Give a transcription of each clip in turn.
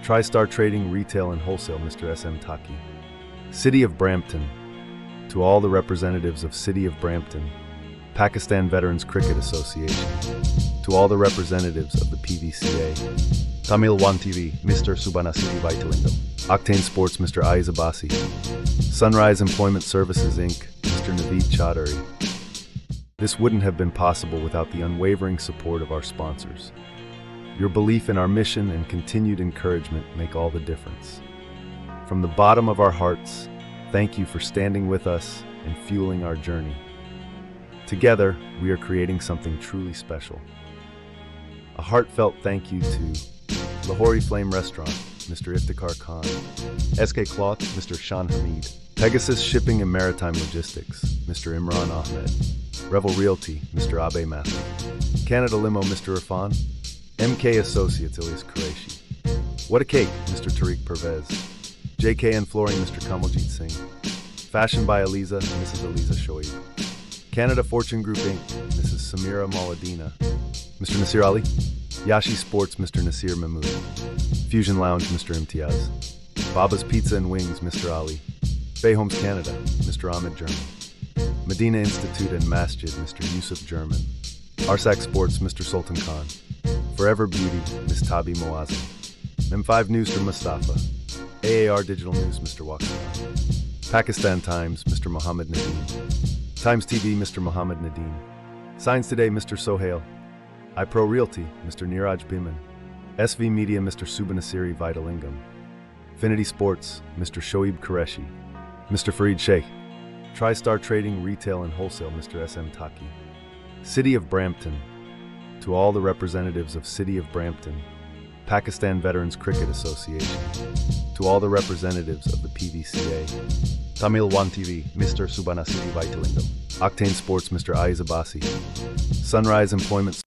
TriStar Trading Retail and Wholesale, Mr. S.M. Taki. City of Brampton. To all the representatives of City of Brampton, Pakistan Veterans Cricket Association. To all the representatives of the PVCA, Tamil One TV, Mr. Subanasiri Vaitalingam. Octane Sports, Mr. Aiz Abbasi. Sunrise Employment Services, Inc., Mr. Naveed Chaudhary. This wouldn't have been possible without the unwavering support of our sponsors. Your belief in our mission and continued encouragement make all the difference. From the bottom of our hearts, thank you for standing with us and fueling our journey. Together, we are creating something truly special. A heartfelt thank you to Lahori Flame Restaurant, Mr. Iftikhar Khan, SK Cloth, Mr. Shan Hamid, Pegasus Shipping and Maritime Logistics, Mr. Imran Ahmed, Revel Realty, Mr. Abe Mathur, Canada Limo, Mr. Irfan, MK Associates, Ilyas Qureshi, What a Cake, Mr. Tariq Pervez, JKN Flooring, Mr. Kamaljit Singh, Fashion by Aliza, Mrs. Aliza Shoaib, Canada Fortune Group Inc., Mrs. Samira Maladina, Mr. Nasir Ali, Yashi Sports, Mr. Nasir Mahmood, Fusion Lounge, Mr. Imtiaz, Baba's Pizza and Wings, Mr. Ali, Bay Homes Canada, Mr. Ahmed German, Medina Institute and Masjid, Mr. Yusuf German, Arsak Sports, Mr. Sultan Khan, Forever Beauty, Ms. Tabi Moazin, M5 News for Mustafa, AAR Digital News, Mr. Waqt, Pakistan Times, Mr. Mohammed Nadeem, Times TV, Mr. Mohammed Nadeem, Science Today, Mr. Sohail, iPro Realty, Mr. Niraj Biman, SV Media, Mr. Subanasiri Vitalingam, Affinity Sports, Mr. Shoaib Qureshi, Mr. Fareed Sheikh, TriStar Trading Retail and Wholesale, Mr. S.M. Taki. City of Brampton. To all the representatives of City of Brampton, Pakistan Veterans Cricket Association. To all the representatives of the PVCA, Tamil One TV, Mr. Subanasiri Vaitalingam, Octane Sports, Mr. Aiz Abbasi, Sunrise Employment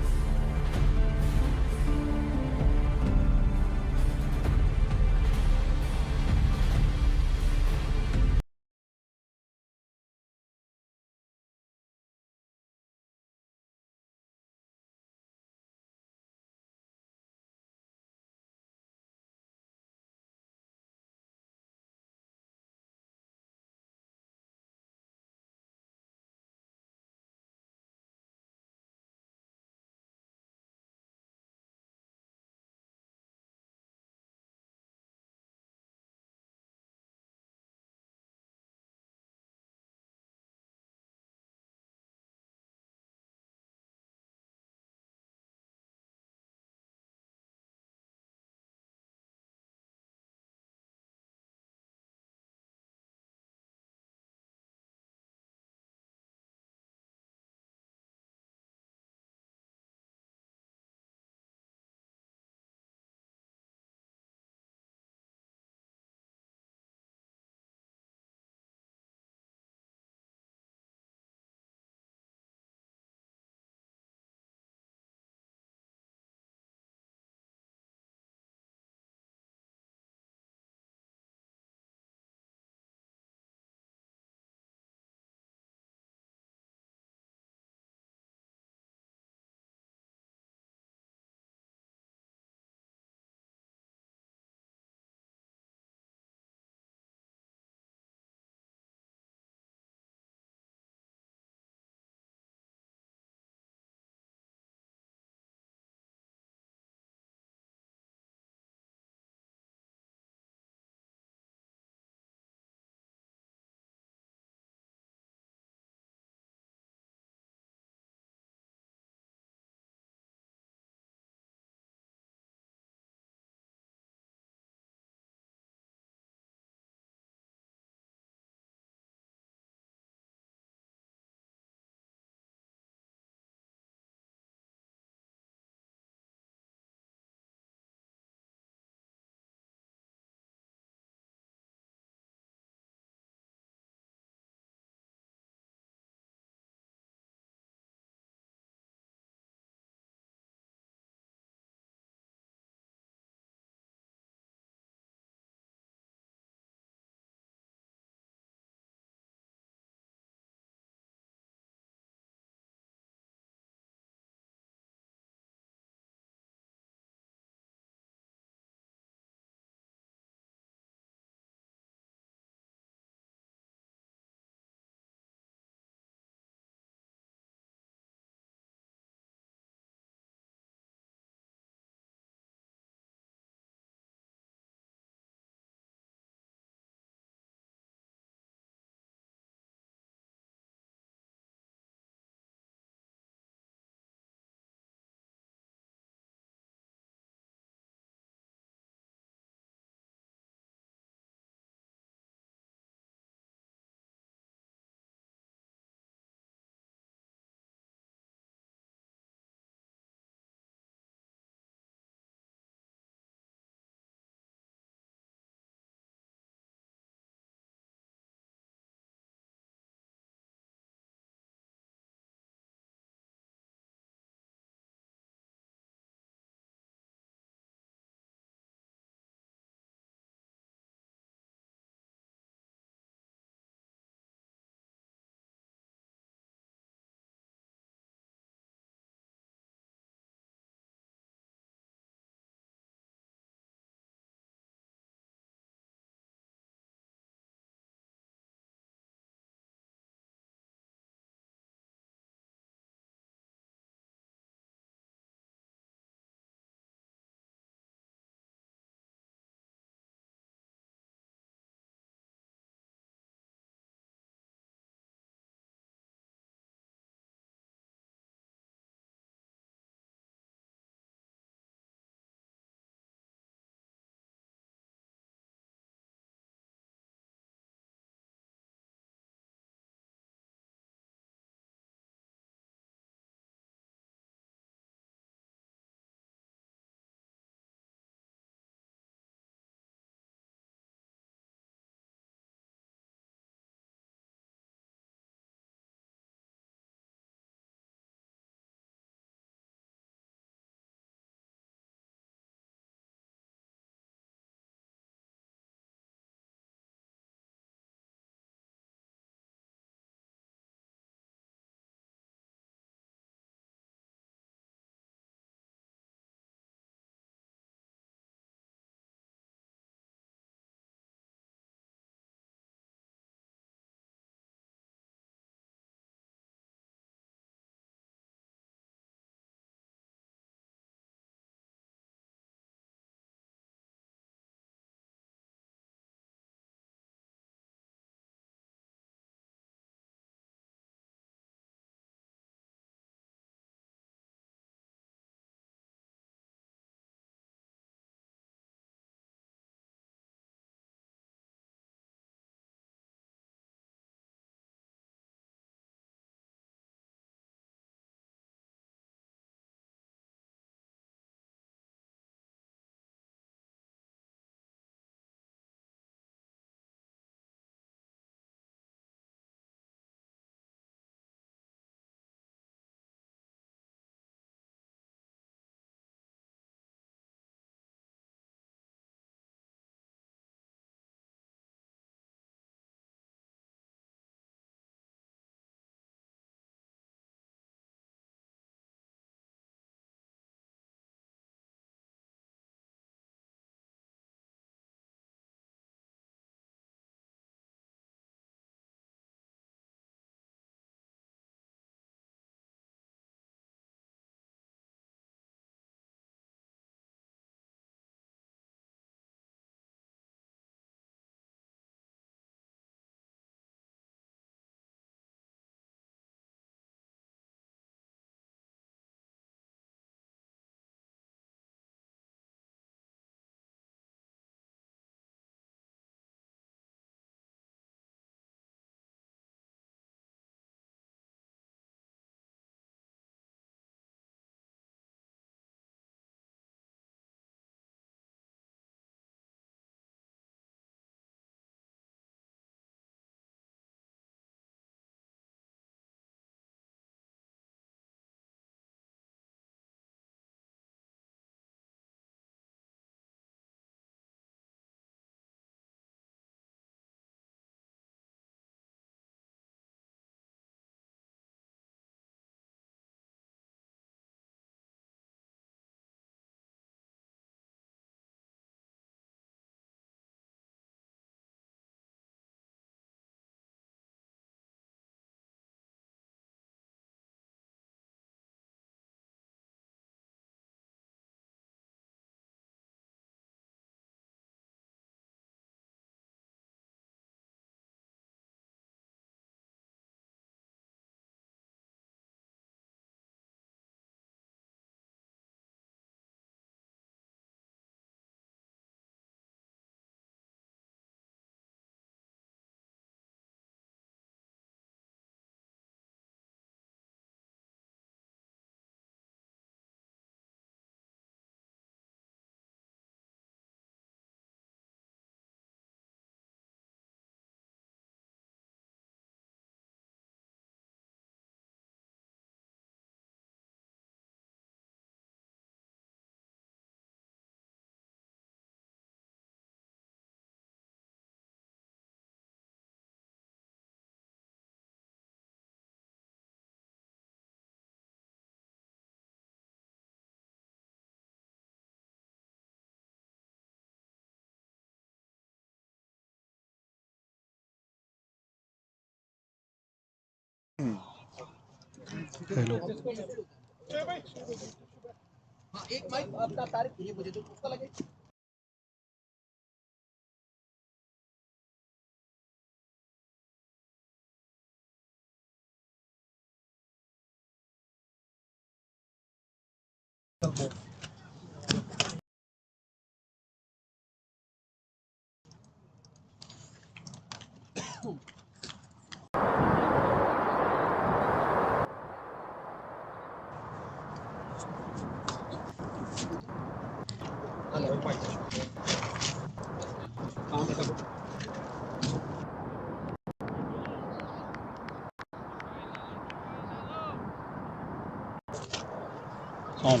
On.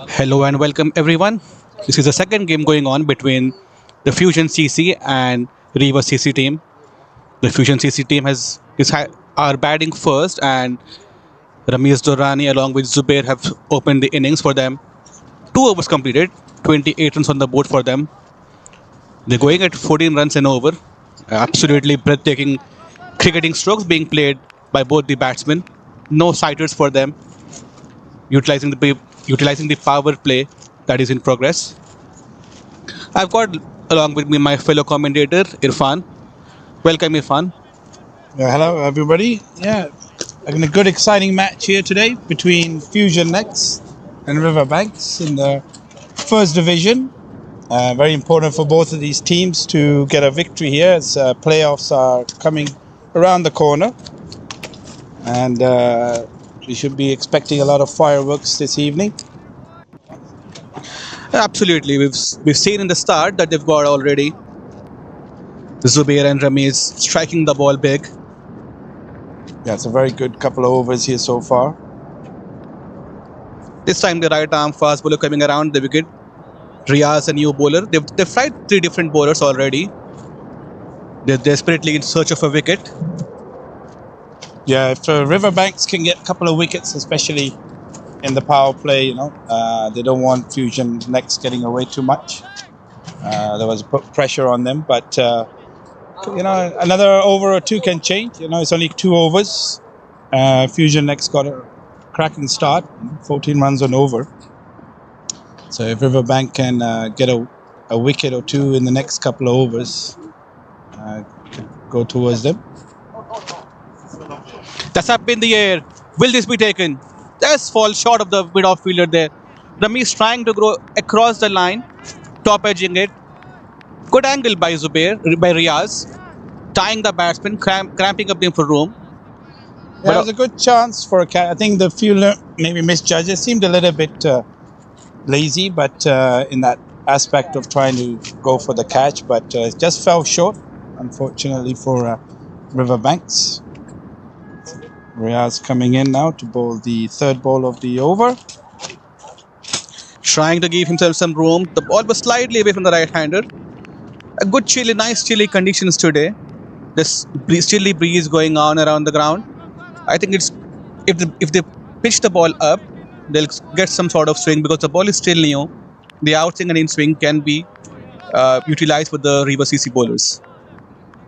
Hello and welcome everyone. This is the second game going on between the Fusion CC and Riva CC team. The Fusion CC team are batting first, and Ramesh Durrani along with Zubair have opened the innings for them. 2 overs completed, 28 runs on the board for them. They're going at 14 runs an over. Absolutely breathtaking cricketing strokes being played by both the batsmen. No sighters for them, utilizing the power play that is in progress. I've got along with me my fellow commentator Irfan. Welcome, Irfan. Hello, everybody. Yeah, a good, exciting match here today between Fusion Next and Riverbanks in the first division. Very important for both of these teams to get a victory here as playoffs are coming around the corner. And we should be expecting a lot of fireworks this evening. Absolutely, we've seen in the start that they've got already Zubair and Ramesh striking the ball big. Yeah, it's a very good couple of overs here so far. This time the right arm fast bowler coming around the wicket. Riaz, a new bowler. They've tried 3 different bowlers already. They're desperately in search of a wicket. Yeah, if Riverbanks can get a couple of wickets, especially in the power play, they don't want Fusion Next getting away too much. There was pressure on them, but another over or two can change. It's only 2 overs. Fusion Next got a cracking start, 14 runs on over. So if Riverbank can get a wicket or two in the next couple of overs, go towards them. That's up in the air. Will this be taken? Just fall short of the mid-off fielder there. Ramesh trying to go across the line, top edging it. Good angle by Zubair, by Riaz, tying the batsman, cramping up the for room. Yeah, it was a good chance for a catch. I think the fielder maybe misjudged. It seemed a little bit lazy, but in that aspect of trying to go for the catch, but it just fell short, unfortunately, for Riverbanks. Riaz coming in now to bowl the third ball of the over. Trying to give himself some room. The ball was slightly away from the right-hander. A good nice chilly conditions today. This chilly breeze going on around the ground. I think it's if they pitch the ball up, they'll get some sort of swing because the ball is still new. The outswing and in swing can be utilized for the Riva CC bowlers.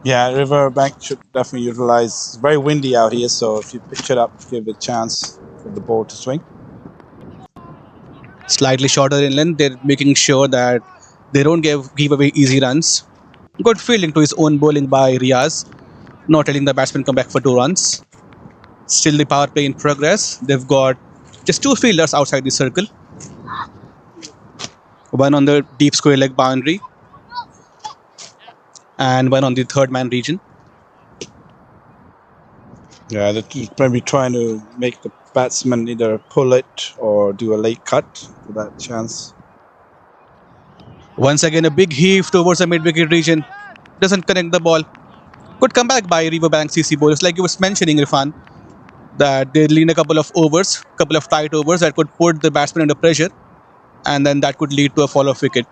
Yeah, Riverbank should definitely utilize. It's very windy out here, so if you pitch it up, give it a chance for the ball to swing. Slightly shorter inland, they're making sure that they don't give away easy runs. Good fielding to his own bowling by Riaz, not letting the batsman come back for 2 runs. Still the power play in progress. They've got just 2 fielders outside the circle. One on the deep square leg boundary and one on the third man region. Yeah, they're maybe trying to make the batsman either pull it or do a late cut for that chance. Once again, a big heave towards the mid-wicket region. doesn't connect the ball. Good comeback by Riverbank CC bowlers. Like you was mentioning, Irfan, that they lean a couple of overs, couple of tight overs that could put the batsman under pressure, and then that could lead to a fall of wicket.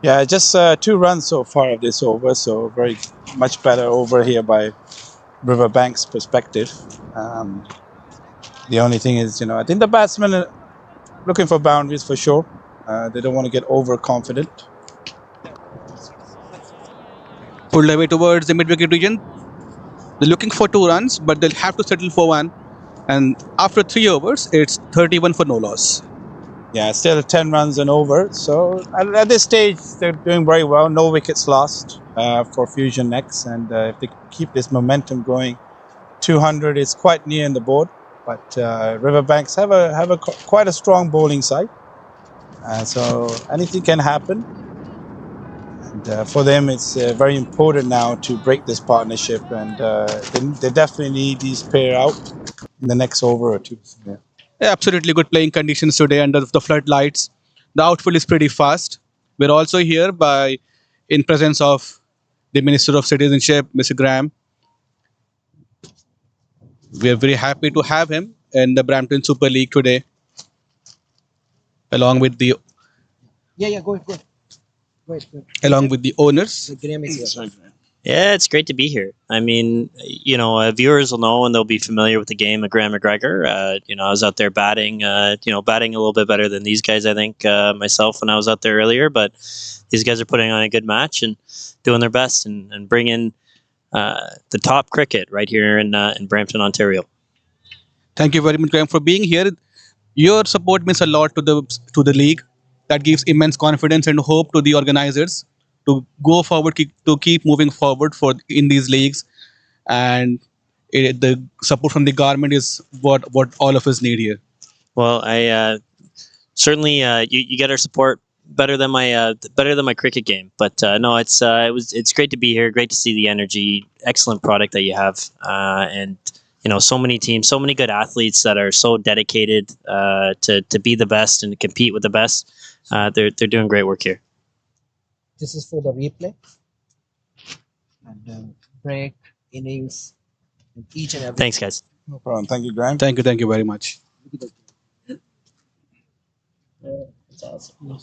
Yeah, just 2 runs so far of this over, so very much better over here by Riverbank's perspective. The only thing is, I think the batsmen are looking for boundaries for sure. They don't want to get overconfident. Pulled away towards the mid-wicket region. They're looking for 2 runs, but they'll have to settle for 1. And after 3 overs, it's 31 for no loss. Yeah, still 10 runs and over. So at this stage, they're doing very well. No wickets lost for Fusion next. And if they keep this momentum going, 200 is quite near in the board. But Riverbanks have quite a strong bowling side. So anything can happen. And for them, it's very important now to break this partnership. And they definitely need these pair out in the next over or 2. Yeah. Yeah, absolutely good playing conditions today under the floodlights. The outfield is pretty fast. We're also here in presence of the Minister of Citizenship, Mr. Graham. We are very happy to have him in the Brampton Super League today, along with the Go ahead. along with the owners. Graham is here. Yeah, it's great to be here. I mean, viewers will know and they'll be familiar with the game of Graham McGregor. I was out there batting, batting a little bit better than these guys, I think, myself when I was out there earlier. But these guys are putting on a good match and doing their best and bringing the top cricket right here in Brampton, Ontario. Thank you very much, Graham, for being here. Your support means a lot to the league. That gives immense confidence and hope to the organizers to go forward, to keep moving forward in these leagues, and the support from the government is what all of us need here. Well, I certainly you get our support better than my cricket game, but no, it's great to be here. Great to see the energy, excellent product that you have, and so many teams, so many good athletes that are so dedicated to be the best and compete with the best. They're doing great work here. This is for the replay. And break, innings, and each and every. Thanks, guys. No problem. Thank you, Graham. Thank you very much. It's awesome.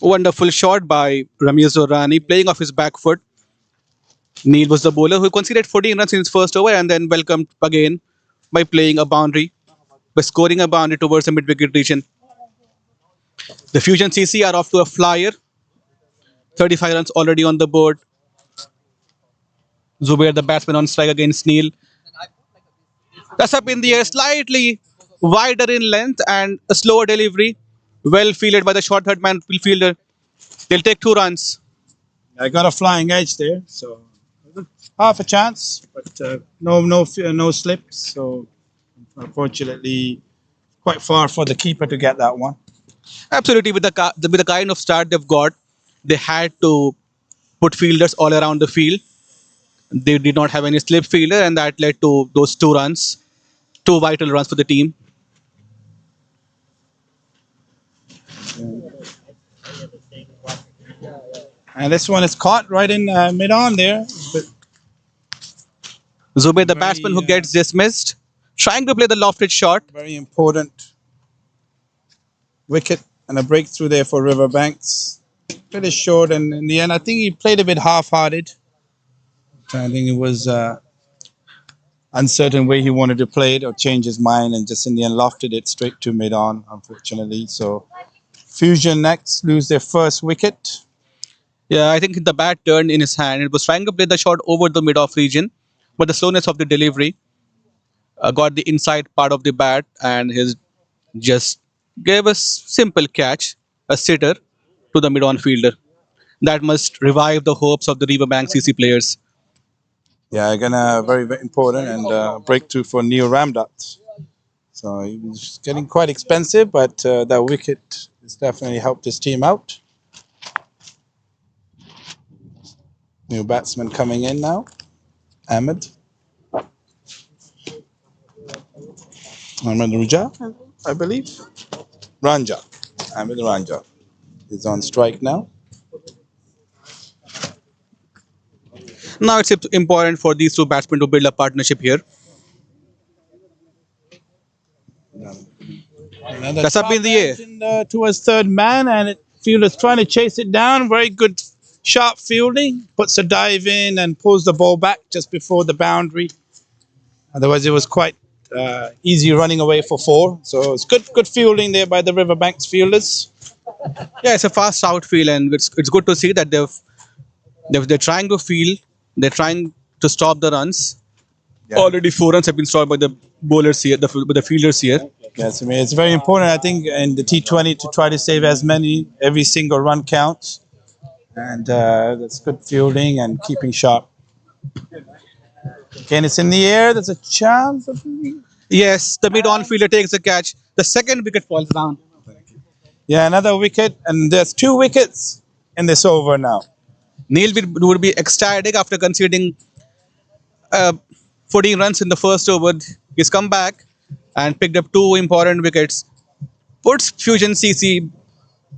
Wonderful shot by Ramesh Zorani, playing off his back foot. Neil was the bowler who conceded 14 runs in his first over and then welcomed again by scoring a boundary towards the mid-wicket region. The Fusion CC are off to a flyer. 35 runs already on the board. Zubair, the batsman, on strike against Neil. That's up in the air, slightly wider in length and a slower delivery. Well fielded by the short third man fielder. They'll take 2 runs. I got a flying edge there, so half a chance, but no slips. So unfortunately, quite far for the keeper to get that one. Absolutely, with the kind of start they've got, they had to put fielders all around the field. They did not have any slip fielder, and that led to those 2 runs, 2 vital runs for the team. And this one is caught right in mid-on there. But Zubair, the batsman who gets dismissed, trying to play the lofted shot. very important wicket and a breakthrough there for Riverbanks. Pretty short, and in the end, I think he played a bit half-hearted. I think it was uncertain way he wanted to play it or change his mind, and just in the end lofted it straight to mid-on, unfortunately. So Fusion next lose their first wicket. Yeah, I think the bat turned in his hand. It was trying to play the shot over the mid-off region, but the slowness of the delivery got the inside part of the bat, and he just gave a simple catch, a sitter, to the mid-on fielder. That must revive the hopes of the Riverbank CC players. Yeah, again, very, very important, and breakthrough for Neil Ramdat. So he was getting quite expensive, but that wicket has definitely helped his team out. New batsman coming in now, Ahmed Ranja, I believe. Ahmed Ranja is on strike now. Now it's important for these two batsmen to build a partnership here. Another That's up in the air. towards third man, and fielder's trying to chase it down. Very good, sharp fielding. Puts a dive in and pulls the ball back just before the boundary. Otherwise, it was quite easy running away for 4. So it's good fielding there by the Riverbanks fielders. Yeah, it's a fast outfield, and it's good to see that they're trying to field, they're trying to stop the runs. Yeah. Already 4 runs have been stopped by the bowlers here, by the fielders here. Yes, I mean it's very important. I think in the T20 to try to save as many. Every single run counts, and that's good fielding and keeping sharp. Again, it's in the air. There's a chance. Yes, the mid-on fielder takes the catch. The second wicket falls down. Yeah, another wicket, and there's 2 wickets in this over now. Neil would be ecstatic after conceding 14 runs in the first over. He's come back and picked up 2 important wickets. Puts Fusion CC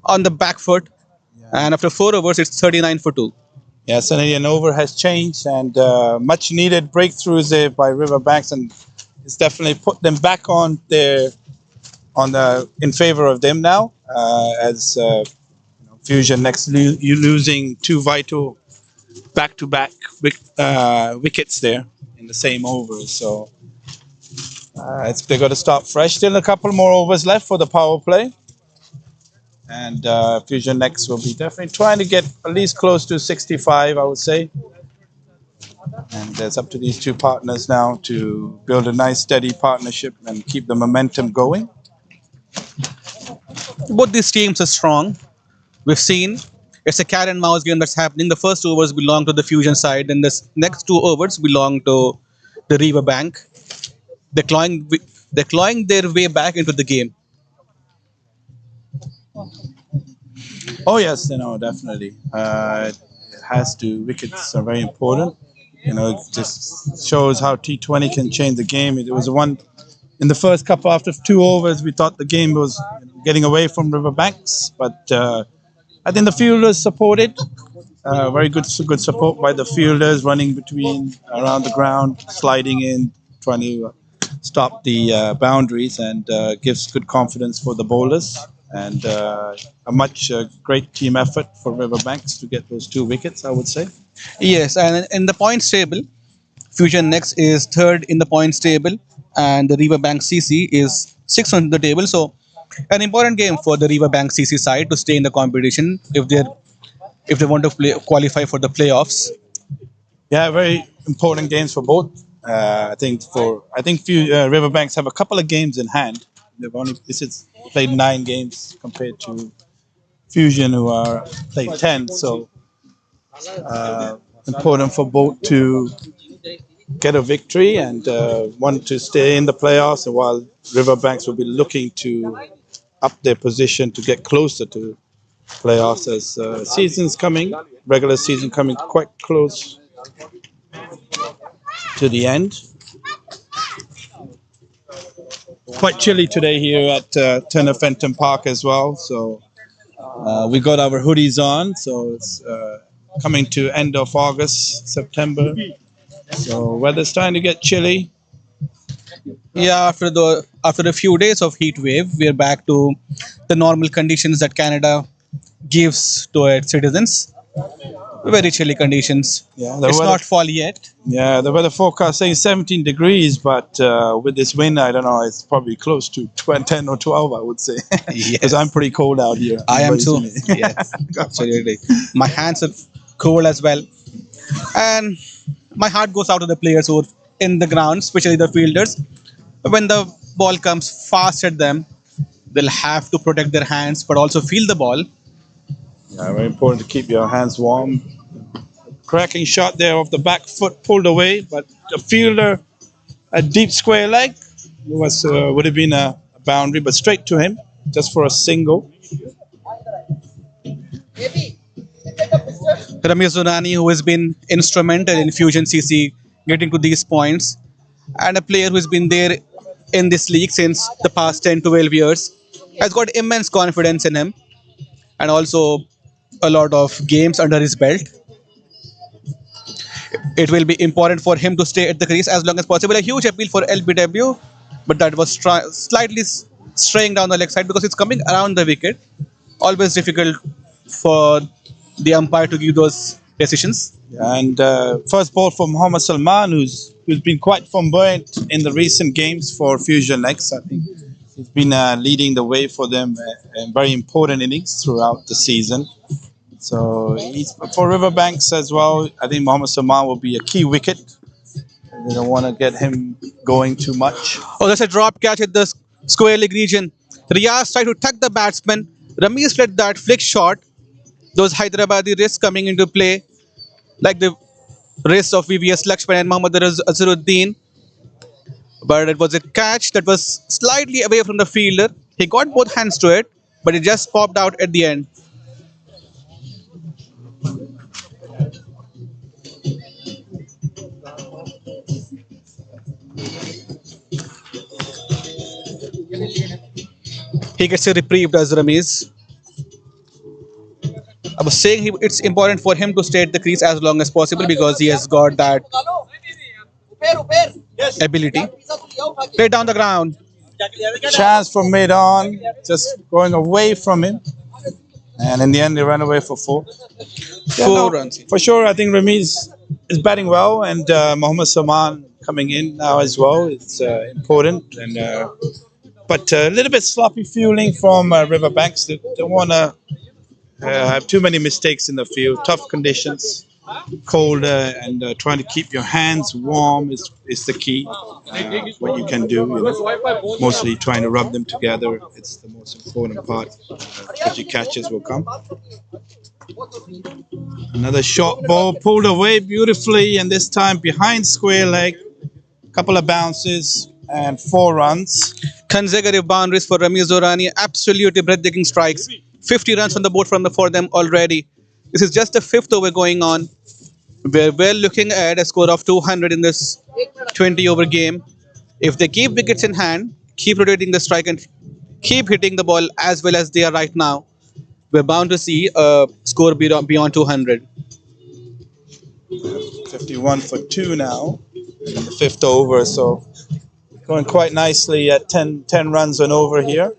on the back foot, and after 4 overs, it's 39 for 2. Yeah, suddenly an over has changed, and much needed breakthroughs there by Riverbanks, and it's definitely put them back on in favor of them now. As Fusion next losing 2 vital back-to-back wickets there in the same over. So they've got to start fresh. Still a couple more overs left for the power play. And Fusion next will be definitely trying to get at least close to 65, I would say. And it's up to these 2 partners now to build a nice, steady partnership and keep the momentum going. Both these teams are strong. We've seen it's a cat and mouse game that's happening. The first 2 overs belong to the Fusion side, and the next 2 overs belong to the Riva Bank. They're clawing their way back into the game. Oh yes, definitely. It has to. Wickets are very important. It just shows how T20 can change the game. It was one in the first couple after 2 overs. We thought the game was getting away from Riverbanks, but I think the fielders supported. Very good support by the fielders, running between around the ground, sliding in, trying to stop the boundaries, and gives good confidence for the bowlers. And a much great team effort for Riverbanks to get those 2 wickets, I would say. Yes, and in the points table, Fusion next is 3rd in the points table, and the Riva Bank CC is 6th on the table. So, an important game for the Riva Bank CC side to stay in the competition if they want to qualify for the playoffs. Yeah, very important games for both. I think Riverbanks have a couple of games in hand. They've only played 9 games compared to Fusion, who are played 10. So important for both to get a victory and want to stay in the playoffs, and while Riverbanks will be looking to up their position to get closer to playoffs as regular season coming quite close to the end. Quite chilly today here at Turner Fenton Park as well, so we got our hoodies on. So it's coming to end of August, September, so weather's starting to get chilly. Yeah, after a few days of heat wave, we're back to the normal conditions that Canada gives to its citizens. Very chilly conditions. Yeah, it's not fall yet. Yeah, the weather forecast saying 17 degrees, but with this wind, I don't know, it's probably close to 10 or 12, I would say. Because I'm pretty cold out here. I am too. Yes, absolutely. My hands are cold as well. And my heart goes out to the players who are in the ground, especially the fielders. When the ball comes fast at them, they'll have to protect their hands, but also feel the ball. Yeah, very important to keep your hands warm. Cracking shot there off the back foot, pulled away, but the fielder, a deep square leg, would have been a boundary, but straight to him, just for a single. Ramesh Zonani, who has been instrumental in Fusion CC getting to these points, and a player who has been there in this league since the past 10-12 years, has got immense confidence in him, and also a lot of games under his belt. It will be important for him to stay at the crease as long as possible. A huge appeal for LBW, but that was slightly straying down the leg side because it's coming around the wicket. Always difficult for the umpire to give those decisions. And first ball for Mohammad Salman, who's been quite flamboyant in the recent games for Fusion X. I think he's been leading the way for them in very important innings throughout the season. So he's for Riverbanks as well. I think Mohammad Salman will be a key wicket. They don't want to get him going too much. Oh, that's a drop catch at the square leg region. Riaz tried to tuck the batsman. Ramesh let that flick shot. Those Hyderabadi risks coming into play, like the wrists of VVS Lakshman and Mohammad Azharuddin. But it was a catch that was slightly away from the fielder. He got both hands to it, but it just popped out at the end. He gets a reprieve, does Ramesh. I was saying it's important for him to stay at the crease as long as possible because he has got that ability. Play down the ground. Chance for mid-on, just going away from him. And in the end, they ran away for four. Yeah, Four runs. For sure, I think Ramiz is batting well, and Mohammad Salman coming in now as well. It's important, and but a little bit sloppy fueling from Riverbanks. They don't want to have too many mistakes in the field. Tough conditions, cold, and trying to keep your hands warm is the key. What you can do, you know, mostly trying to rub them together. It's the most important part. Especially catches will come. Another short ball pulled away beautifully, and this time behind square leg. Couple of bounces and 4 runs. Consecutive boundaries for Ramesh Zorani. Absolutely breathtaking strikes. 50 runs on the board for them already. This is just the 5th over going on. We're looking at a score of 200 in this 20-over game. If they keep wickets in hand, keep rotating the strike and keep hitting the ball as well as they are right now, we're bound to see a score beyond 200. 51 for 2 now in the 5th over, so going quite nicely at 10 runs and over here.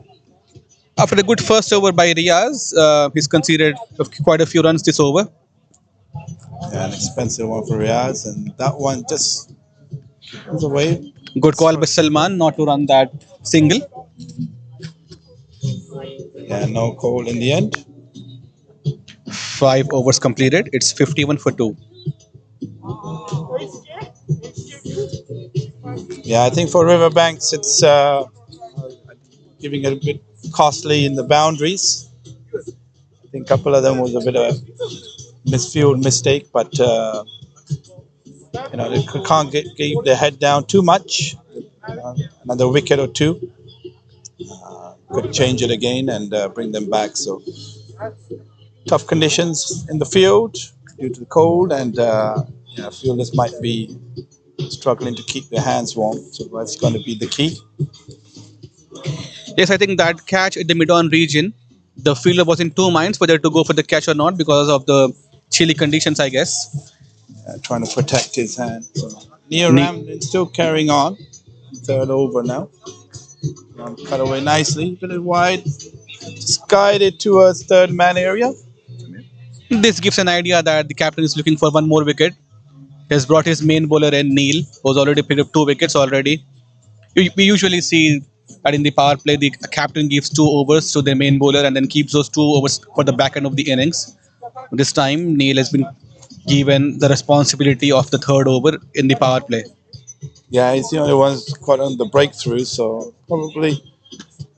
After a good first over by Riaz, he's conceded quite a few runs this over. Yeah, an expensive one for Riaz, and that one just goes away. Good call by Salman not to run that single. Yeah, no call in the end. 5 overs completed. It's 51 for 2. Yeah, I think for Riverbanks, it's giving it a bit costly in the boundaries. I think a couple of them was a bit of a misfield mistake, but you know, they can't get their head down too much. Another wicket or two could change it again and bring them back. So tough conditions in the field due to the cold, and fielders might be struggling to keep their hands warm. So that's going to be the key. Yes, I think that catch at the mid-on region, the fielder was in 2 minds whether to go for the catch or not because of the chilly conditions, I guess. Trying to protect his hand. So Neo Ramlin still carrying on. 3rd over now. Cut away nicely, a bit wide. Just guided towards 3rd man area. This gives an idea that the captain is looking for one more wicket. He has brought his main bowler in Neil, who's already picked up 2 wickets already. We usually see that in the power play, the captain gives 2 overs to the main bowler and then keeps those 2 overs for the back end of the innings. This time, Neil has been given the responsibility of the 3rd over in the power play. Yeah, he's the only one who's caught on the breakthrough, so probably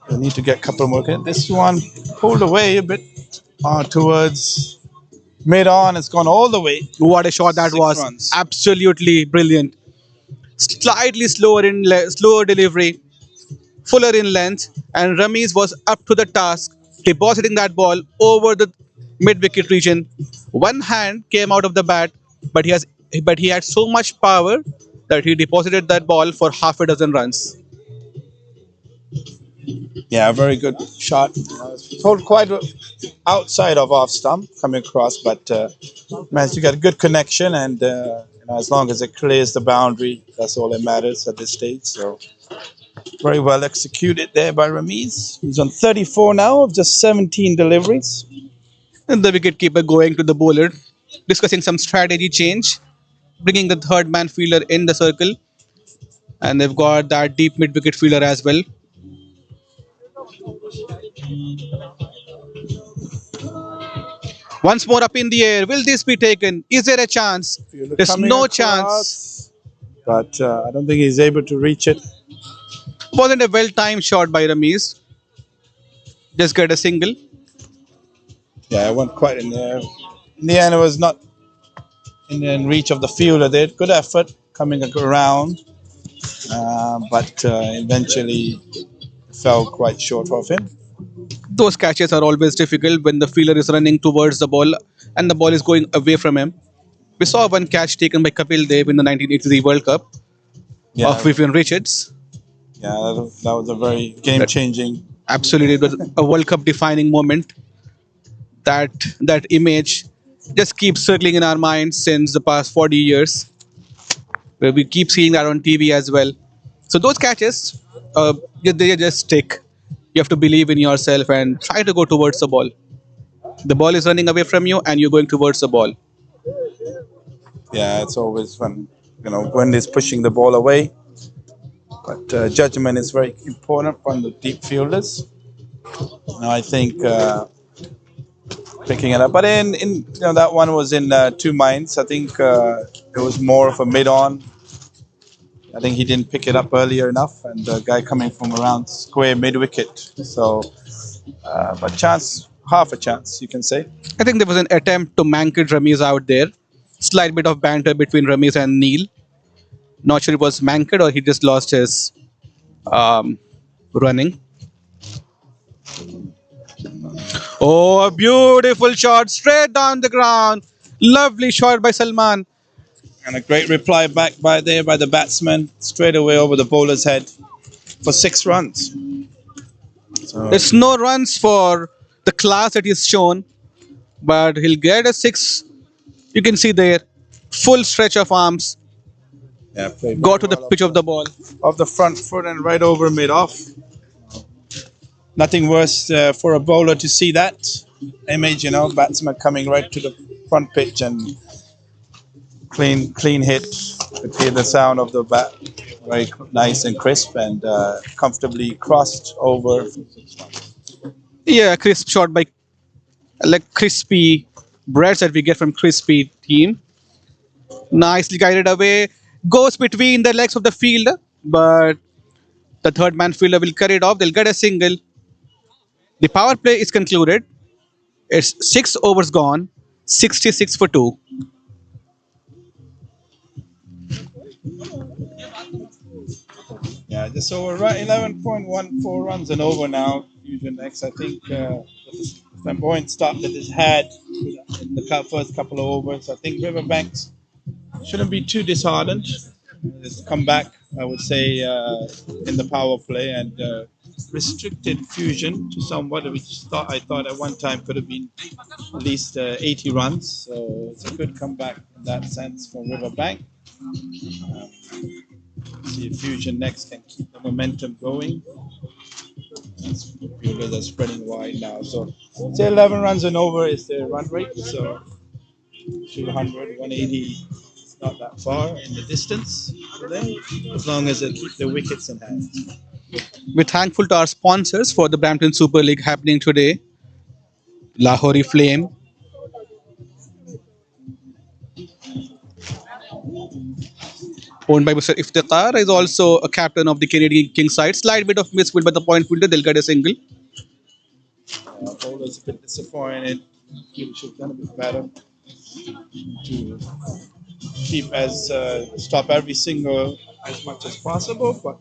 they'll need to get a couple more. This one pulled away a bit towards mid-on. It's gone all the way. What a shot that 6 was. runs. Absolutely brilliant. Slightly slower slower delivery, fuller in length, and Ramesh was up to the task, depositing that ball over the mid-wicket region. One hand came out of the bat, but he had so much power that he deposited that ball for half a dozen runs. Yeah, very good shot. Pulled quite outside of off stump coming across, but managed to get a good connection and as long as it clears the boundary, that's all that matters at this stage. So very well executed there by Ramiz. He's on 34 now of just 17 deliveries. And the wicketkeeper going to the bowler, discussing some strategy change, bringing the third man fielder in the circle, and they've got that deep mid wicket fielder as well. Once more up in the air. Will this be taken? Is there a chance? Fielder There's coming no chance. across, but I don't think he's able to reach it. Wasn't a well-timed shot by Ramiz. Just get a single. Yeah, it went quite in there. In the end, it was not in reach of the fielder there. Good effort coming around, but eventually fell quite short of him. Those catches are always difficult when the fielder is running towards the ball and the ball is going away from him. We saw one catch taken by Kapil Dev in the 1983 World Cup Yeah, of Vivian Richards. yeah, that was a very game-changing. Absolutely, it was a World Cup defining moment. That image just keeps circling in our minds since the past 40 years, where we keep seeing that on TV as well. So those catches, they just stick. You have to believe in yourself and try to go towards the ball. The ball is running away from you, and you're going towards the ball. Yeah, it's always when wind is pushing the ball away. But judgment is very important from the deep fielders. I think picking it up, but in that one was in two minds. I think it was more of a mid-on. I think he didn't pick it up earlier enough, and the guy coming from around square mid-wicket. So, but chance, half a chance, you can say. I think there was an attempt to manked Ramiz out there. Slight bit of banter between Ramiz and Neil. Not sure it was manked or he just lost his running. Oh, a beautiful shot straight down the ground. Lovely shot by Salman. And a great reply back by the batsman, straight away over the bowler's head for 6 runs. So, There's no runs for the class that he's shown, but he'll get a 6. You can see there, full stretch of arms, yeah, played got to very the well pitch of the ball. off the front foot and right over mid-off. Nothing worse for a bowler to see that image, batsman coming right to the front pitch and clean hit. You could hear the sound of the bat, very nice and crisp and comfortably crossed over. Yeah, crisp shot by like crispy breads that we get from crispy team. Nicely guided away, goes between the legs of the fielder, but the third man fielder will carry it off. They'll get a single. The power play is concluded. It's 6 overs gone, 66 for 2. Yeah, just over 11.14 runs and over now. Fusion X, I think the flamboyant start that it's had in the first couple of overs. I think Riverbanks shouldn't be too disheartened. Just come back, I would say, in the power play and restricted Fusion to somewhat, which I thought at one time could have been at least 80 runs. So it's a good comeback in that sense for Riverbank. See if Fusion next can keep the momentum going. Fielders are spreading wide now. So say 11 runs and over is the run rate. So 200, 180 is not that far in the distance for them, as long as they keep the wickets in hand. We're thankful to our sponsors for the Brampton Super League happening today. Lahori Flame, owned by Mr. Iftikhar, is also a captain of the Canadian King side. Slight bit of misfield by the point fielder. They'll get a single. Bowlers a bit disappointed. He should have done a bit better to keep stop every single as much as possible, but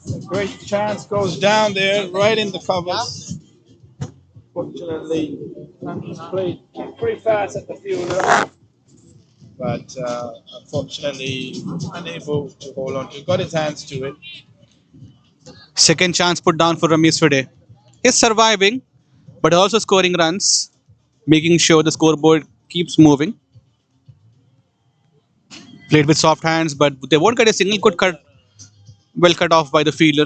a great chance goes down there, right in the covers. Fortunately, he's played pretty fast at the fielder, but unfortunately unable to hold on to. Got his hands to it. Second chance put down for Ramesh today. He's surviving, but also scoring runs, making sure the scoreboard keeps moving. Played with soft hands, but they won't get a single good cut, well cut off by the fielder.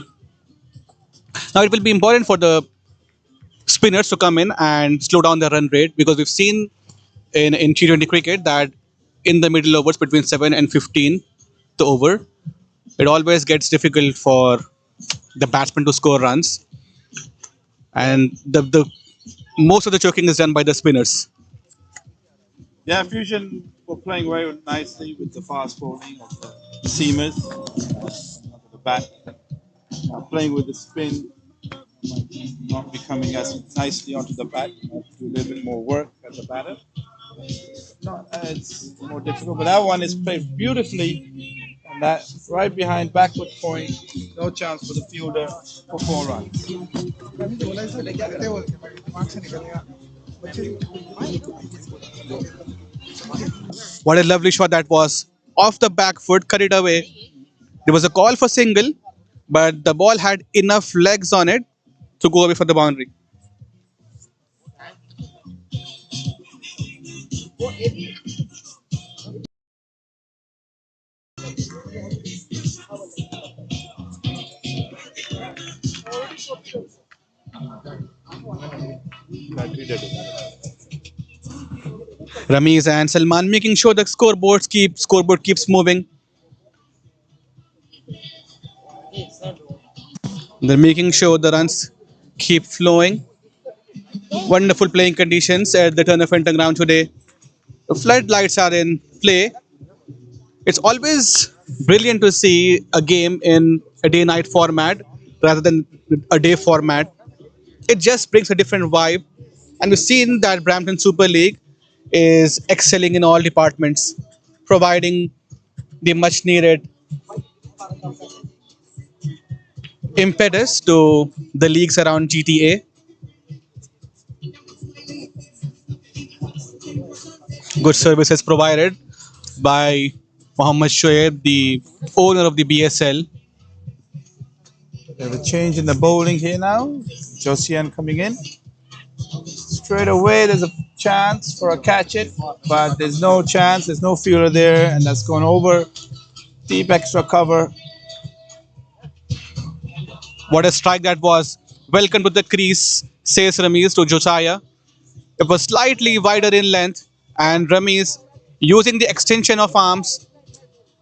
Now it will be important for the spinners to come in and slow down their run rate because we've seen in T20 cricket that in the middle overs between 7 and 15 the over, it always gets difficult for the batsman to score runs, and the most of the choking is done by the spinners. Yeah, Fusion were playing very nicely with the fast bowling of the seamers onto the bat. Playing with the spin, not becoming as nicely onto the bat. You have to do a little bit more work as a batter. Not, it's more difficult, but that one is played beautifully. And that right behind backward point, no chance for the fielder for 4 runs. What a lovely shot that was. Off the back foot, cut it away. There was a call for single, but the ball had enough legs on it to go away for the boundary. Ramesh and Salman making sure the scoreboard keeps moving. They're making sure the runs keep flowing. Wonderful playing conditions at the turn of Fenton ground today. The floodlights are in play. It's always brilliant to see a game in a day-night format rather than a day format. It just brings a different vibe. And we've seen that Brampton Super League is excelling in all departments, providing the much needed impetus to the leagues around GTA. Good services provided by Mohammad Shoaib, the owner of the BSL. We have a change in the bowling here now. Josian coming in. Straight away, there's a chance for a catch it, but there's no chance. There's no fielder there, and that's gone over. Deep extra cover. What a strike that was. Welcome to the crease, says Ramesh to Josiah. It was slightly wider in length, and Ramesh using the extension of arms,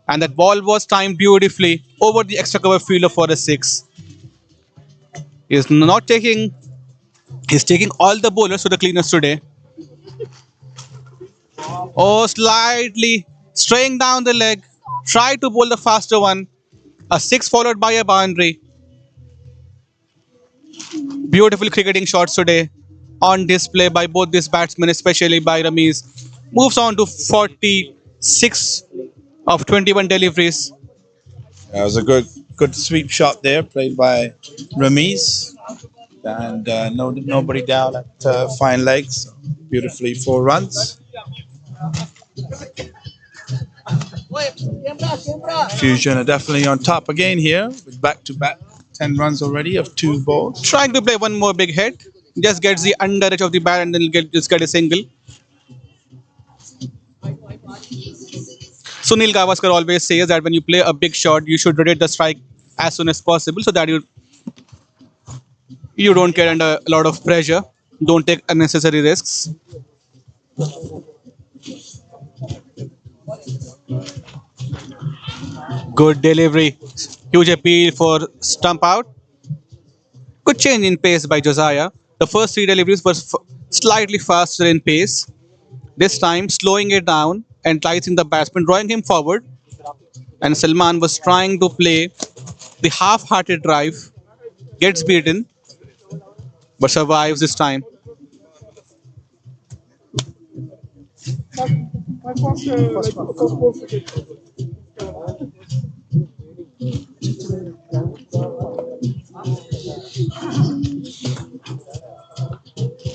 and that ball was timed beautifully over the extra cover fielder for a 6. He's not taking, he's taking all the bowlers to the cleaners today. Oh, slightly straying down the leg, try to bowl the faster one. A 6 followed by a boundary. Beautiful cricketing shots today on display by both these batsmen, especially by Ramesh. Moves on to 46 of 21 deliveries. That was a good sweep shot there, played by Ramiz. And nobody down at fine legs. Beautifully 4 runs. Fusion are definitely on top again here with back-to-back 10 runs already of 2 balls. Trying to play one more big hit. Just gets the underedge of the bat and then just get a single. Sunil Gavaskar always says that when you play a big shot, you should rotate the strike as soon as possible so that you don't get under a lot of pressure. Don't take unnecessary risks. Good delivery. Huge appeal for stump out. Good change in pace by Josiah. The first 3 deliveries were slightly faster in pace. This time, slowing it down, enticing the batsman, drawing him forward. And Salman was trying to play the half-hearted drive. Gets beaten, but survives this time.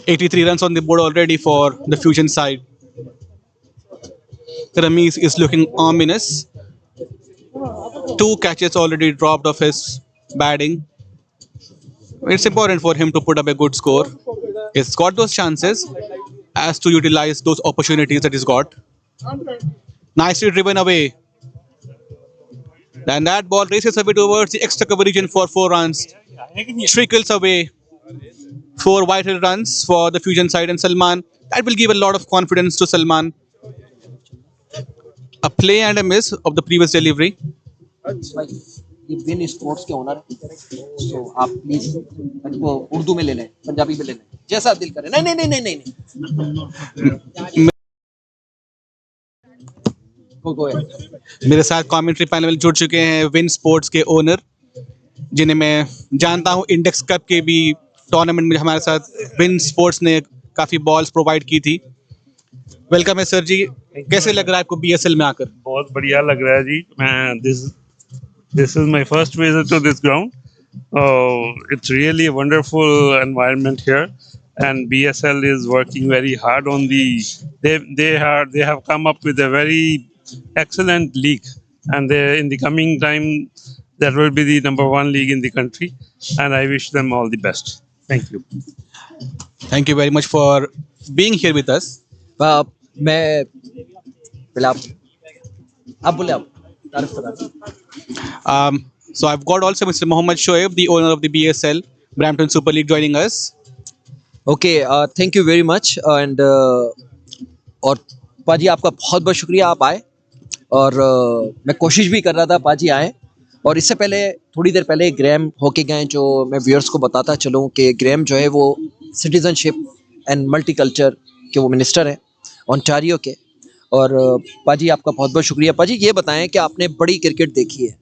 "83 runs on the board already for the Fusion side. Ramesh is looking ominous. 2 catches already dropped off his batting. It's important for him to put up a good score. He's got those chances as to utilize those opportunities that he's got. Nicely driven away. And that ball races away towards the extra cover region for 4 runs. Trickles away. 4 vital runs for the Fusion side and Salman. That will give a lot of confidence to Salman. A play and a miss of the previous delivery. भाई ये win sports के owner सो आप please इनको उर्दू में ले लें, पंजाबी में ले लें, जैसा दिल करे। नहीं नहीं नहीं नहीं नहीं गो मेरे साथ कमेंट्री पैनल में जुड़ चुके हैं विन स्पोर्ट्स के ओनर, जिन्हें मैं जानता हूं इंडेक्स कप के भी टूर्नामेंट में हमारे साथ विन स्पोर्ट्स ने काफ़ी बॉल्स प्रोवाइड की थी। वेलकम है सर जी, कैसे लग रहा है आपको बीएसएल में आकर? बहुत बढ़िया लग रहा है जी। मैं this is my first visit to this ground. It's really a wonderful environment here, and BSL is working very hard on they have come up with a very excellent league, and in the coming time that will be the #1 league in the country, and I wish them all the best. Thank you. Thank you very much for being here with us. मैं पहले आप बोले, आप तारीफ करा। So I've got also Mr. Mohammad Shoaib, the owner of the BSL Brampton Super League, joining us. Okay, thank you very much. And और पाजी आपका बहुत बहुत शुक्रिया, आप आए। और मैं कोशिश भी कर रहा था पाजी आए, और इससे पहले थोड़ी देर पहले ग्रैम होके गए, जो मैं व्यूअर्स को बताता चलूँ कि ग्रैम जो है वो सिटीजनशिप एंड मल्टीकल्चर के वो मिनिस्टर हैं ओंटारियो के। और पाजी आपका बहुत बहुत शुक्रिया। पाजी ये बताएं कि आपने बड़ी क्रिकेट देखी है,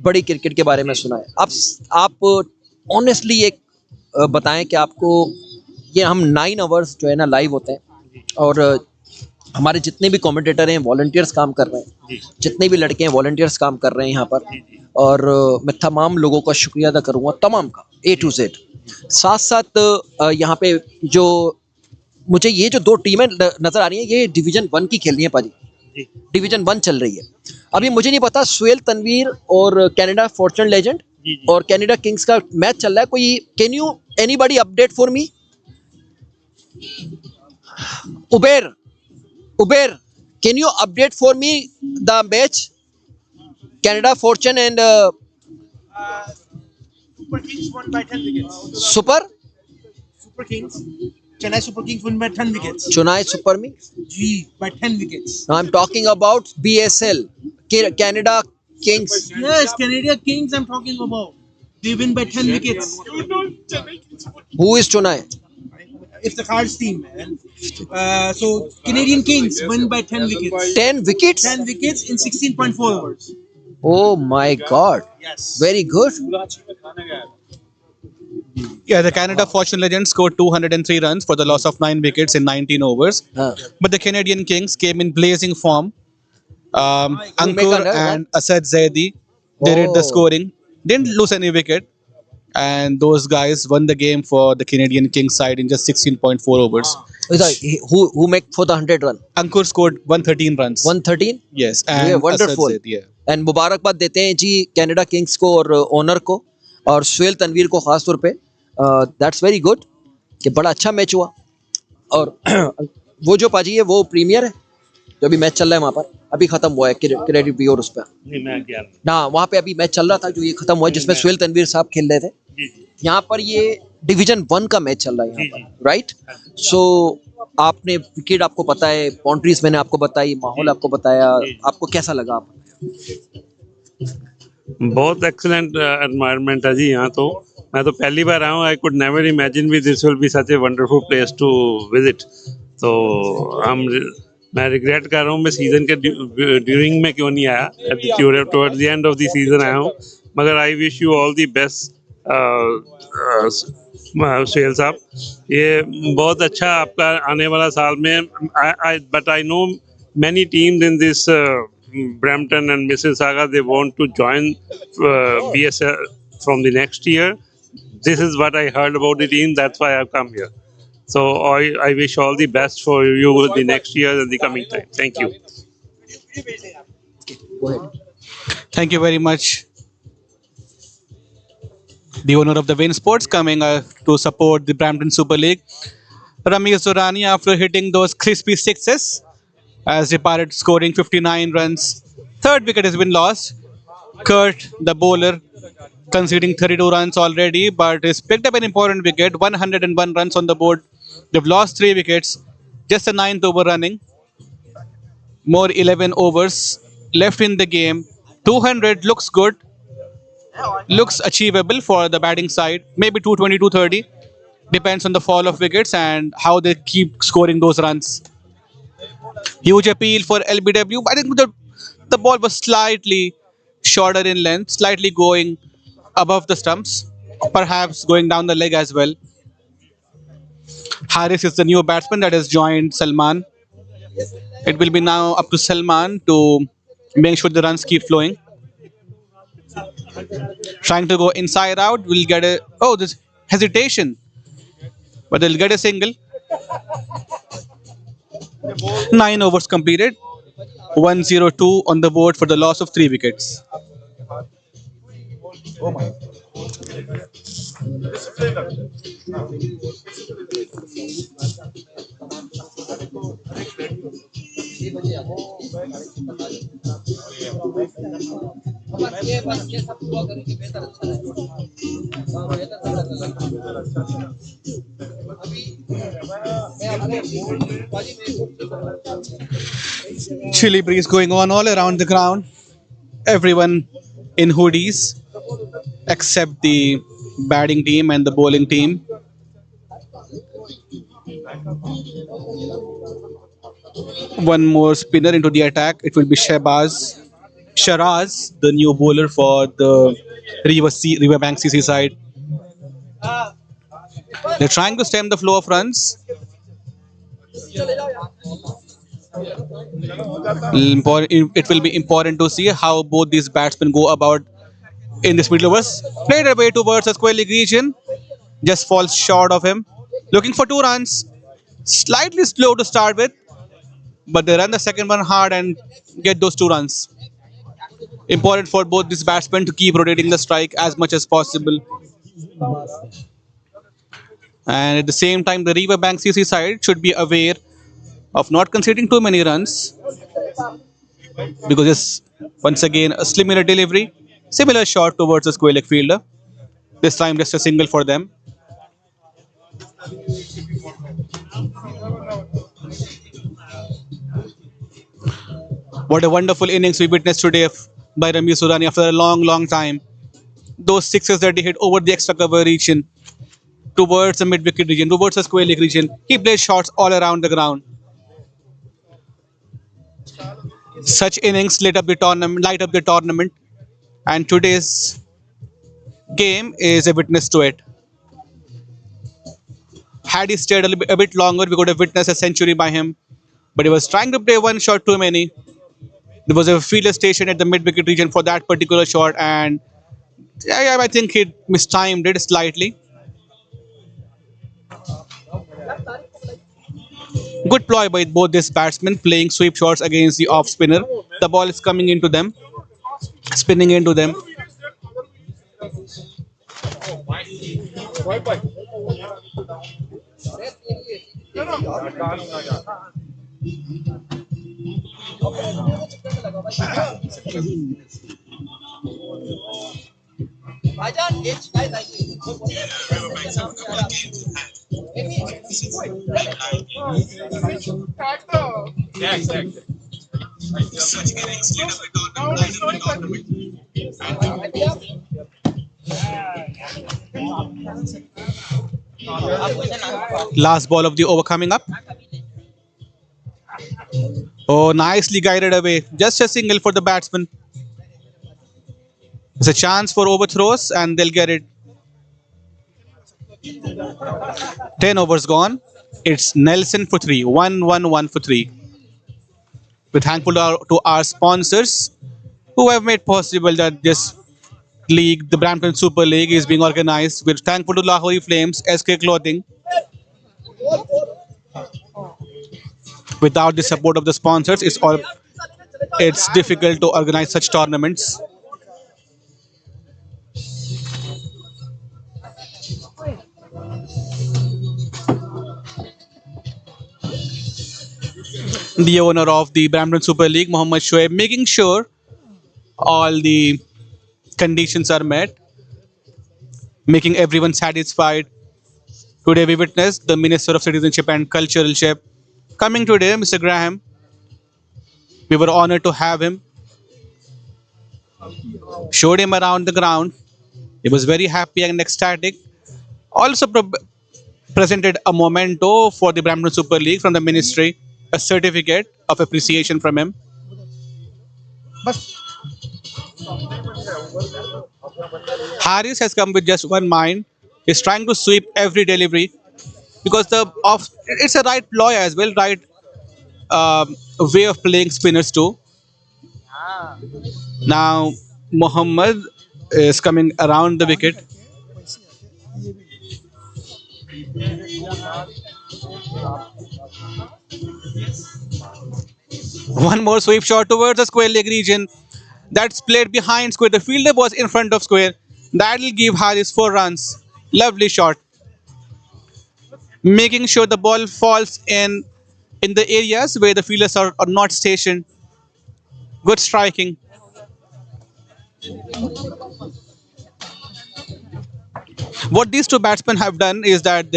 बड़ी क्रिकेट के बारे में सुना है, आप ऑनेस्टली एक बताएं कि आपको ये हम 9 आवर्स जो है ना लाइव होते हैं, और हमारे जितने भी कमेंटेटर हैं वॉलंटियर्स काम कर रहे हैं, जितने भी लड़के हैं वॉलंटियर्स काम कर रहे हैं यहाँ पर, और मैं तमाम लोगों का शुक्रिया अदा करूँगा, तमाम का A to Z। साथ साथ यहाँ पे जो मुझे ये जो 2 टीमें नज़र आ रही हैं, ये डिवीज़न 1 की खेल रही हैं पाजी, डिवीज़न 1 चल रही है। अभी मुझे नहीं पता सुहेल तनवीर और कनाडा फॉर्चून लेजेंड और कनाडा किंग्स का मैच चल रहा है, कोई can you anybody update for me? Uber can you update for me the match Canada Fortune and Super Kings won by 10 wickets. Super Kings. Chennai Super Kings won by 10 wickets. Chennai Super Kings By 10 wickets. Now I'm talking about BSL, Canada Kings. Yes, Canada Kings I'm talking about. They win by 10 wickets. Who is Chennai? It's the Cards team, man. So Canadian Kings win by 10 wickets. 10 wickets? 10 wickets in 16.4 overs. Oh my God. Yes. Very good. Yeah, the Canada Fortune Legends scored 203 runs for the loss of 9 wickets in 19 overs. But the Canadian Kings came in blazing form. Ankur and Asad Zaidi, they did the scoring. Didn't lose any wicket. And those guys won the game for the Canadian Kings side in just 16.4 overs. Who make for the 100 run? Ankur scored 113 runs. 113? Yes. And Yeah, wonderful. Asad Zaidi, yeah. And मुबारकबाद देते हैं जी Canada Kings को और owner को और सुहेल तनवीर को खास तौर पे। दैट्स वेरी गुड कि बड़ा अच्छा मैच हुआ। और वो जो पाजी है वो प्रीमियर है, जो अभी मैच चल रहा है वहाँ पर, अभी खत्म हुआ है, क्रेडिट भी और उस पर ना, वहाँ पे अभी मैच चल रहा था जो ये खत्म हुआ है, जिसमें सुहेल तनवीर साहब खेल रहे थे। यहाँ पर ये डिवीजन 1 का मैच चल रहा है यहाँ पर, राइट? सो आपने विकेट आपको पता है, बाउंड्रीज मैंने आपको बताई, माहौल आपको बताया, आपको कैसा लगा? आप बहुत एक्सीलेंट एनवायरनमेंट है जी यहाँ तो। मैं तो पहली बार आया हूँ। आई कुड नेवर इमेजिन भी this will be such a wonderful place to visit. तो मैं रिग्रेट कर रहा हूँ मैं सीजन के ड्यूरिंग में क्यों नहीं आया, towards the end of the season आया हूँ। मगर I wish you all the best Suhail Sahab, ये बहुत अच्छा आपका आने वाला साल में। But I know many teams in this Brampton and Mississauga, they want to join BSL from the next year. This is what I heard about the team. That's why I've come here. So I wish all the best for you the next year and the coming time. Thank you. Thank you very much. the owner of the Win Sports, coming to support the Brampton Super League. Ramesh Durrani, after hitting those crispy sixes, has departed scoring 59 runs. Third wicket has been lost. Kurt, the bowler, conceding 32 runs already, but has picked up an important wicket, 101 runs on the board. They've lost 3 wickets, just a ninth over running. More 11 overs left in the game. 200 looks good, looks achievable for the batting side. Maybe 220, 230. Depends on the fall of wickets and how they keep scoring those runs. Huge appeal for LBW. I think the ball was slightly shorter in length, slightly going above the stumps, perhaps going down the leg as well. Harris is the new batsman that has joined Salman. It will be now up to Salman to make sure the runs keep flowing. Trying to go inside out, will get a this hesitation, but they'll get a single. 9 overs completed. 102 on the board for the loss of 3 wickets. Chilly breeze going on all around the ground. Everyone in hoodies except the batting team and the bowling team. One more spinner into the attack. It will be Sharaz, the new bowler for the Riva Bank CC side. They're trying to stem the flow of runs. It will be important to see how both these batsmen go about in this middle overs. Played away towards the square leg region. Just falls short of him. Looking for 2 runs. Slightly slow to start with, but they run the second one hard and get those 2 runs. Important for both these batsmen to keep rotating the strike as much as possible. And at the same time, the River Bank CC side should be aware of not conceding too many runs, because it's once again a similar delivery, similar shot towards the square leg fielder. This time just a single for them. What a wonderful innings we witnessed today by Ramesh Durrani after a long, long time. Those sixes that he hit over the extra cover region, towards the mid wicket region, towards the square leg region. He played shots all around the ground. Such innings light up the tournament, and today's game is a witness to it. Had he stayed a bit longer, we could have witnessed a century by him. But he was trying to play one shot too many. There was a fielder station at the mid-wicket region for that particular shot, and I think he mistimed it slightly. Good ploy by both these batsmen, playing sweep shots against the off spinner. The ball is coming into them, spinning into them. Last ball of the over coming up. Oh, nicely guided away. Just a single for the batsman. It's a chance for overthrows and they'll get it. 10 overs gone. It's Nelson for 3. 1-1-1 for 3. We're thankful to our sponsors who have made possible that this league, the Brampton Super League, is being organized. We're thankful to Lahori Flames, SK Clothing. Without the support of the sponsors, it's difficult to organize such tournaments. the owner of the Brampton Super League, Mohammad Shoaib, making sure all the conditions are met, making everyone satisfied. Today we witnessed the Minister of Citizenship and Culturalship coming today, Mr. Graham. We were honored to have him. Showed him around the ground. He was very happy and ecstatic. Also presented a memento for the Brampton Super League from the ministry, a certificate of appreciation from him. Harris has come with just one mind. He's trying to sweep every delivery because it's a right ploy as well, right way of playing spinners too. Now Mohammad is coming around the wicket. One more sweep shot towards the square leg region. That's played behind square. The fielder was in front of square. That'll give Harris 4 runs. Lovely shot. Making sure the ball falls in the areas where the fielders are not stationed. Good striking. What these two batsmen have done is that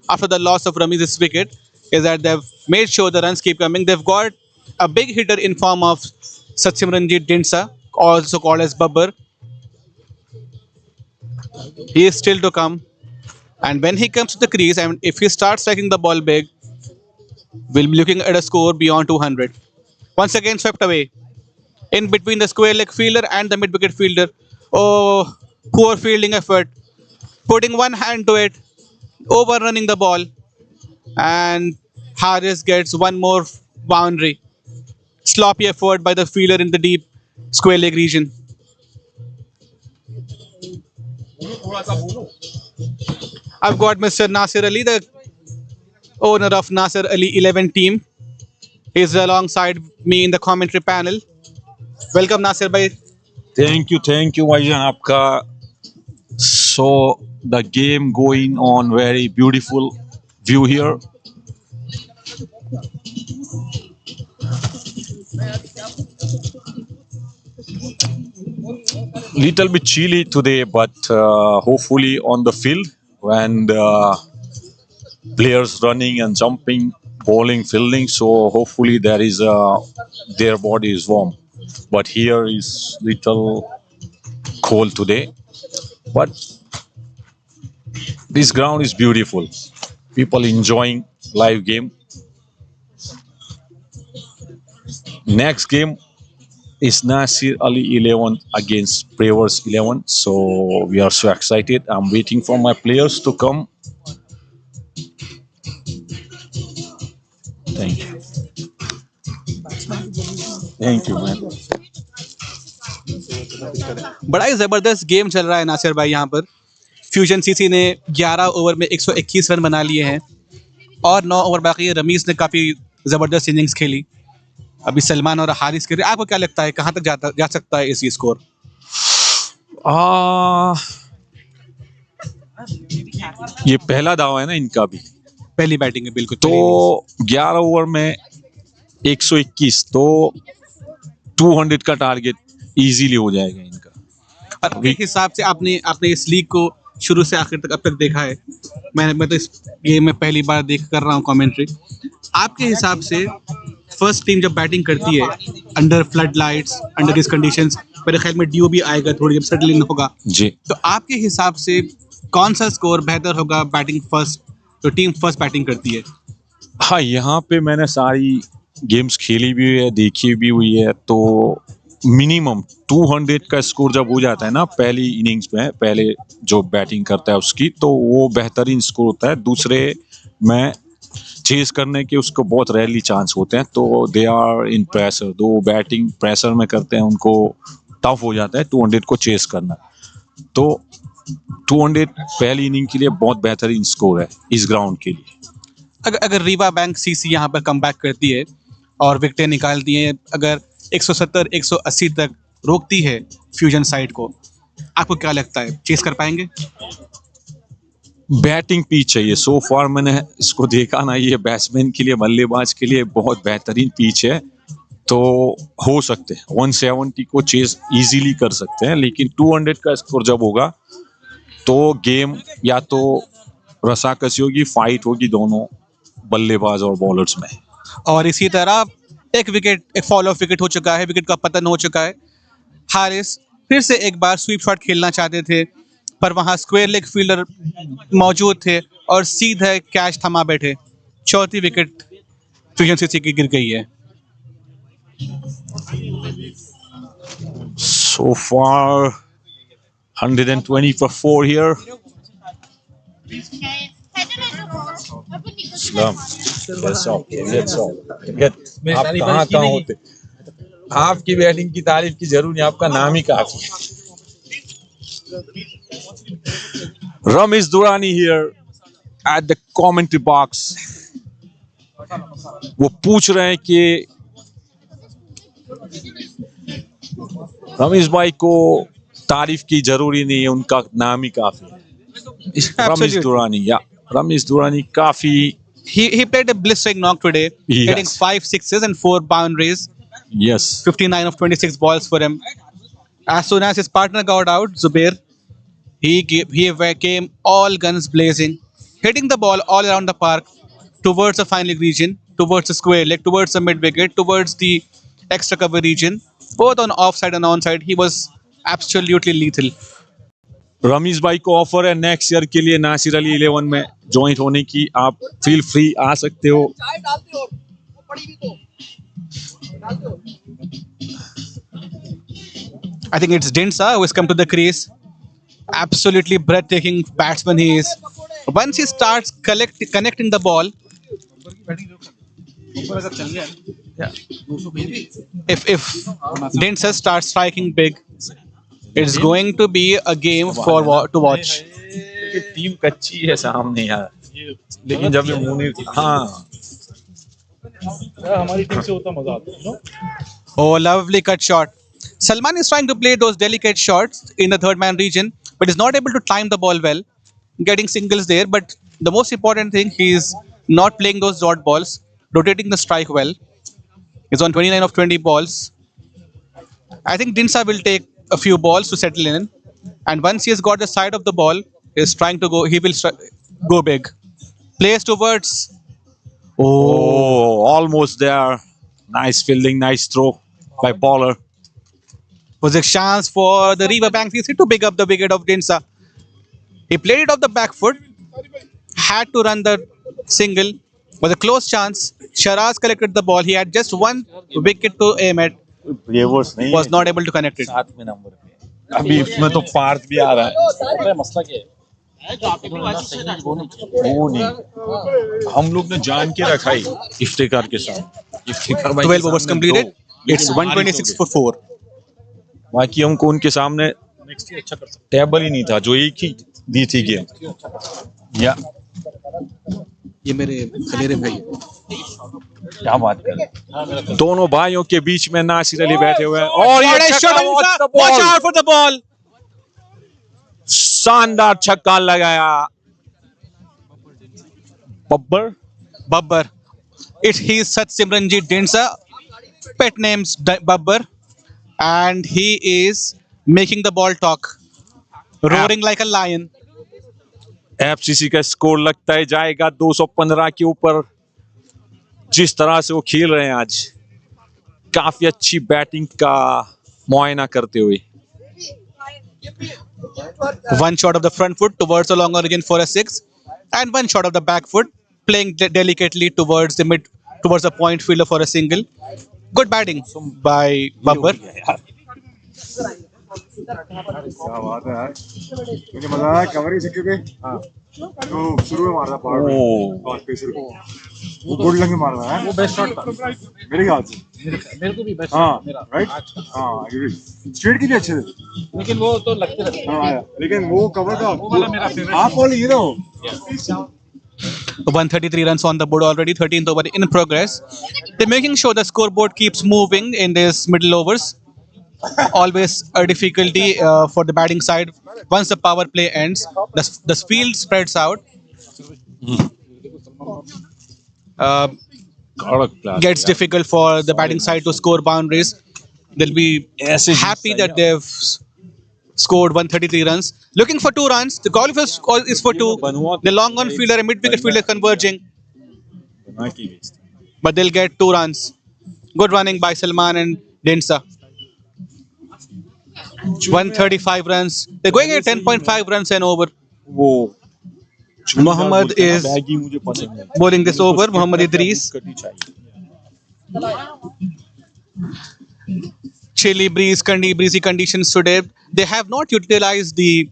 after the loss of Ramiz's wicket, is that they've made sure the runs keep coming. They've got a big hitter in form of Satsimranjit Dinsa, also called as Babbar. He is still to come. And when he comes to the crease, and if he starts striking the ball big, we'll be looking at a score beyond 200. Once again swept away. In between the square leg fielder and the mid wicket fielder. Oh, poor fielding effort. Putting one hand to it, overrunning the ball, and Harris gets one more boundary. Sloppy effort by the fielder in the deep square leg region. I've got Mr. Nasir Ali, the owner of Nasir Ali 11 team. He's alongside me in the commentary panel. Welcome, Nasir bhai. Thank you, भाईजान आपका. So the game going on, very beautiful view here. Little bit chilly today, but hopefully on the field when the players running and jumping, bowling, fielding, so hopefully their body is warm. But here is little cold today. But this ground is beautiful. People enjoying live game. Next game is Nasir Ali 11 against Pravers 11. So we are so excited. I'm waiting for my players to come. Thank you. Thank you, man. बड़ा ही जबरदस्त game चल रहा है नासिर भाई. यहाँ पर fusion CC ने 11 over में 121 रन बना लिए हैं और 9 ओवर बाकी है. रमीज ने काफी जबरदस्त इनिंग्स खेली. अभी सलमान और हारिस के लिए आपको क्या लगता है कहां तक जा सकता है इसी स्कोर? ये पहला दावा है ना इनका भी, पहली बैटिंग है बिल्कुल. तो 11 ओवर में 121 तो 200 का टारगेट इजीली हो जाएगा इनका. और एक हिसाब से आपने इस लीग को शुरू से आखिर तक अब तक देखा है. मैं तो इस गेम में पहली बार कर रहा हूँ कमेंट्री. आपके हिसाब से फर्स्ट टीम जब बैटिंग करती है under flood lights, under this conditions, मेरे ख्याल में डीओ भी आएगा थोड़ी जब सेटलिंग होगा जी, तो आपके हिसाब से कौन सा स्कोर बेहतर होगा बैटिंग फर्स्ट, जो टीम फर्स्ट बैटिंग करती है? हाँ, यहाँ पे मैंने सारी गेम्स खेली भी हुई है, देखी भी हुई है. तो मिनिमम 200 का स्कोर जब हो जाता है ना पहली इनिंग्स में, पहले जो बैटिंग करता है उसकी, तो वो बेहतरीन स्कोर होता है. दूसरे में चेस करने के उसको बहुत रेयरली चांस होते हैं. तो दे आर इन प्रेशर, दो बैटिंग प्रेशर में करते हैं, उनको टफ हो जाता है 200 को चेस करना. तो 200 पहली इनिंग के लिए बहुत बेहतरीन स्कोर है इस ग्राउंड के लिए. अगर रीवा बैंक सीसी यहाँ पर कम बैक करती है और विकेटें निकालती है, अगर 170-180 तक रोकती है फ्यूजन साइड को, आपको क्या लगता है चेस कर पाएंगे? बैटिंग पिच चाहिए. सो फार मैंने इसको देखा ना, ये बैट्समैन के लिए, बल्लेबाज के लिए बहुत बेहतरीन पिच है. तो हो सकते हैं 170 को चेस इजीली कर सकते हैं, लेकिन 200 का स्कोर जब होगा तो गेम या तो रसाकसी होगी, फाइट होगी दोनों बल्लेबाज और बॉलर्स में. और इसी तरह एक फॉलो ऑफ विकेट हो चुका है, विकेट का पतन हो चुका है. हारिस फिर से एक बार स्वीप शॉट खेलना चाहते थे, पर वहां स्क्वायर लेग फील्डर मौजूद थे और सीधे कैच थमा बैठे. चौथी विकेट फ्यूजन सीसी की गिर गई है. So far 120 for 4 here. Islam, आप कहाँ होते? आपकी बैटिंग की तारीफ की जरूर नहीं, आपका नाम ही काफी है. Ramesh Durrani here at the commentary box. वो पूछ रहे हैं कि रमेश भाई को तारीफ की जरूरी नहीं है, उनका नाम ही काफी है. रमेश दुरानी, या रमेश दुरानी काफी. He played a blistering knock today, Yes. hitting 5 sixes and 4 boundaries. Yes. 59 of 26 balls for him. As soon as his partner got out, Zubair, he came all guns blazing, hitting the ball all around the park, towards the final leg region, towards the square leg, towards the mid wicket, towards the extra cover region, both on offside and onside. He was absolutely lethal. Ramesh भाई को offer है next year के लिए नासिर अली 11 में join होने की. आप feel free, आ सकते हो. I think it's Dinsa who has come to the crease. Absolutely breathtaking batsman he is. Once he starts connecting the ball, if Dinsa starts striking big, it's going to be a game to watch. Team कच्ची है सामने यार, लेकिन जब ये मुनी, हाँ हमारी team से होता मजा आता है. Oh, lovely cut shot. Salman is trying to play those delicate shots in the third man region, but is not able to time the ball well, getting singles there. But the most important thing, he is not playing those dot balls, rotating the strike well. He's on 29 of 20 balls. I think Dinsa will take a few balls to settle in, and once he has got the side of the ball, is trying to go. He will go big. Plays towards. Oh, almost there. Nice fielding, nice throw by bowler. Was a chance for the Riva Bank to pick up the wicket of Dinsa. He played it off the back foot, had to run the single. Was a close chance. Sharaz collected the ball. He had just one wicket to aim at. Was not able to connect it. 7वें number पे अभी इसमें तो पार्थ भी आ रहा है. मसला क्या है? वो नहीं, हम लोग ने जान के रखा ही इफ्तिकार के साथ. इफ्तिकार भाई 12 overs completed. It's 126 for 4. बाकी हमको उनके सामने टेबल ही नहीं था, जो एक ही दी थी गेम. या ये मेरे खलेरे भाई. क्या बात कर रहे हैं? दोनों भाइयों के बीच में नासिर अली बैठे हुए हैं और ये छक्का, watch out for the ball. शानदार छक्का लगाया Babbar. He is Satsimranjit Dinsa, pet names Babbar, and he is making the ball talk, roaring like a lion. FCC का स्कोर लगता है जाएगा 215 के ऊपर. जिस तरह से वो खेल रहे हैं आज, काफी अच्छी बैटिंग का मुआयना करते हुए. One shot of the front foot towards the long origin for a 6, and one shot of the back foot playing delicately towards the point fielder for a single. Good batting by Babbar. क्या बात है यार, मुझे मजा आया. Cover ही सिक्के पे तो शुरू में मारना पार्ट पेसर को, वो गुड लंगे मारना है. वो बेस्ट शॉट था मेरे ख्याल से. मेरे को भी बेस्ट. हाँ मेरा राइट. हाँ स्ट्रेट के लिए अच्छे थे, लेकिन वो तो लगते रहते. हाँ लेकिन वो कवर का वाला मेरा फेवरेट. आप वाले ये ना 133 runs on the board already, 13th over in progress. They're making sure the scoreboard keeps moving in these middle overs. always a difficulty for the batting side. Once the power play ends, the field spreads out. Uh, gets difficult for the batting side to score boundaries. They'll be happy that they've scored 133 runs. Looking for 2 runs. The call is for two. The long on fielder and mid wicket fielder converging, but they'll get 2 runs. Good running by Salman and Densa. 135 runs. They're going at 10.5 runs and over. Mohammad is bowling this over. Mohammad Idris. Chilly breezy conditions today. They have not utilized the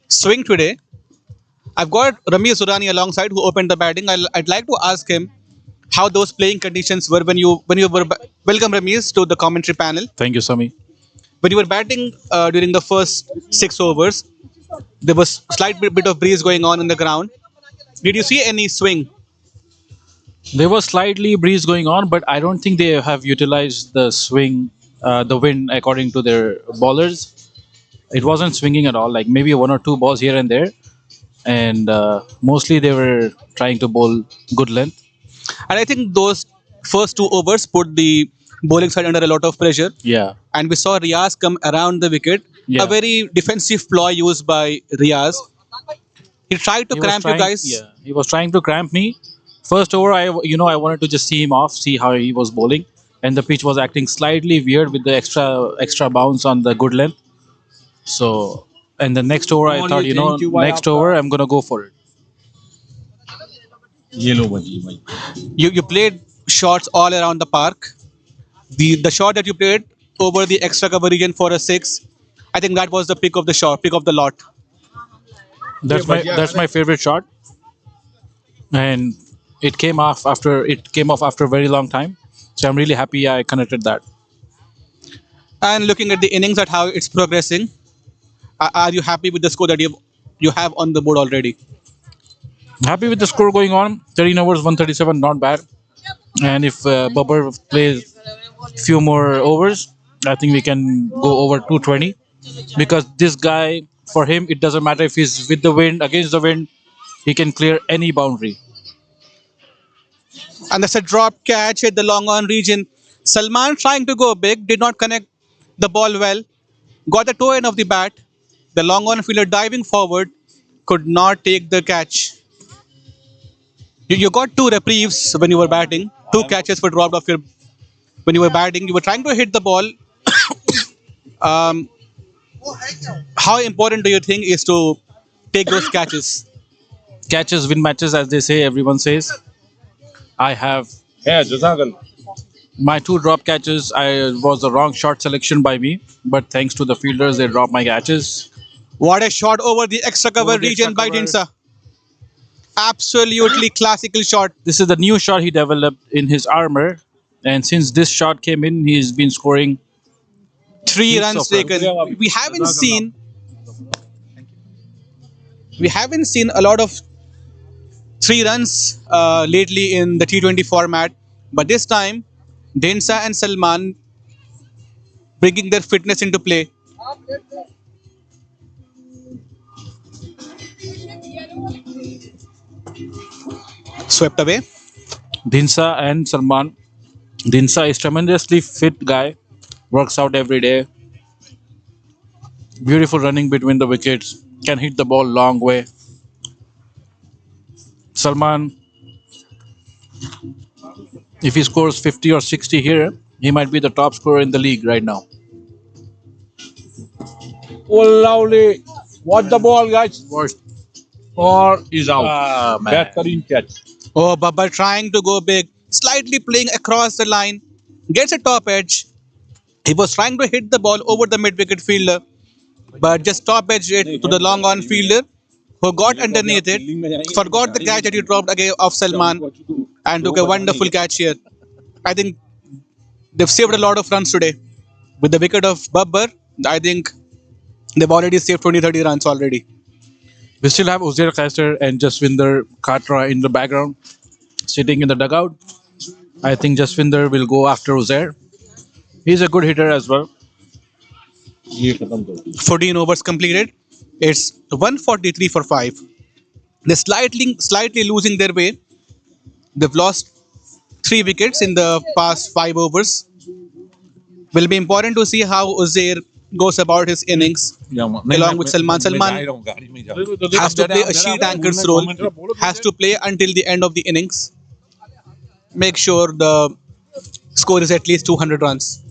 swing today. I've got Ramesh Surani alongside who opened the batting. I'd like to ask him how those playing conditions were when you were welcome Ramesh to the commentary panel. Thank you, Sami. When you were batting during the first 6 overs, there was slight bit of breeze going on in the ground. Did you see any swing? There was slightly breeze going on, but I don't think they have utilized the swing, the wind according to their bowlers. It wasn't swinging at all. Like maybe 1 or 2 balls here and there, and mostly they were trying to bowl good length. And I think those first 2 overs put the bowling side under a lot of pressure. Yeah, And we saw Riaz come around the wicket. Yeah. A very defensive ploy used by Riaz. He tried to he was cramp you trying- guys. Yeah, he was trying to cramp me. First over, I wanted to just see him off, see how he was bowling, and the pitch was acting slightly weird with the extra bounce on the good length. So, and the next over, I thought, next over, I'm gonna go for it. You played shots all around the park. The shot that you played over the extra cover region for a 6, I think that was the pick of the lot. That's my favorite shot, and it came off after a very long time. So I'm really happy I connected that. And looking at the innings at how it's progressing, are you happy with the score that you have on the board already? Happy with the score going on. 13 overs, 137, not bad. And if Babur plays few more overs, I think we can go over 220. Because this guy, for him, it doesn't matter if he's with the wind, against the wind, he can clear any boundary. And that's a drop catch at the long on region. Salman trying to go big, did not connect the ball well. Got the toe end of the bat. The long on fielder diving forward could not take the catch. You got 2 reprieves when you were batting. 2 catches were dropped off when you were batting. You were trying to hit the ball. How important do you think is to take those catches? Catches win matches, as they say, everyone says. I have my 2 drop catches. I was the wrong shot selection by me, but thanks to the fielders, they dropped my catches. What a shot over the extra cover Over the region extra by cover. Dinsa. Absolutely classical shot. This is the new shot he developed in his armor, and since this shot came in, he's been scoring 3 Heaps runs of taken. runs. We haven't seen a lot of 3 runs lately in the T20 format, but this time Densa and Salman bringing their fitness into play. Swept away. Dinsa and Salman. Dinsa is tremendously fit guy, works out every day. Beautiful running between the wickets, can hit the ball long way. Salman, if he scores 50 or 60 here, he might be the top scorer in the league right now. Oh, lovely. Watch the ball, guys. Or is out. Bettering catch. Oh, Babbar trying to go big, slightly playing across the line, gets a top edge. He was trying to hit the ball over the mid-wicket fielder, but just top edged it to the long on fielder, who got underneath it, forgot the catch that he dropped again off Salman, and took a wonderful catch here. I think they've saved a lot of runs today. With the wicket of Babbar, I think they've already saved 20-30 runs already. We still have Uzair Kaiser and Jaswinder Katra in the background, sitting in the dugout. I think Jaswinder will go after Uzair. He's a good hitter as well. ये खत्म करो 14 overs completed. It's 143 for 5. They're slightly losing their way. They've lost 3 wickets in the past 5 overs. Will be important to see how Uzair goes about his innings along with Salman. Salman has to play a sheet anchor's role, has to play until the end of the innings. Make sure the score is at least 200 runs.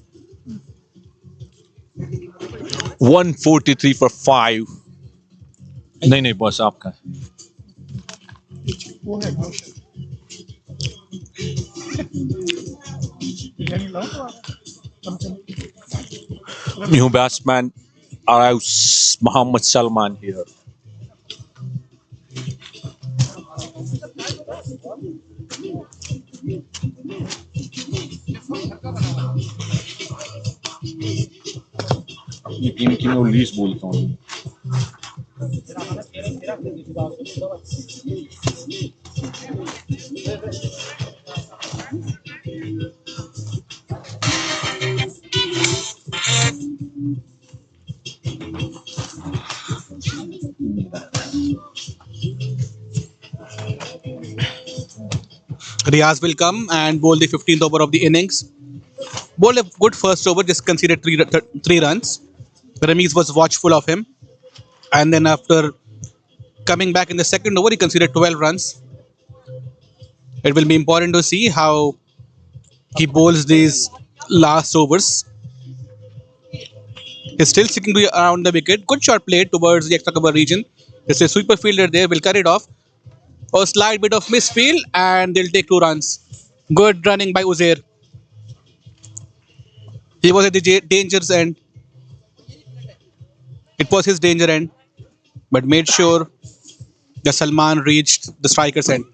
143 for 5 नहीं नहीं बस आपका new batsman arrives Muhammad Salman here. ये team की मैं उल्लीस बोलता हूँ Riaz will come and bowl the 15th over of the innings. Bowled a good first over, just conceded three runs. Ramiz was watchful of him. And then after coming back in the second over, he conceded 12 runs. It will be important to see how he bowls these last overs. He's still sticking to around the wicket. Good shot played towards the extra cover region. There's a sweeper fielder there, will cut it off. A slight bit of misfield and they'll take 2 runs. Good running by Uzair. He was at the danger's end. It was his danger end, but made sure that Salman reached the striker's end.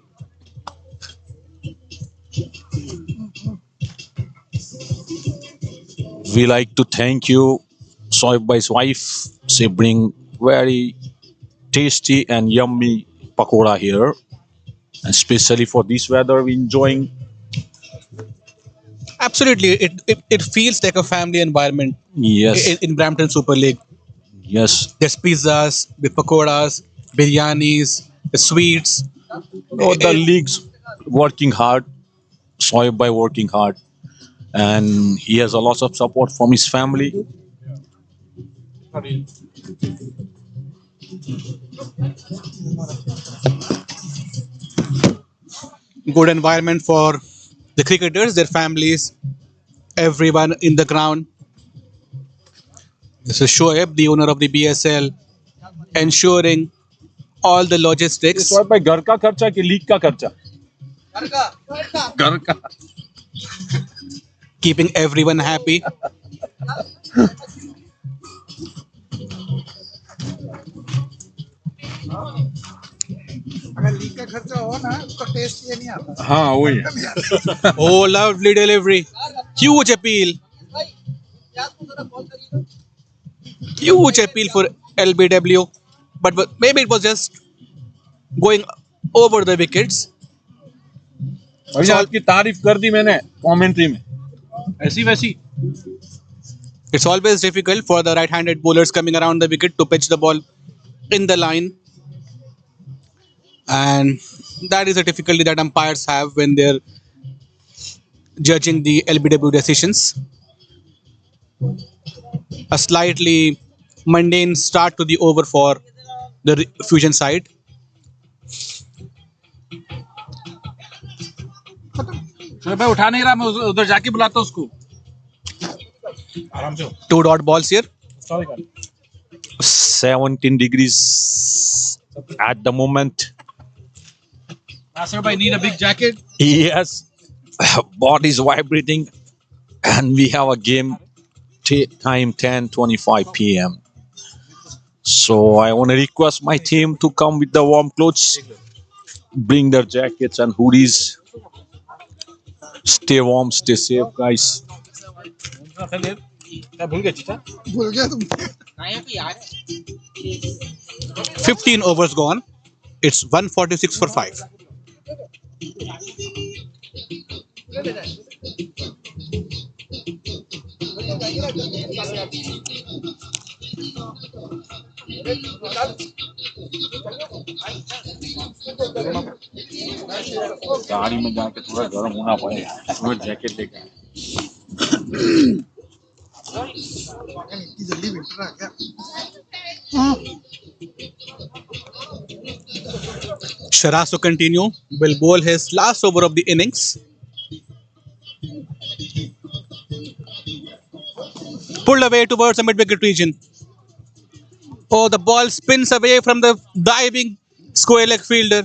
We like to thank you, Soib Bhai's wife. She bring very tasty and yummy pakoda here, especially for this weather. We enjoying. Absolutely, it feels like a family environment. Yes. In Brampton Super League. Yes. There's pizzas, with pakodas, biryanis, the sweets. Oh, the league's working hard. Soib Bhai working hard, and he has a lot of support from his family. Good environment for the cricketers, their families, everyone in the ground. This is Shoaib, the owner of the BSL, ensuring all the logistics. Shoaib भाई घर का खर्चा कि league का खर्चा? घर का. Keeping everyone happy. अगर लीक का खर्चा हो ना उसका टेस्ट ये नहीं आता हाँ वही है. Oh, lovely delivery. Huge appeal. Huge appeal for LBW. But maybe it was just going over the wickets. अभी आपकी तारीफ कर दी मैंने कमेंट्री में. ऐसी वैसी. It's always difficult for the right-handed bowlers coming around the wicket to pitch the ball in the line. And that is a difficulty that umpires have when they're judging the LBW decisions. A slightly mundane start to the over for the Fusion side. भाई उठा नहीं रहा मैं उधर जाके बुलाता हूँ उसको आराम से 2 dot balls here. 17 degrees at the moment. Nasir bhai need a big jacket. Yes, body is vibrating, and we have a game time 10:25 p.m. So I want to request my team to come with the warm clothes, bring their jackets and hoodies. Stay warm, stay safe, guys. भूल गया तुम 15 overs gone. It's 146 for 5. गाड़ी में जाके थोड़ा गर्म होना पड़ेगा, थोड़ा जैकेट लेके आए। Shiraz to continue will bowl his last over of the innings. Pulled away towards the mid-wicket region. Oh, the ball spins away from the diving square leg fielder.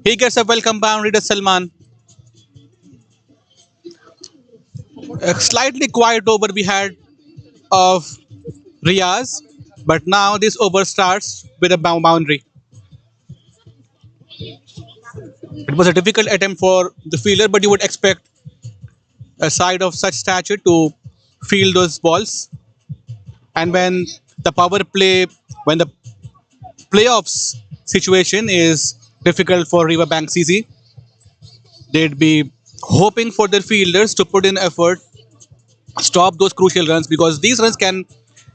He gets a welcome boundary to Salman. A slightly quiet over we had of Riaz, but now this over starts with a boundary. It was a difficult attempt for the fielder, but you would expect a side of such stature to field those balls. And when the playoffs situation is difficult for Riva Bank CC, they'd be hoping for their fielders to put in effort, stop those crucial runs, because these runs can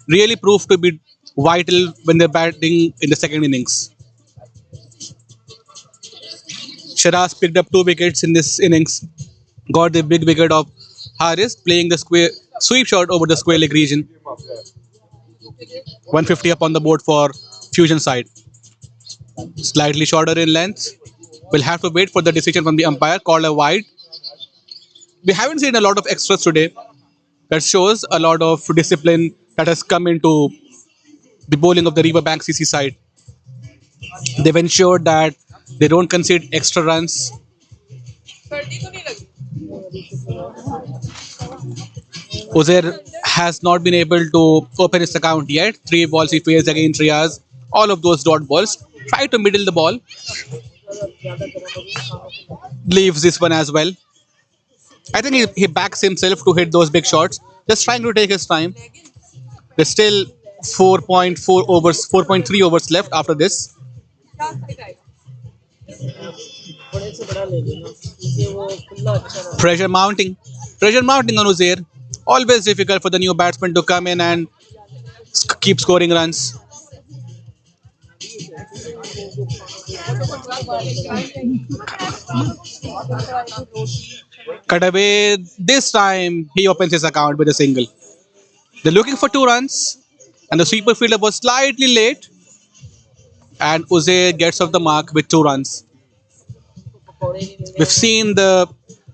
really prove to be vital when they're batting in the second innings. Shiraz picked up 2 wickets in this innings, got the big wicket of Haris playing the square sweep shot over the square leg region. 150 up on the board for Fusion side. Slightly shorter in length. We'll have to wait for the decision from the umpire. Called a wide. We haven't seen a lot of extras today. That shows a lot of discipline that has come into the bowling of the Riva Bank CC side. They've ensured that they don't concede extra runs. Uzair has not been able to open his account yet. 3 balls he faced against Riaz. All of those dot balls. Try to middle the ball. Leaves this one as well. I think he backs himself to hit those big shots. Just trying to take his time. There's still 4.4 overs, 4.3 overs left after this. Pressure mounting. Pressure mounting on Uzair. Always difficult for the new batsman to come in and keep scoring runs. Cut away. This time he opens his account with a single. They're looking for 2 runs, and the sweeper fielder was slightly late. And Uzair gets off the mark with 2 runs. We've seen the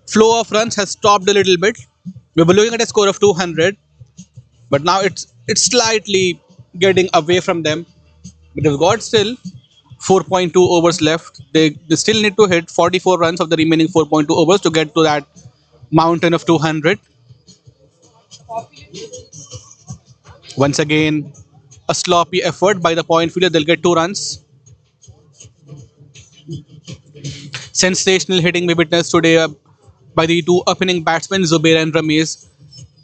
flow of runs has stopped a little bit. We were looking at a score of 200, but now it's slightly getting away from them. But they've got still 4.2 overs left. They still need to hit 44 runs of the remaining 4.2 overs to get to that mountain of 200. Once again, a sloppy effort by the point fielder. They'll get 2 runs. Sensational hitting we witnessed today by the 2 opening batsmen, Zubair and Ramesh.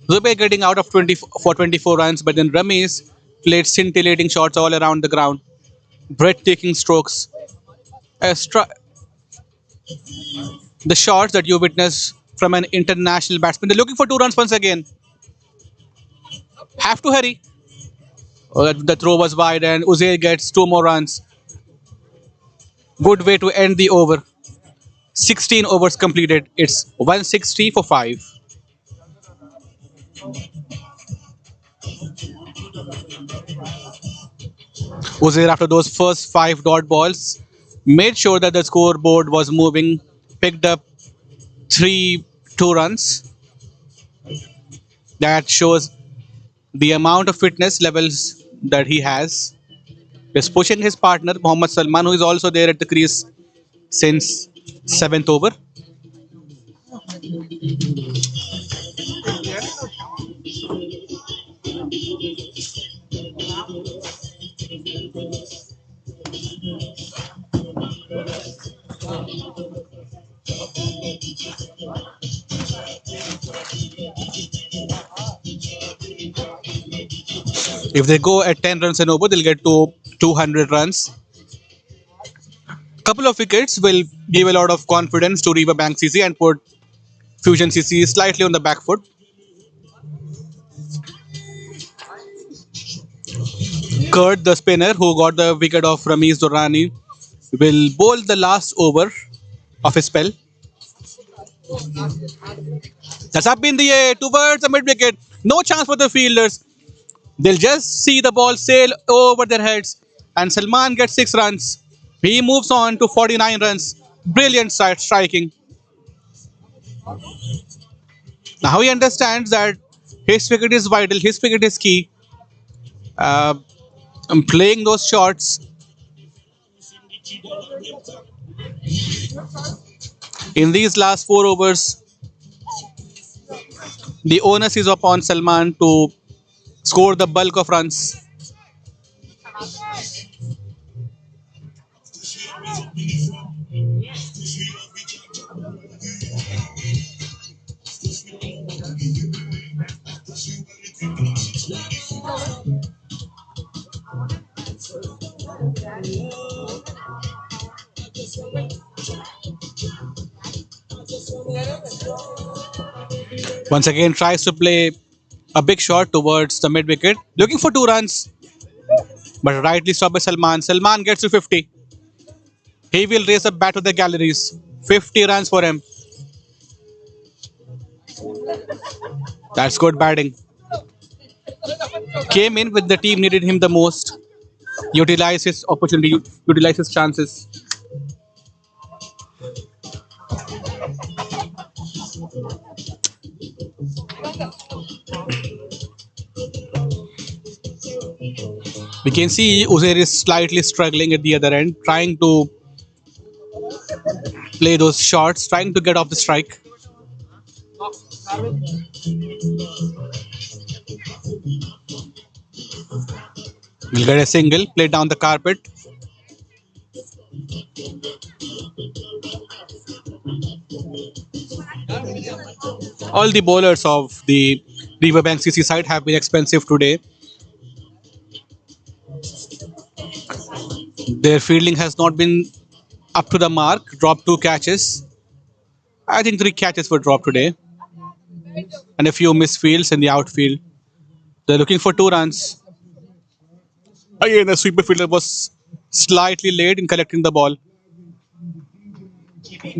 Zubair getting out of 20 for 24 runs, but then Ramesh played scintillating shots all around the ground. Breathtaking strokes. The shots that you witness from an international batsman. They're looking for 2 runs once again. Have to hurry. Oh, the throw was wide and Uzair gets 2 more runs. Good way to end the over. 16 overs completed. It's 160 for 5. Uzair, after those first 5 dot balls, made sure that the scoreboard was moving, picked up 2 runs. That shows the amount of fitness levels that he has. He's pushing his partner, Mohammad Salman, who is also there at the crease since 7th over. If they go at 10 runs and over, they'll get to 200 runs. Couple of wickets will give a lot of confidence to Riva Bank CC and put Fusion CC slightly on the back foot. Kurt, the spinner, who got the wicket of Ramiz Durrani, will bowl the last over of his spell. That's up in the air towards the mid wicket. No chance for the fielders. They'll just see the ball sail over their heads. And Salman gets 6 runs. He moves on to 49 runs. Brilliant striking. Now he understands that his wicket is vital, his wicket is key. And playing those shots in these last 4 overs, the onus is upon Salman to score the bulk of runs. Once again tries to play a big shot towards the mid wicket, looking for 2 runs, but rightly stopped by Salman. Salman gets to 50. He will raise the bat to the galleries. 50 runs for him. That's good batting. Came in when the team needed him the most. Utilized his opportunity, utilized his chances. We can see Uzair is slightly struggling at the other end, trying to play those shots, trying to get off the strike. We'll get a single, play down the carpet. All the bowlers of the Riverbank CC side have been expensive today. Their fielding has not been up to the mark, dropped 2 catches. I think 3 catches were dropped today. And a few misfields in the outfield. They're looking for 2 runs. Again, the sweeper fielder was slightly late in collecting the ball.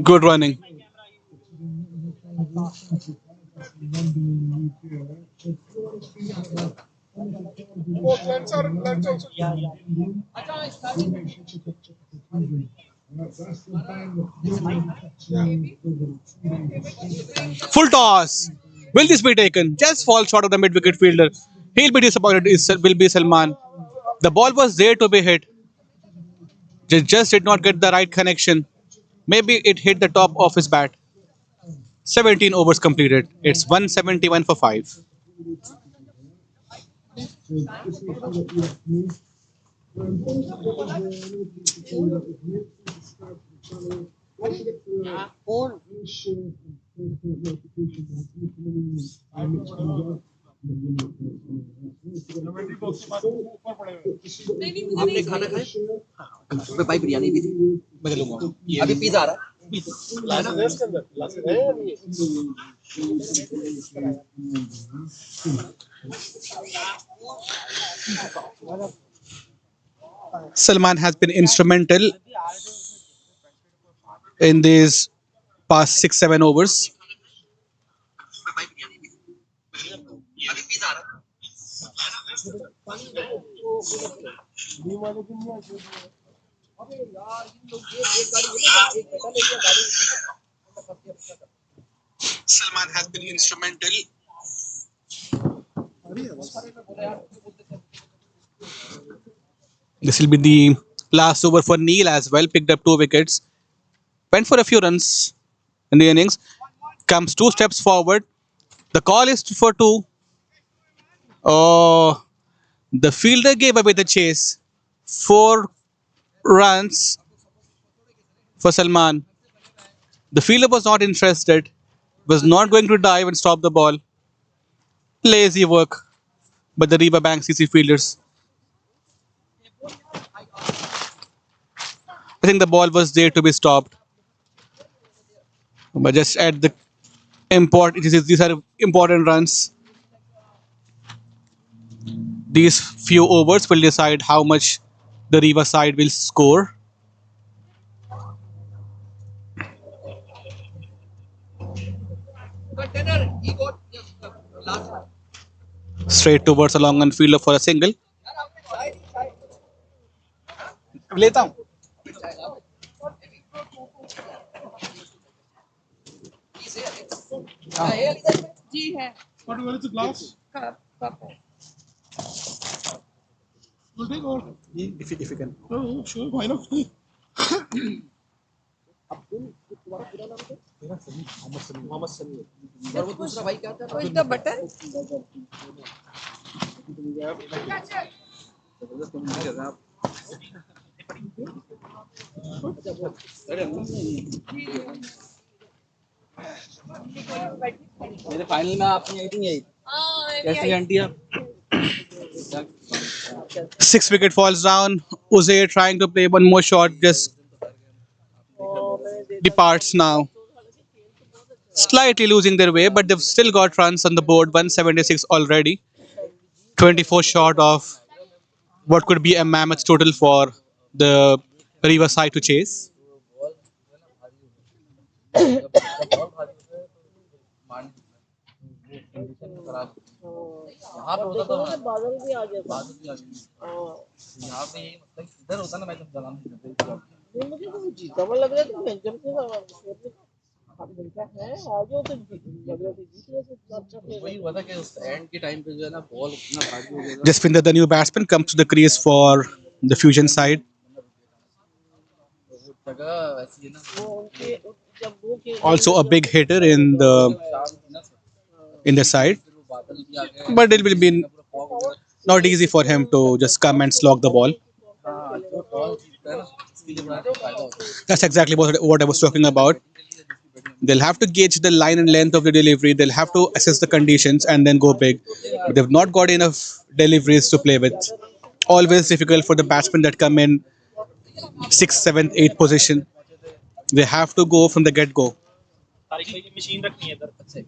Good running. Full toss. Will this be taken? Just fall short of the mid wicket fielder. He'll be disappointed. Will be Salman. The ball was there to be hit. Just did not get the right connection. Maybe it hit the top of his bat. 17 overs completed. It's 171 for 5. आपने खाना खाया? मैं भाई बिरयानी भी थी। मैं लूंगा। अभी पिज़्ज़ा आ रहा है। Salman has been instrumental in these past 6-7 overs. Salman has been instrumental. This will be the last over for Neil as well. Picked up 2 wickets. Went for a few runs in the innings. Comes 2 steps forward. The call is for 2. Oh, the fielder gave away the chase. 4 runs for Salman. The fielder was not interested. Was not going to dive and stop the ball. Lazy work by the Riva Bank CC fielders. I think the ball was there to be stopped. But just at the these are important runs. These few overs will decide how much the Riva side will score. Straight towards a long on fielder for a single. लेता हूं. जी है. What is the glass? Cup. Will take or? If you can. Oh, sure. Why not? और वो दूसरा भाई क्या था? Push the button. मेरे फाइनल में आपने आई थी यही कैसी आंटी आप 6 wicket falls down. Uzair trying to play one more shot, just departs now. Slightly losing their way, but they've still got runs on the board. 176 already. 24 short of what could be a mammoth total for the Riva side to chase. यहाँ पे होता था बादल भी आ गया यहाँ पे यही मतलब इधर होता ना मैं जब जलान मुझे तो जीता हुआ लग रहा था मैं जब से मिलता है आगे तो लग रहा था जीत रहे थे अच्छा वही हुआ था कि उस एंड के टाइम पे जो है ना बॉल इतना भारी हो गया Jaspinder, the new batsman, comes to the crease for the Fusion side. Also a big hitter in the side, but it will be not easy for him to just come and slog the ball. That's exactly what I was talking about. They'll have to gauge the line and length of the delivery. They'll have to assess the conditions and then go big. But they've not got enough deliveries to play with. Always difficult for the batsmen that come in 6th, 7th, 8th position. They have to go from the get-go. Machine रखनी है इधर से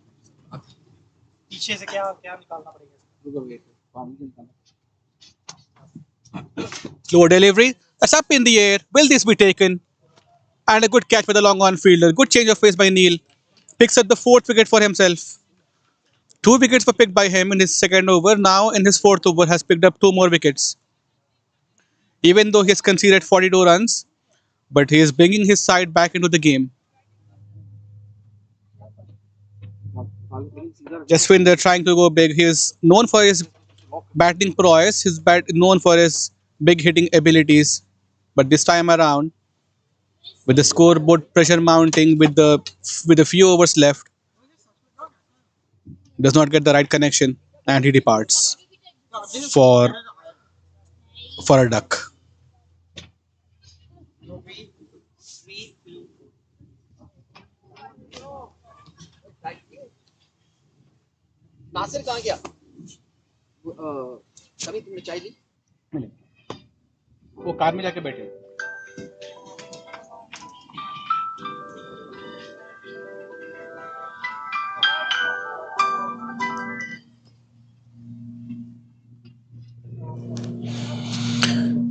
पीछे से क्या क्या निकालना पड़ेगा Slow delivery. That's up in the air. Will this be taken? And a good catch by the long on fielder. Good change of pace by Neil. Picks up the 4th wicket for himself. 2 wickets were picked by him in his second over. Now in his 4th over has picked up 2 more wickets. Even though he has conceded 42 runs, but he is bringing his side back into the game. Jaswinder trying to go big. He is known for his batting prowess. He's known for his big hitting abilities. But this time around, with the scoreboard pressure mounting, with a few overs left, does not get the right connection, and he departs for a duck. Nasir कहाँ गया कभी तुमने चाय ली वो car में जाके बैठे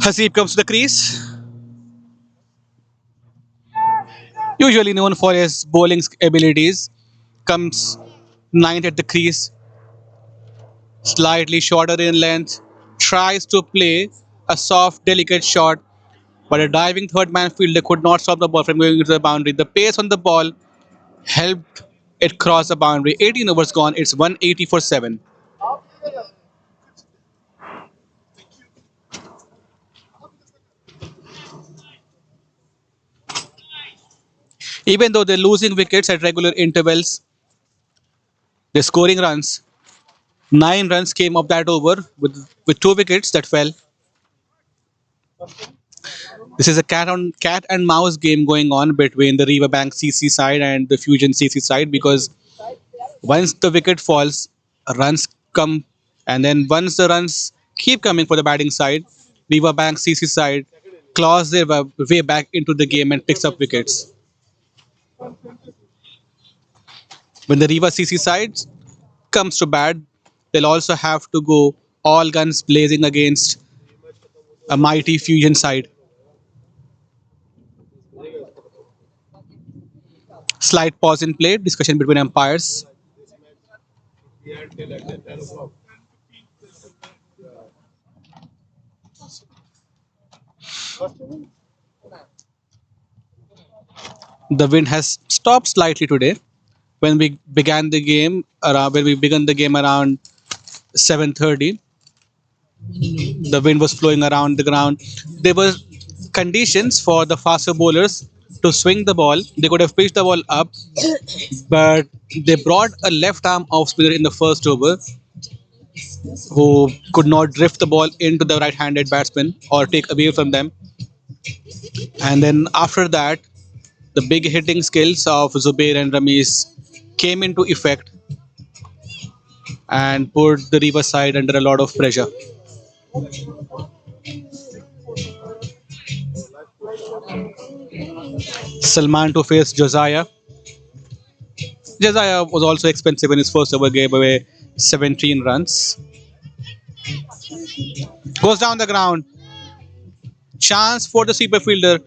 Haseeb comes to the crease. Usually known for his bowling abilities, comes 9th at the crease, slightly shorter in length, tries to play a soft, delicate shot, but a diving third man fielder could not stop the ball from going into the boundary. The pace on the ball helped it cross the boundary. 18 overs gone, it's 180 for 7. Even though they're losing wickets at regular intervals, they're scoring runs. 9 runs came of that over with 2 wickets that fell. This is a cat and mouse game going on between the Riva Bank CC side and the Fusion CC side, because once the wicket falls, runs come, and then once the runs keep coming for the batting side, Riva Bank CC side claws their way back into the game and picks up wickets. When the Riva CC side comes to bat, they'll also have to go all guns blazing against a mighty fusion side. Slight pause in play, discussion between umpires. The wind has stopped slightly today. When we began the game around when we began the game around 7:30, the wind was flowing around the ground. There were conditions for the faster bowlers to swing the ball. They could have pitched the ball up, but they brought a left arm off spinner in the first over who could not drift the ball into the right-handed batsman or take away from them. And then after that, the big hitting skills of Zubair and Ramesh came into effect and put the Riva side under a lot of pressure. Salman to face Josiah. Josiah was also expensive in his first over, gave away 17 runs. Goes down the ground. Chance for the sweeper fielder.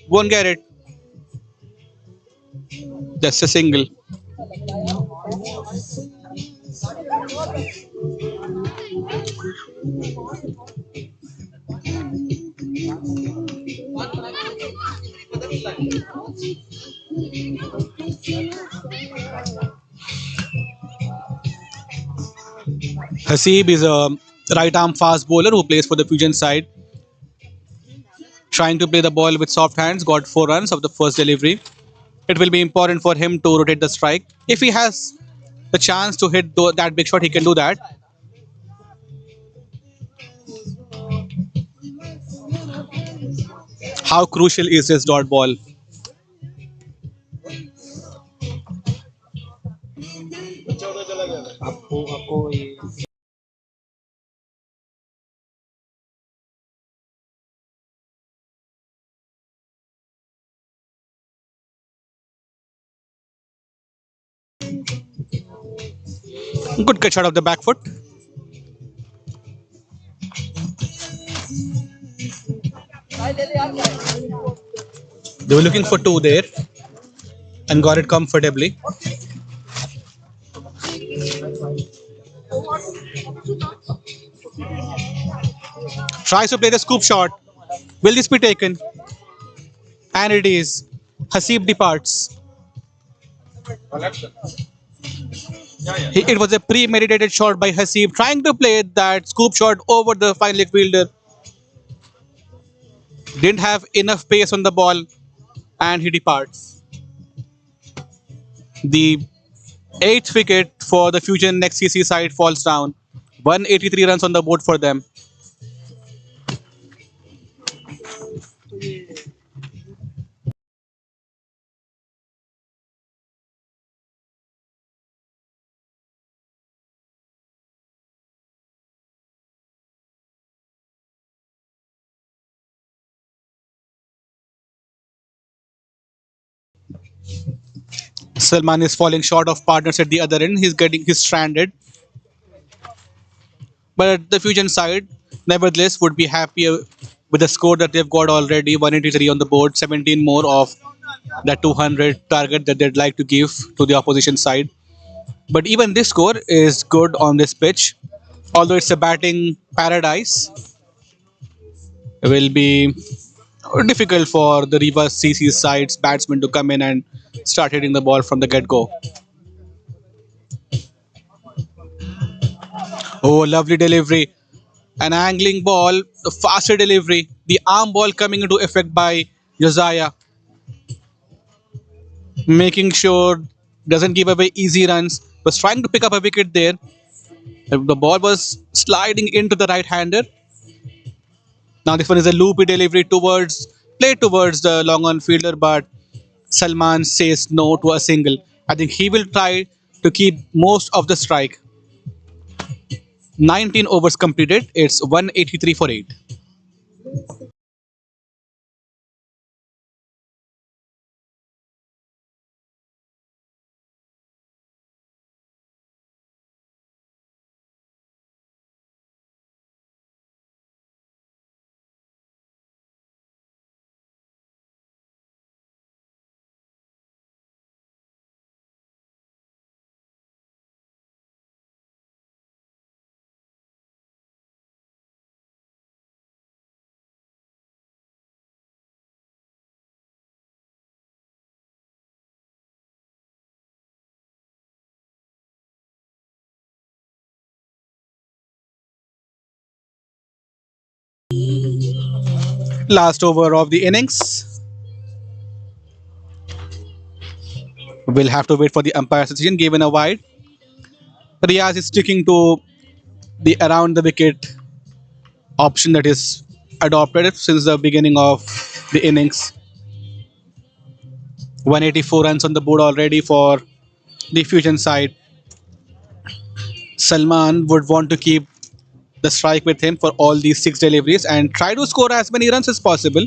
Won't get it. Just a single. Hasib is a right arm fast bowler who plays for the Fusion side. Trying to play the ball with soft hands, got 4 runs of the first delivery. It will be important for him to rotate the strike. If he has the chance to hit that big shot, he can do that. How crucial is this dot ball? Good cut shot of the back foot. They were looking for 2 there and got it comfortably. Tries to play the scoop shot. Will this be taken? And it is. Hasib departs. It was a premeditated shot by Hasib, trying to play that scoop shot over the fine leg fielder. Didn't have enough pace on the ball, and he departs. The 8th wicket for the Fusion next CC side falls down. 183 runs on the board for them. Salman is falling short of partners at the other end. He's stranded. But the Fusion side, nevertheless, would be happier with the score that they've got already. 183 on the board, 17 more of that 200 target that they'd like to give to the opposition side. But even this score is good on this pitch. Although it's a batting paradise, it will be difficult for the Riva CC side's batsmen to come in and start hitting the ball from the get-go. Oh, lovely delivery. An angling ball, a faster delivery. The arm ball coming into effect by Josiah, making sure doesn't give away easy runs. Was trying to pick up a wicket there. The ball was sliding into the right-hander. Now this one is a loopy delivery play towards the long on fielder, but Salman says no to a single. I think he will try to keep most of the strike. 19 overs completed. It's 183 for 8. Last over of the innings. We'll have to wait for the umpire's decision given a wide. Riaz is sticking to the around the wicket option that is adopted since the beginning of the innings. 184 runs on the board already for the Fusion side. Salman would want to keep the strike with him for all these 6 deliveries and try to score as many runs as possible.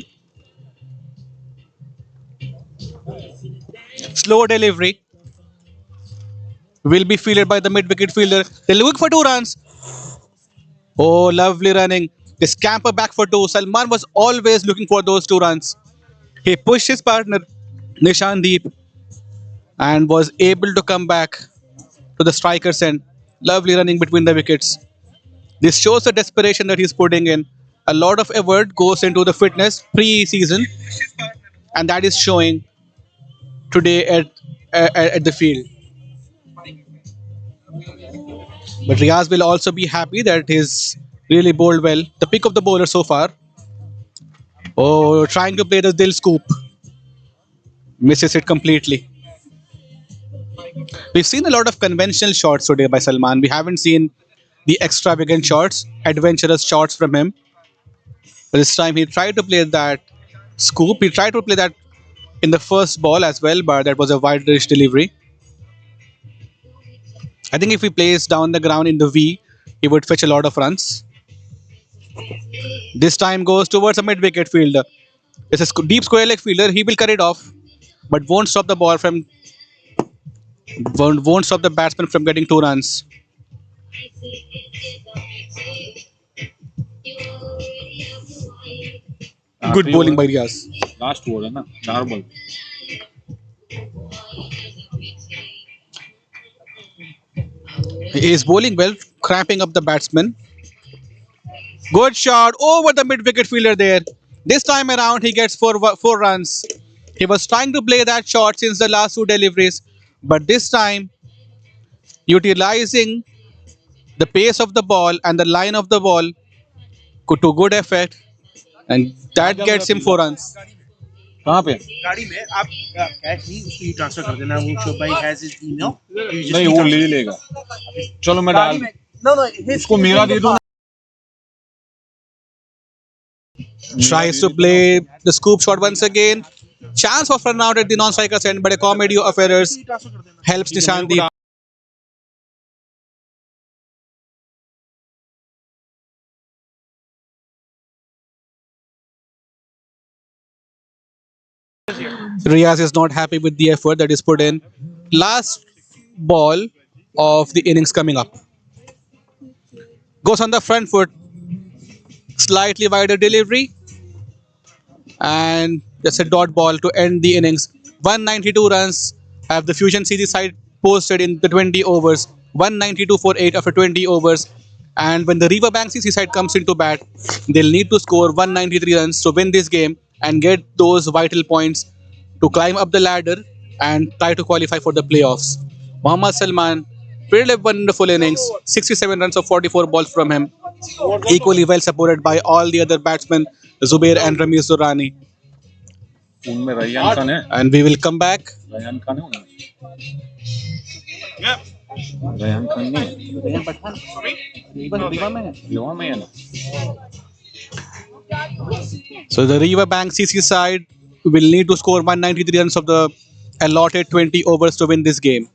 Slow delivery will be fielded by the mid-wicket fielder. They look for 2 runs. Oh, lovely running. They scamper back for 2. Salman was always looking for those 2 runs. He pushed his partner, Nishandeep, and was able to come back to the striker's end. Lovely running between the wickets. This shows the desperation that he's putting in. A lot of effort goes into the fitness pre-season, and that is showing today at the field. But Riaz will also be happy that he's really bowled well. The pick of the bowler so far. Oh, trying to play the Dil scoop. Misses it completely. We've seen a lot of conventional shots today by Salman. We haven't seen the extravagant shots, adventurous shots from him. But this time he tried to play that scoop. He tried to play that in the first ball as well, but that was a wide dish delivery. I think if he plays down the ground in the V, he would fetch a lot of runs. This time goes towards a mid-wicket fielder. It's a deep square leg fielder. He will cut it off, but won't stop the ball from won't stop the batsman from getting 2 runs. Good bowling by Riaz. Last over है ना 4 ball He is bowling well, cramping up the batsman. Good shot over the mid-wicket fielder there. This time around, he gets four runs. He was trying to play that shot since the last 2 deliveries, but this time, utilizing the pace of the ball and the line of the ball to good effect, and that gets him 4 runs. कहाँ पे गाड़ी में आप cash नहीं उसको transfer कर देना वो शो भाई हैज हिज ईमेल नहीं वो ले लेगा चलो मैं डाल नो नो उसको मेरा दे दो Tries to play the scoop shot once again. Chance of run out at the non-striker's end, but a comedy of errors helps Nishandeep. Riaz is not happy with the effort that is put in. Last ball of the innings coming up. Goes on the front foot. Slightly wider delivery. And just a dot ball to end the innings. 192 runs have the Fusion CG side posted in the 20 overs. 192 for 8 after 20 overs. And when the Riva Bank CC side comes into bat, they'll need to score 193 runs to win this game and get those vital points to climb up the ladder and try to qualify for the playoffs. Mohammad Salman played a wonderful innings, 67 runs of 44 balls from him, equally well supported by all the other batsmen, Zubair and Ramiz Durrani. उनमें रैयान खान है And we will come back. Rayyan Khan है उनमें रैयान खान नहीं रैयान पठान रीवा में है ना So the Riva Bank CC side will need to score 193 runs of the allotted 20 overs to win this game.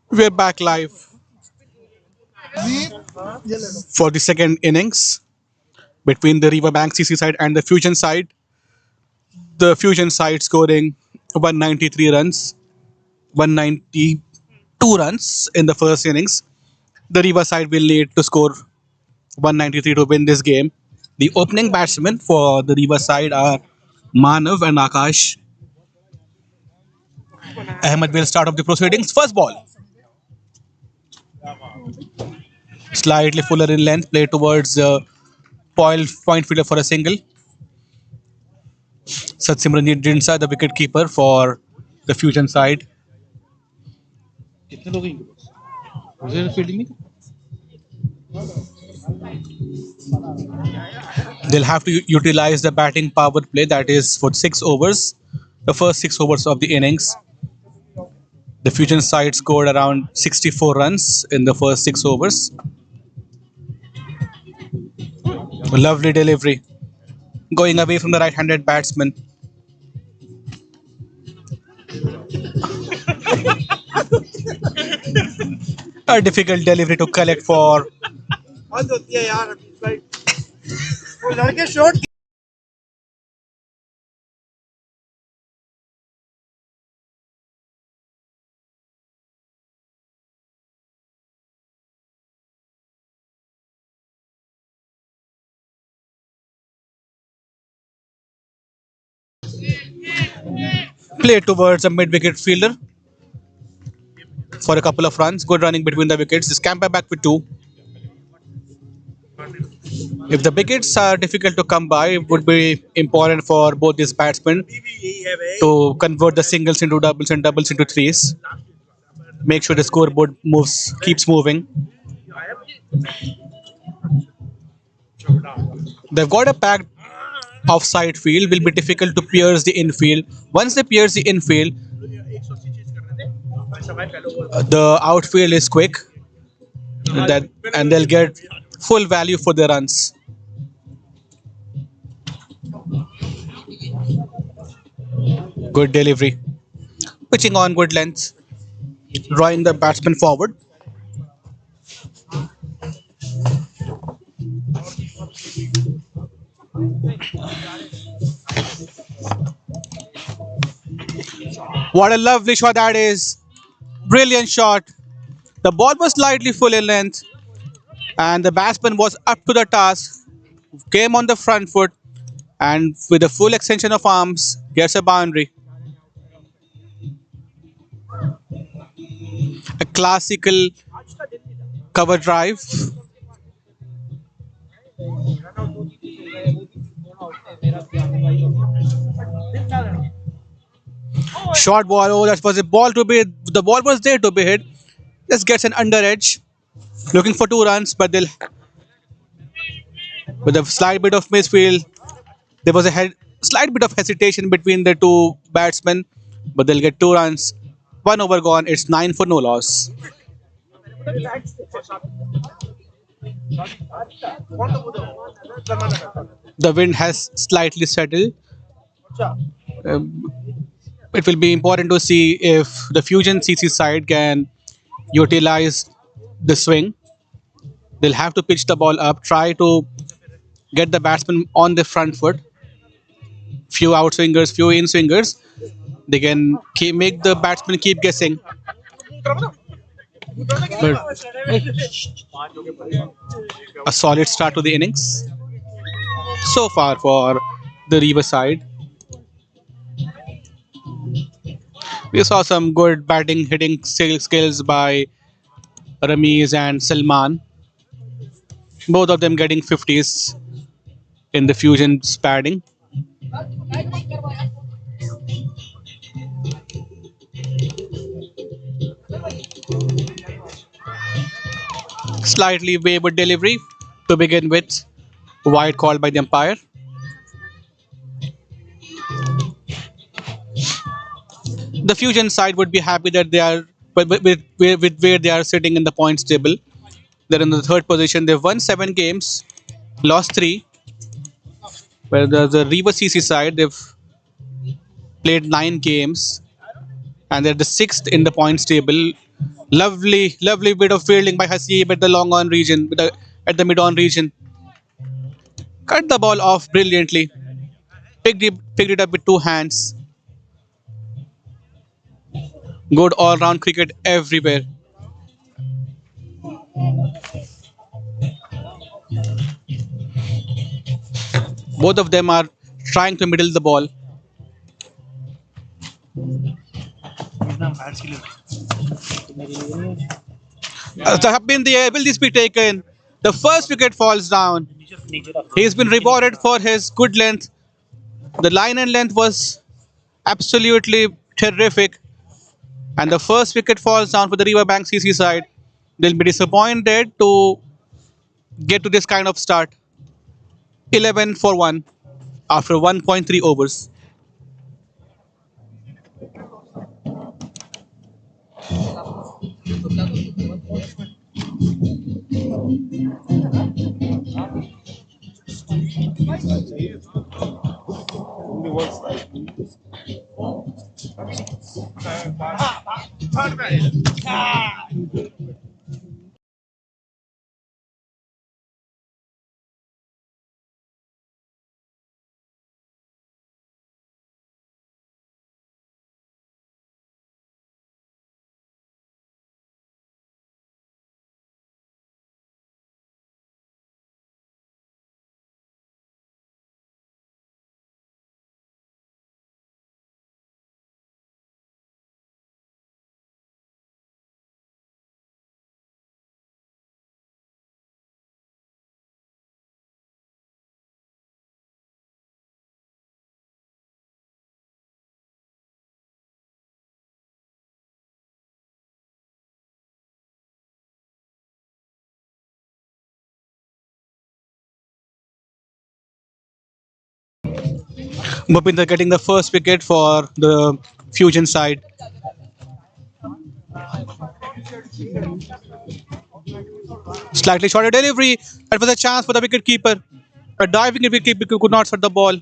We're back live for the second innings between the Riva Bank CC side and the Fusion side. The Fusion side scoring 193 runs, 192 runs in the first innings. The Riva side will need to score 193 to win this game. The opening batsmen for the Riva side are Manav and Akash. Ahmed will start off the proceedings. First ball. Slightly fuller in length, play towards point fielder for a single. Satsimranjit Jinsa, the wicket keeper for the Fusion side. They'll have to utilize the batting power play, that is for 6 overs, the first 6 overs of the innings. The Fusion side scored around 64 runs in the first 6 overs. Lovely delivery. Going away from the right-handed batsman. A difficult delivery to collect for play towards a mid-wicket fielder for a couple of runs. Good running between the wickets. The scamper back with 2. If the wickets are difficult to come by, it would be important for both these batsmen to convert the singles into doubles and doubles into threes. Make sure the scoreboard keeps moving. They've got a packed offside field. Will be difficult to pierce the infield. Once they pierce the infield, the outfield is quick, and they'll get full value for their runs. Good delivery. Pitching on good length. Drawing the batsman forward. What a lovely shot that is. Brilliant shot. The ball was slightly full in length, and the batsman was up to the task. Came on the front foot, and with a full extension of arms, gets a boundary. A classical cover drive. Short ball. Oh, that was a ball to be. The ball was there to be hit. Just gets an under edge. Looking for 2 runs, but they'll. With a slight bit of misfield, there was a slight bit of hesitation between the 2 batsmen, but they'll get 2 runs. 1 over gone. It's 9 for no loss. The wind has slightly settled. It will be important to see if the Fusion CC side can utilize the swing. They'll have to pitch the ball up, try to get the batsman on the front foot. Few outswingers, few in swingers. They can make the batsman keep guessing. But a solid start to the innings so far for the Riva side. We saw some good batting, hitting skills by Ramiz and Salman. Both of them getting 50s in the Fusion's batting. Slightly wayward delivery to begin with. Wide call by the umpire. The Fusion side would be happy that they are with where they are sitting in the points table. They're in the 3rd position. They've won 7 games, lost 3. Where the Riva CC side, they've played 9 games and they're the sixth in the points table. Lovely, lovely bit of fielding by Hasib at the long on region, at the mid on region. Cut the ball off brilliantly. Picked it up with two hands. Good all round cricket everywhere. Both of them are trying to middle the ball. Been the will this be taken? The first wicket falls down. He's been rewarded for his good length. The line and length was absolutely terrific. And the first wicket falls down for the Riva Bank CC side. They'll be disappointed to get to this kind of start. 11 for 1 after 1.3 overs. Bhupinder getting the first wicket for the Fusion side. Slightly shorter delivery. That was a chance for the wicket keeper. A diving wicket keeper could not set the ball.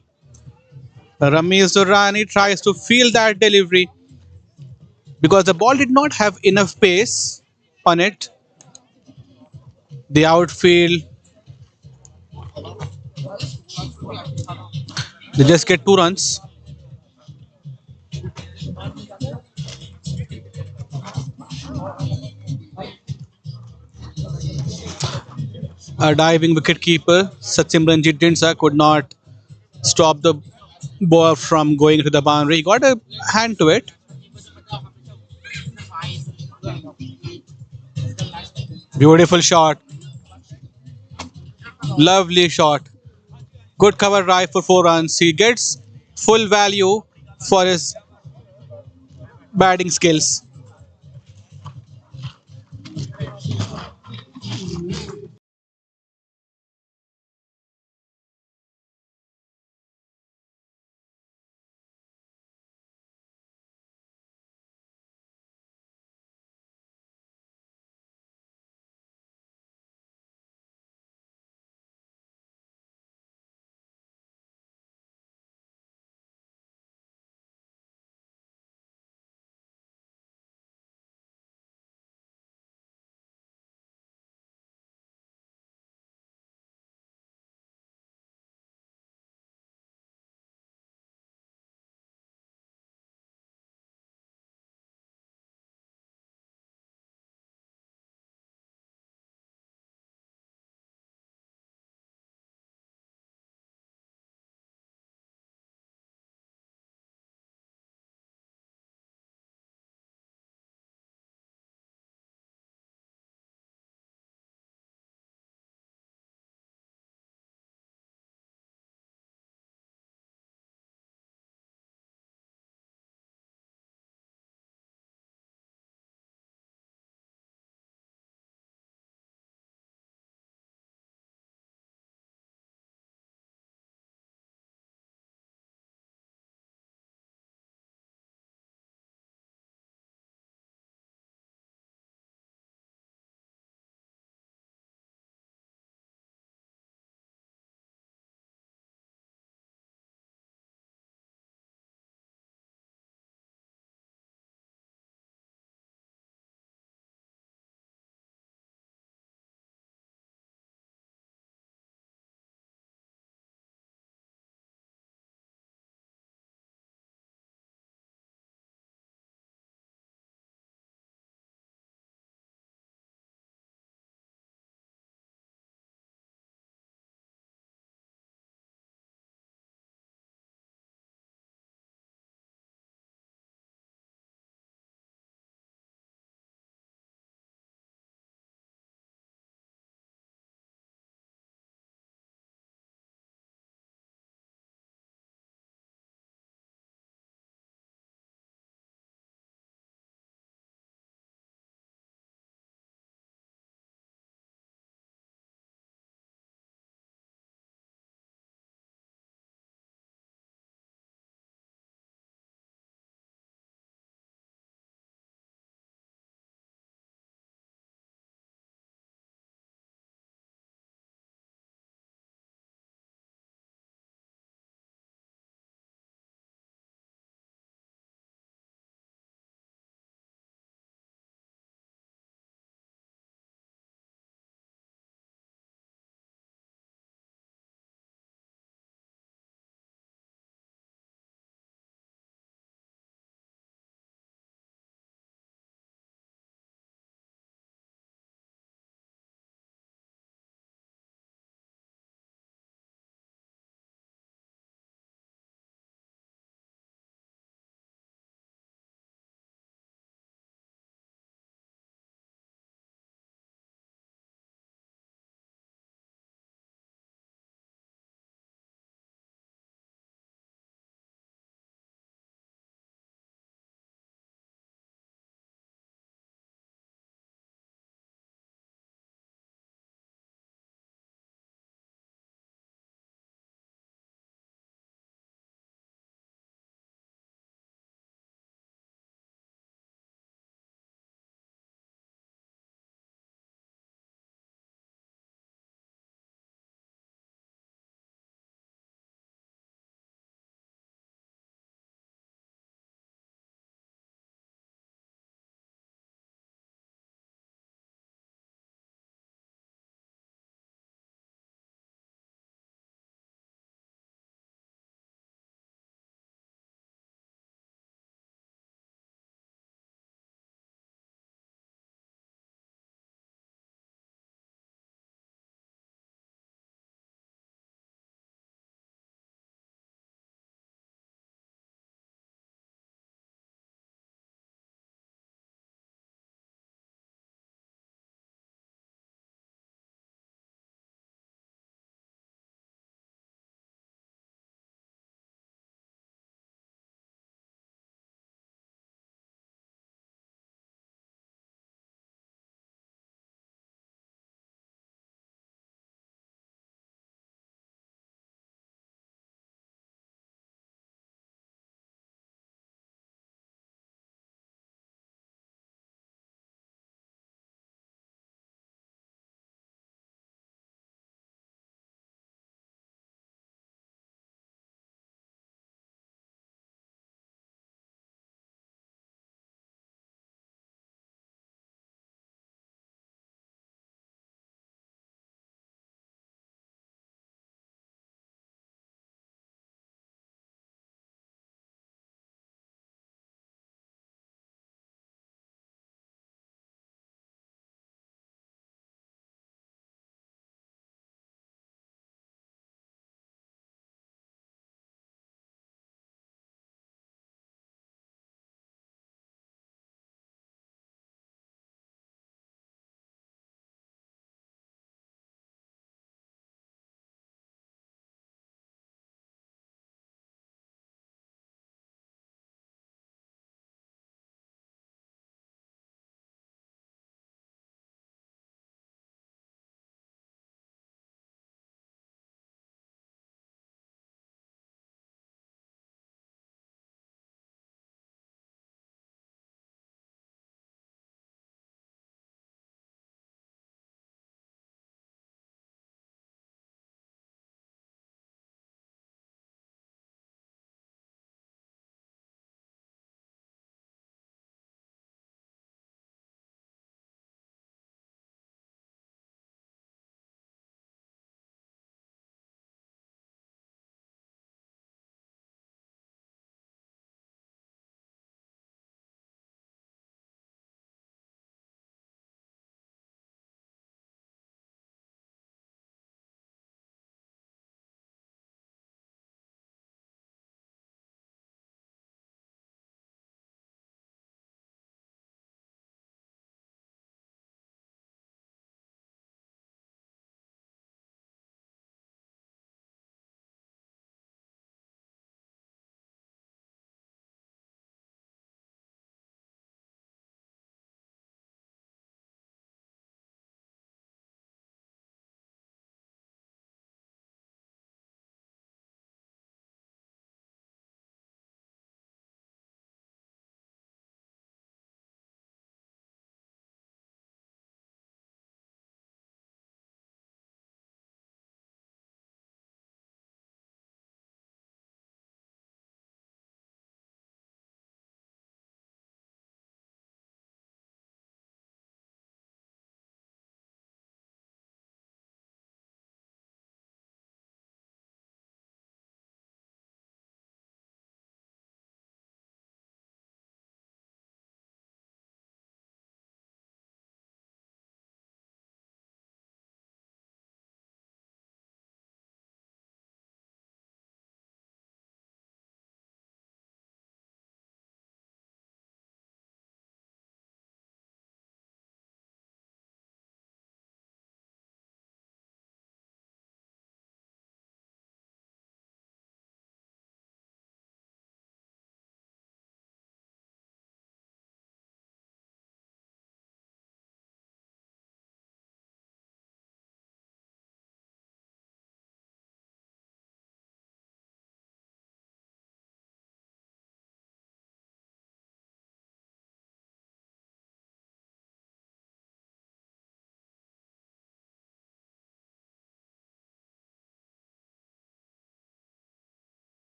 Ramesh Durrani tries to feel that delivery because the ball did not have enough pace on it. The outfield, they just get 2 runs. A diving wicketkeeper, Satsimranjit Dindsa, could not stop the ball from going to the boundary. He got a hand to it. Beautiful shot. Lovely shot. Good cover drive for 4 runs. He gets full value for his batting skills.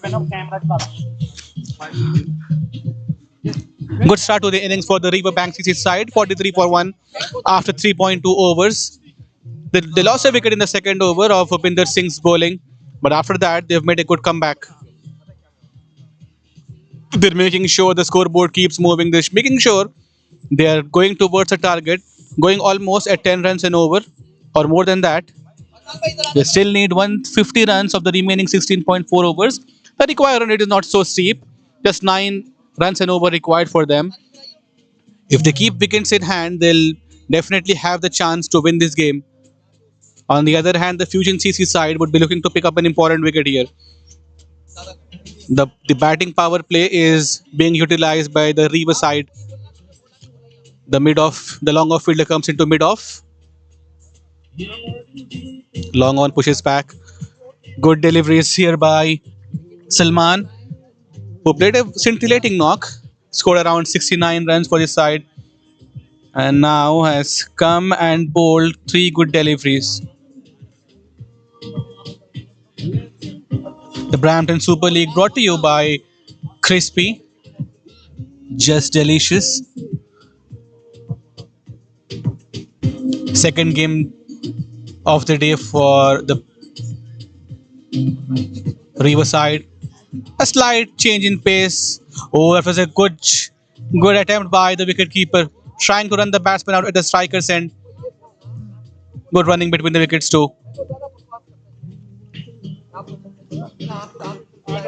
कहना camera चला Good start to the innings for the Riva Bank CC side, 43 for 1 after 3.2 overs. They lost a wicket in the second over of Bhinder Singh's bowling, but after that, they've made a good comeback. They're making sure the scoreboard keeps moving, they're making sure they are going towards a target, going almost at 10 runs and over, or more than that. They still need 150 runs of the remaining 16.4 overs. The required run rate is not so steep, just 9 runs and over required for them. If they keep wickets in hand, they'll definitely have the chance to win this game. On the other hand, the Fusion CC side would be looking to pick up an important wicket here. The batting power play is being utilized by the Riva side. The long off fielder comes into mid off. Long on pushes back. Good deliveries here by Salman, who played a scintillating knock, scored around 69 runs for his side, and now has come and bowled 3 good deliveries. The Brampton Super League brought to you by Crispy, just delicious. Second game of the day for the Riva side. A slight change in pace. Oh, that was a good attempt by the wicketkeeper, trying to run the batsman out at the striker's end. Good running between the wickets too.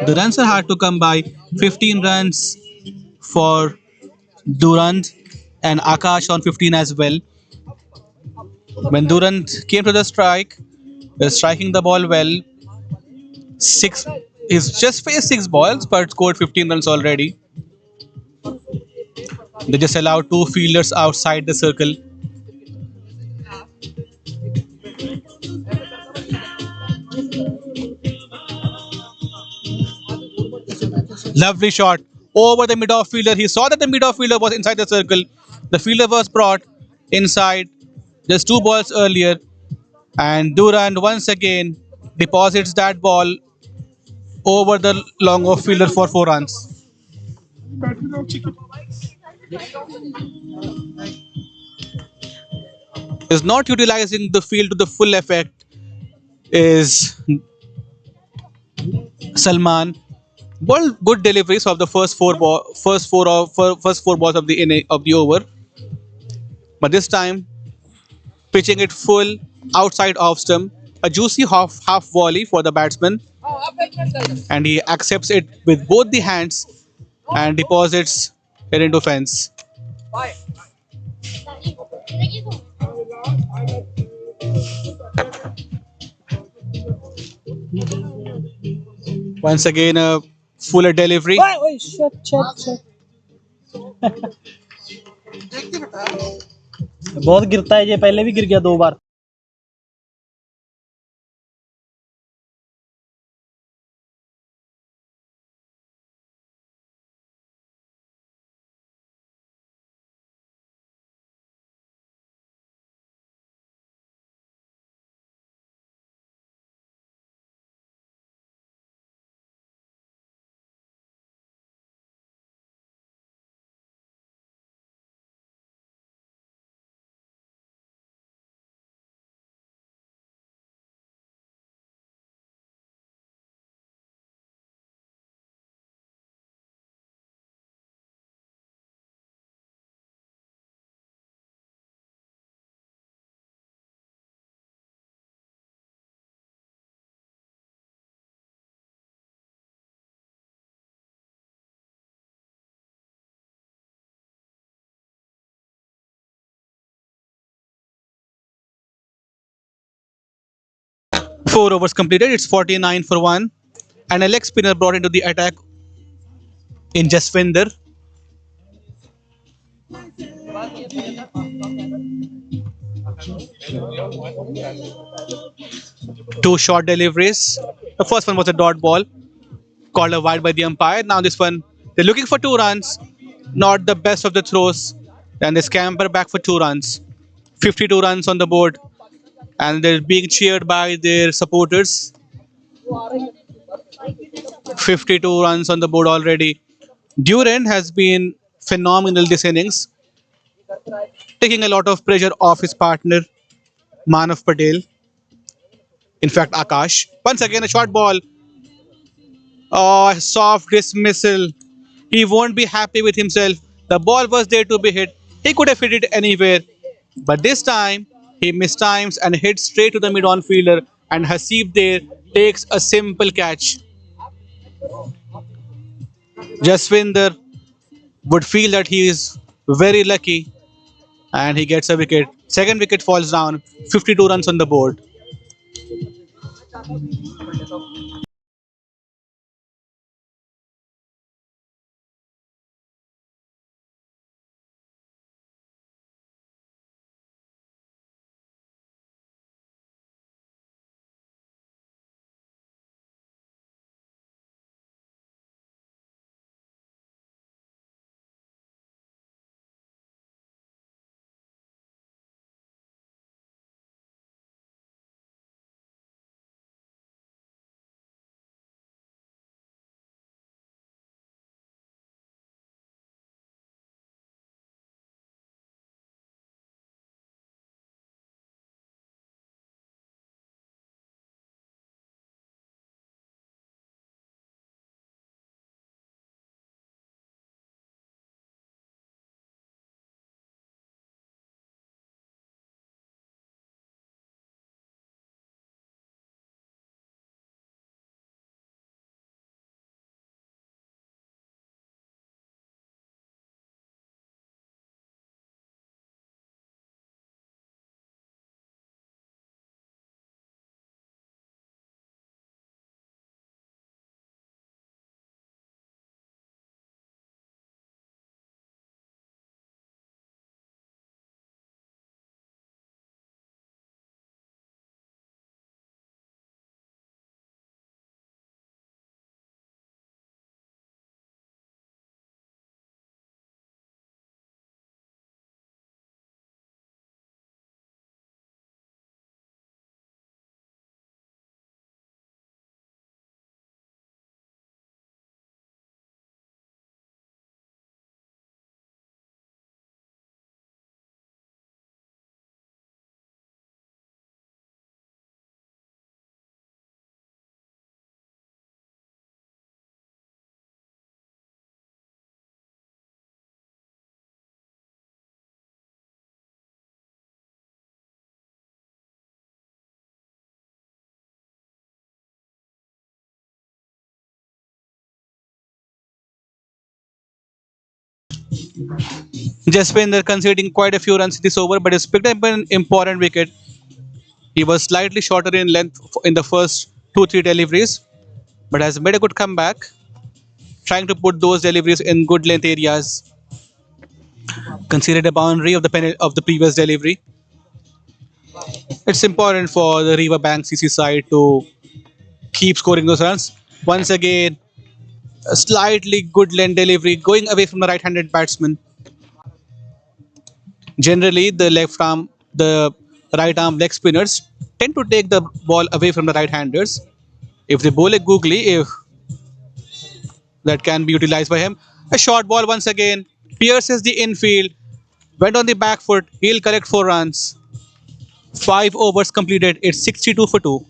The runs are hard to come by. 15 runs for Durand and Akash on 15 as well. When Durand came to the strike, striking the ball well. He's just faced 6 balls but scored 15 runs already. They just allowed 2 fielders outside the circle. Lovely shot over the mid-off fielder. He saw that the mid-off fielder was inside the circle. The fielder was brought inside just 2 balls earlier. And Durand once again deposits that ball over the long off fielder for 4 runs. Is not utilizing the field to the full effect is Salman. Well, good deliveries of the first four balls of the over, but this time pitching it full outside off stump, a juicy half volley for the batsman, and he accepts it with both the hands and deposits it into fence. Once again, a fuller delivery. बहुत गिरता है ये पहले भी गिर गया 2 बार Four overs completed. It's 49 for 1. And a leg spinner brought into the attack in Jaswinder. Two short deliveries. The first one was a dot ball, called a wide by the umpire. Now this one, they're looking for 2 runs. Not the best of the throws. And they scamper back for 2 runs. 52 runs on the board. And they're being cheered by their supporters. 52 runs on the board already. Durant has been phenomenal this innings, taking a lot of pressure off his partner, Manav Patel. In fact, Akash. Once again, a short ball. Oh, a soft dismissal. He won't be happy with himself. The ball was there to be hit. He could have hit it anywhere. But this time, he mistimes and hits straight to the mid-on fielder. And Hasib there takes a simple catch. Jaswinder would feel that he is very lucky and he gets a wicket. Second wicket falls down. 52 runs on the board. Jaspender conceding quite a few runs this over, but has picked up an important wicket. He was slightly shorter in length in the first 2-3 deliveries, but has made a good comeback, trying to put those deliveries in good length areas. Conceded a boundary of the previous delivery. It's important for the Riva Bank CC side to keep scoring those runs. Once again, a slightly good length delivery going away from the right-handed batsman. Generally, the right arm leg spinners tend to take the ball away from the right-handers. If they bowl it googly, if that can be utilized by him. A short ball once again pierces the infield, went on the back foot. He'll collect 4 runs. 5 overs completed. It's 62 for 2.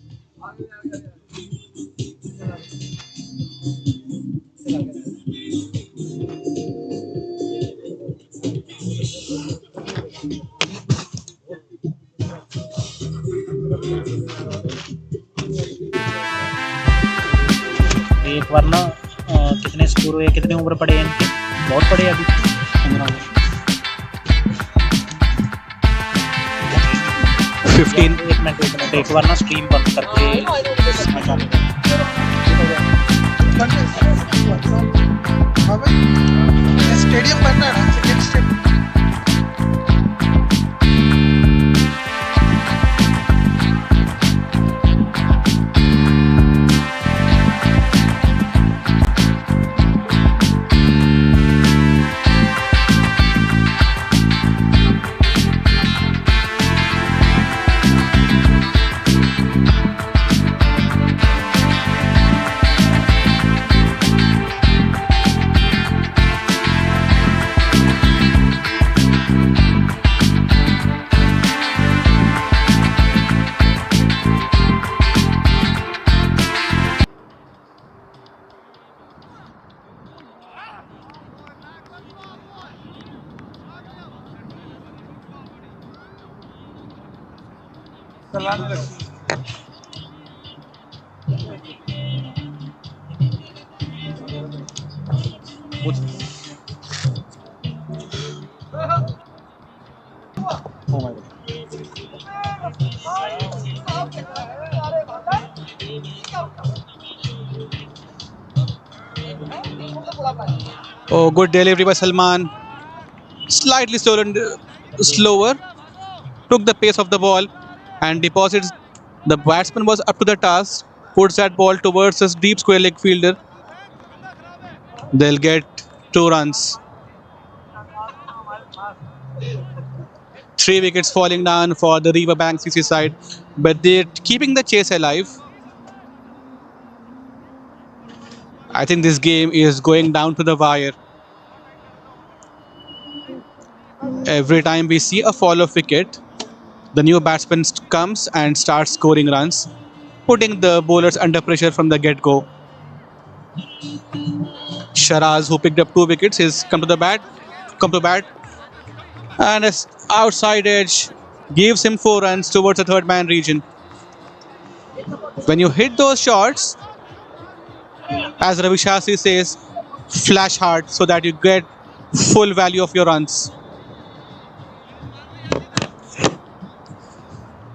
एक बार ना कितने score हुए, कितने over पड़े हैं इनके? बहुत पड़े अभी 15. एक मिनट एक बार ना स्ट्रीम बंद करके स्टेडियम बनना है ना, second stadium. Oh my God. Oh, good delivery by Salman. Slightly slower. Took the pace of the ball and deposits. The batsman was up to the task. Puts that ball towards his deep square leg fielder. They'll get 2 runs. 3 wickets falling down for the Riva Bank CC side, but they're keeping the chase alive. I think this game is going down to the wire. Every time we see a fall of wicket, the new batsman comes and starts scoring runs, putting the bowlers under pressure from the get-go. Sharaz, who picked up 2 wickets, is come to bat, and a outside edge gives him 4 runs towards the third man region. When you hit those shots, as Ravi Shastri says, flash hard so that you get full value of your runs.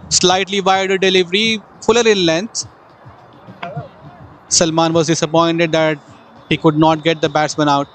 Slightly wider delivery, fuller in length. Salman was disappointed that he could not get the batsman out.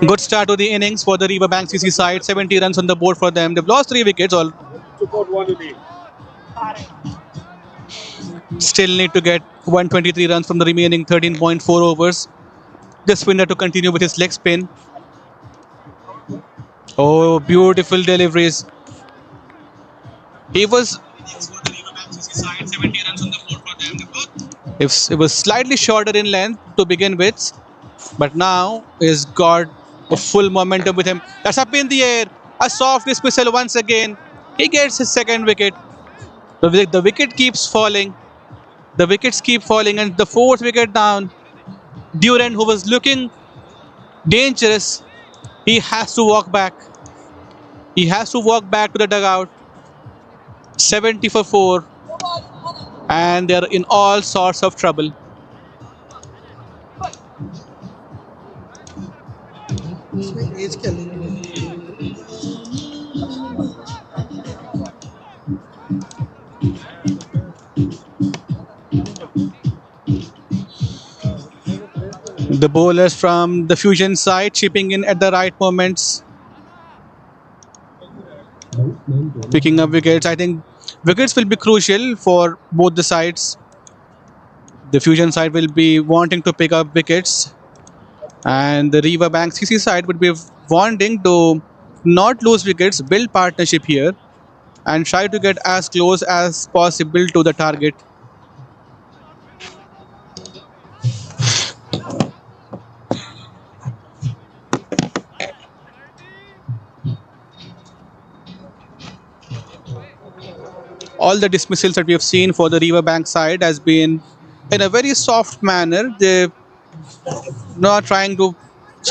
Good start to the innings for the Riva Bank CC side. 70 runs on the board for them. They've lost 3 wickets. Still need to get 123 runs from the remaining 13.4 overs. The spinner to continue with his leg spin. Oh, beautiful deliveries. He was. It was slightly shorter in length to begin with, but now he's got a full momentum with him. That's up in the air. A soft dismissal once again. He gets his second wicket. The wicket keeps falling. The wickets keep falling, and the 4th wicket down. Durant, who was looking dangerous, he has to walk back. He has to walk back to the dugout. 70 for 4. And they're in all sorts of trouble. The bowlers from the Fusion side chipping in at the right moments, picking up wickets. I think wickets will be crucial for both the sides. The Fusion side will be wanting to pick up wickets, and the Riva Bank CC side would be wanting to not lose wickets, build partnership here, and try to get as close as possible to the target. all the dismissals that we have seen for the Riva Bank side has been in a very soft manner. They're not trying to.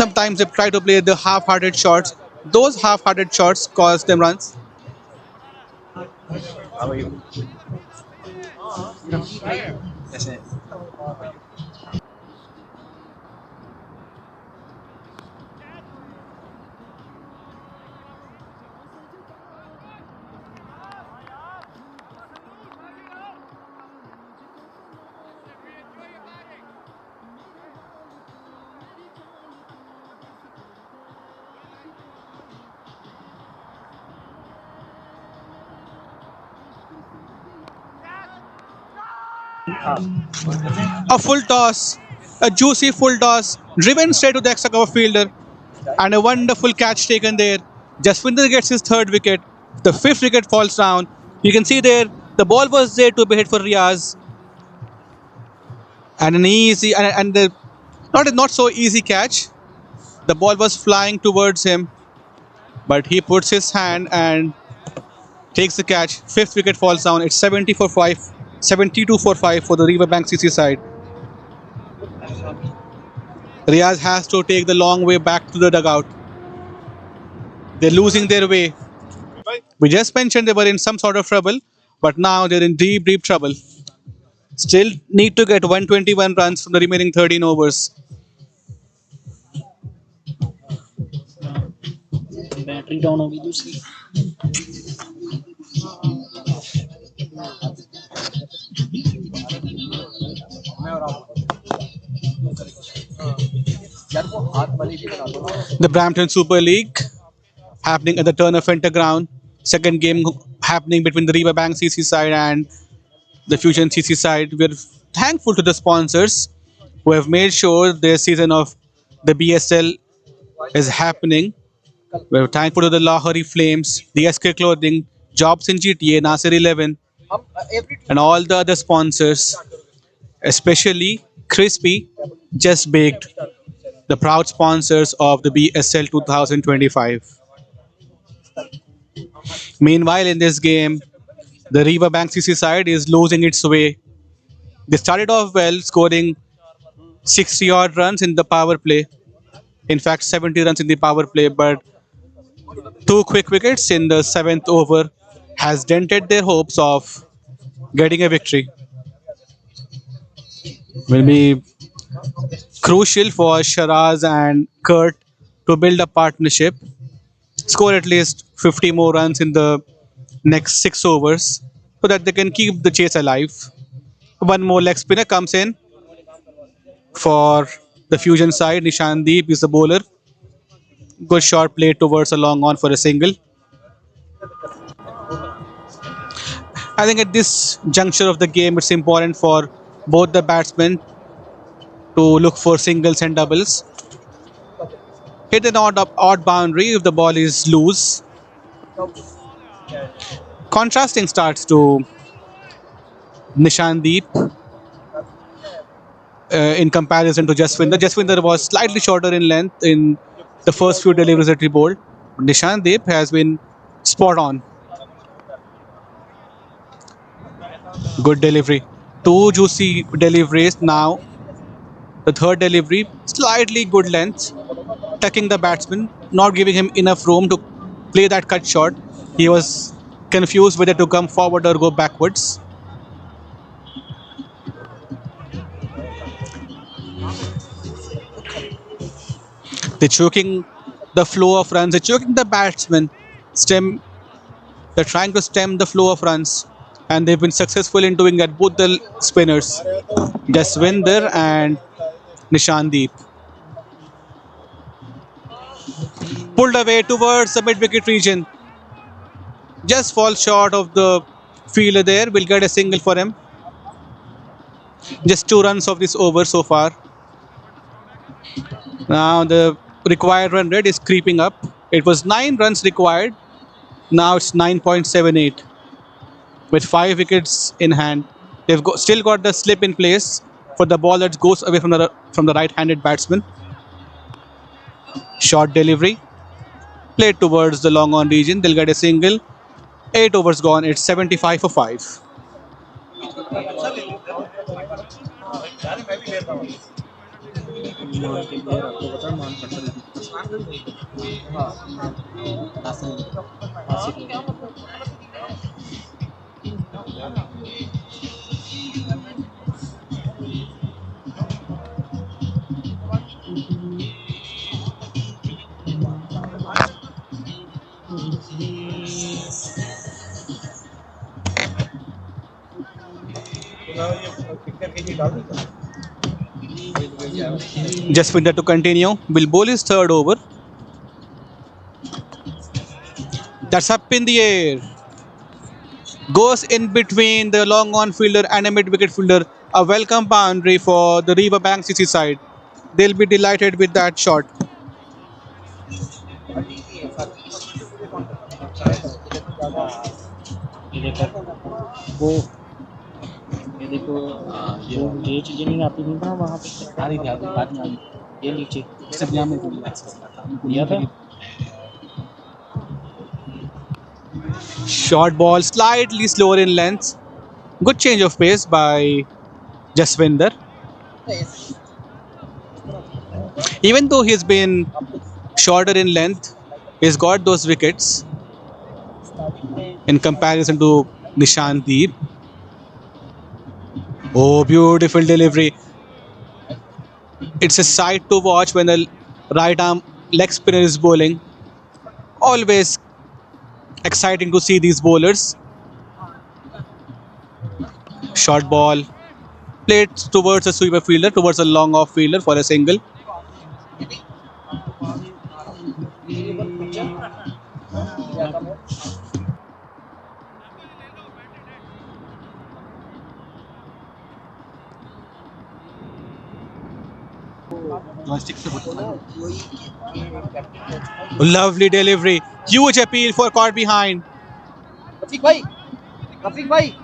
Sometimes they try to play the half-hearted shots. Those half-hearted shots cause them runs. A full toss, a juicy full toss, driven straight to the extra cover fielder, and a wonderful catch taken there. Jaswinder gets his third wicket. The fifth wicket falls down. You can see there the ball was there to be hit for Riaz, and an easy and the not so easy catch. The ball was flying towards him, but he puts his hand and takes the catch. Fifth wicket falls down. It's 72 for 5 for the Riva Bank CC side. Riaz has to take the long way back to the dugout. They're losing their way. We just mentioned they were in some sort of trouble, but now they're in deep, deep trouble. Still need to get 121 runs from the remaining 13 overs. Battery down होगी दूसरी The Brampton Super League happening at the Turner Fenter ground. Second game happening between the Riva Bank CC side and the Fusion CC side. We're thankful to the sponsors who have made sure their season of the BSL is happening. We're thankful to the Lahori Flames, the SK Clothing, Jobs in GTA, Nasir 11, and all the other sponsors, especially Crispy, Just Baked, the proud sponsors of the BSL 2025. Meanwhile, in this game, the Riva Bank CC side is losing its way. They started off well, scoring 60 odd runs in the power play. In fact, 70 runs in the power play, but two quick wickets in the 7th over has dented their hopes of getting a victory. Will be crucial for Sharaz and Kurt to build a partnership, score at least 50 more runs in the next 6 overs so that they can keep the chase alive. One more leg spinner comes in for the Fusion side. Nishandeep is the bowler. Good shot played towards a long on for a single. I think at this juncture of the game, it's important for both the batsmen to look for singles and doubles. Hit an odd boundary if the ball is loose. Contrasting starts to Nishandeep in comparison to Jaswinder. Jaswinder was slightly shorter in length in the first few deliveries that he bowled. Nishandeep has been spot on. Good delivery. Two juicy deliveries now. The third delivery, slightly good length, tucking the batsman, not giving him enough room to play that cut shot. He was confused whether to come forward or go backwards. They're choking the flow of runs. They're choking the batsmen. They're trying to stem the flow of runs, and they've been successful in doing that. Both the spinners, Jaswinder and Nishandeep. Pulled away towards the mid-wicket region. Just falls short of the fielder there. Will get a single for him. Just 2 runs of this over so far. Now the required run rate is creeping up. It was 9 runs required. Now it's 9.78. With 5 wickets in hand, they've still got the slip in place for the ball that goes away from the right-handed batsman. Short delivery, played towards the long on region. They'll get a single. 8 overs gone. It's 75 for 5. Jaspinda to continue. Will bowl his third over. That's up in the air. Goes in between the long on fielder and a mid wicket fielder. A welcome boundary for the Riva Bank CC side. They'll be delighted with that shot. ये देखो ये चीजें नहीं आती थी ना वहाँ पे आ रही थी बाद में आ रही ये नीचे सब यहाँ में दिया था Short ball slightly slower in length. Good change of pace by Jaswinder. Even though he's been shorter in length, he's got those wickets in comparison to Nishan Deep. Oh, beautiful delivery. It's a sight to watch when the right arm leg spinner is bowling. Always exciting to see these bowlers. Short ball played towards a sweeper fielder, towards a long off fielder for a single. Lovely delivery. Huge appeal for caught behind.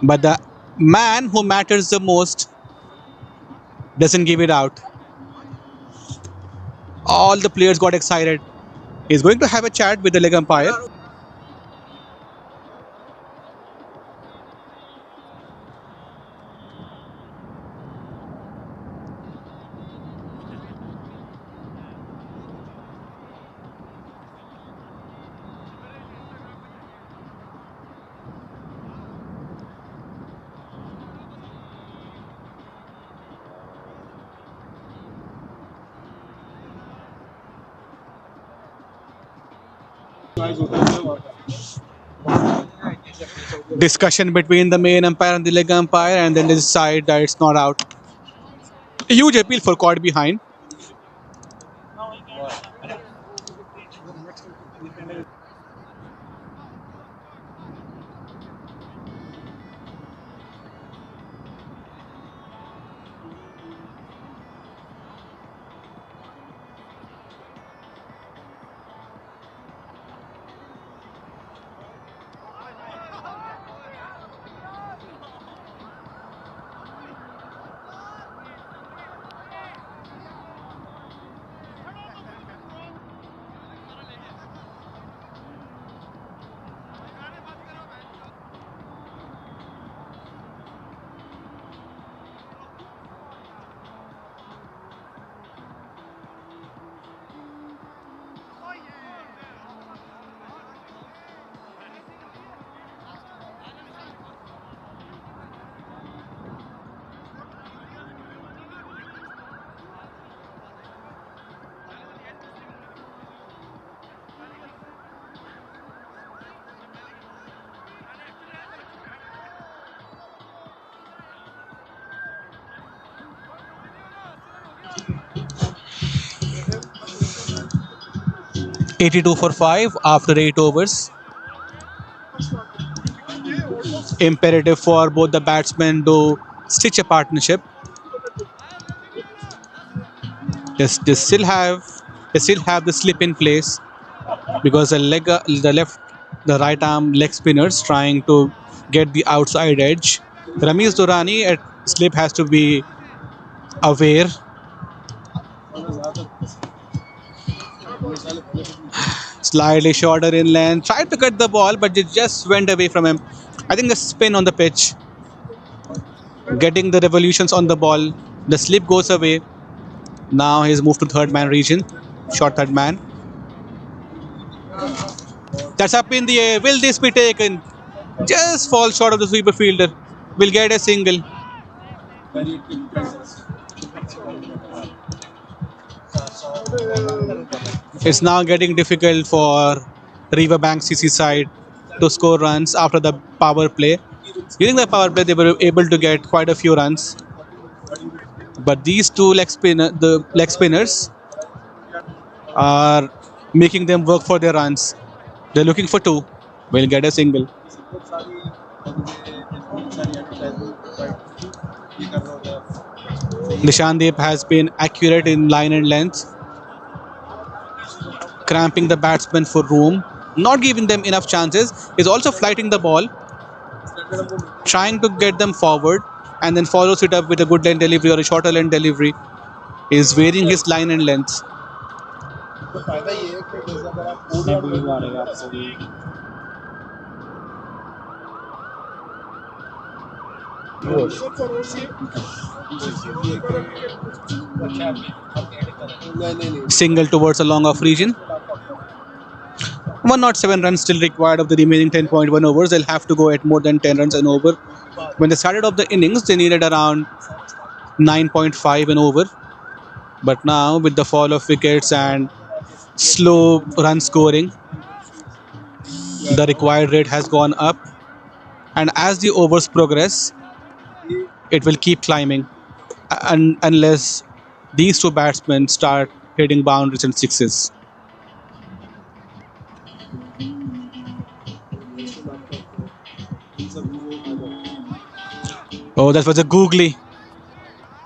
But the man who matters the most doesn't give it out. All the players got excited. He's going to have a chat with the leg umpire. Discussion between the main umpire and the leg umpire, and then they decide that it's not out. A huge appeal for caught behind. $82 for 5 after 8 overs. Imperative for both the batsmen to stitch a partnership. They still have the slip in place because the right arm leg spinners trying to get the outside edge. Ramesh Durrani at slip has to be aware. Slightly shorter in length. Tried to cut the ball, but it just went away from him. I think the spin on the pitch, getting the revolutions on the ball. The slip goes away. Now he's moved to third man region. Short third man. That's up in the air. Will this be taken? Just falls short of the sweeper fielder. Will get a single. It's now getting difficult for Riva Bank CC side to score runs after the power play. During the power play, they were able to get quite a few runs. But these two the leg spinners are making them work for their runs. They're looking for two. Will get a single. Nishandeep has been accurate in line and length, cramping the batsmen for room, not giving them enough chances. Is also flighting the ball, trying to get them forward, and then follows it up with a good line delivery or a shorter line delivery. Is varying his line and length. Single towards a long off region. 107 runs still required of the remaining 10.1 overs. They'll have to go at more than 10 runs and over. When they started off the innings, they needed around 9.5 and over. But now, with the fall of wickets and slow run scoring, the required rate has gone up. And as the overs progress, it will keep climbing unless these two batsmen start hitting boundaries and sixes. Oh, that was a googly.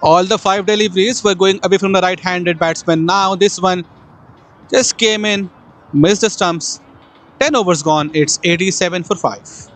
All the 5 deliveries were going away from the right-handed batsman. Now this one just came in, missed the stumps. 10 overs gone. It's 87 for 5.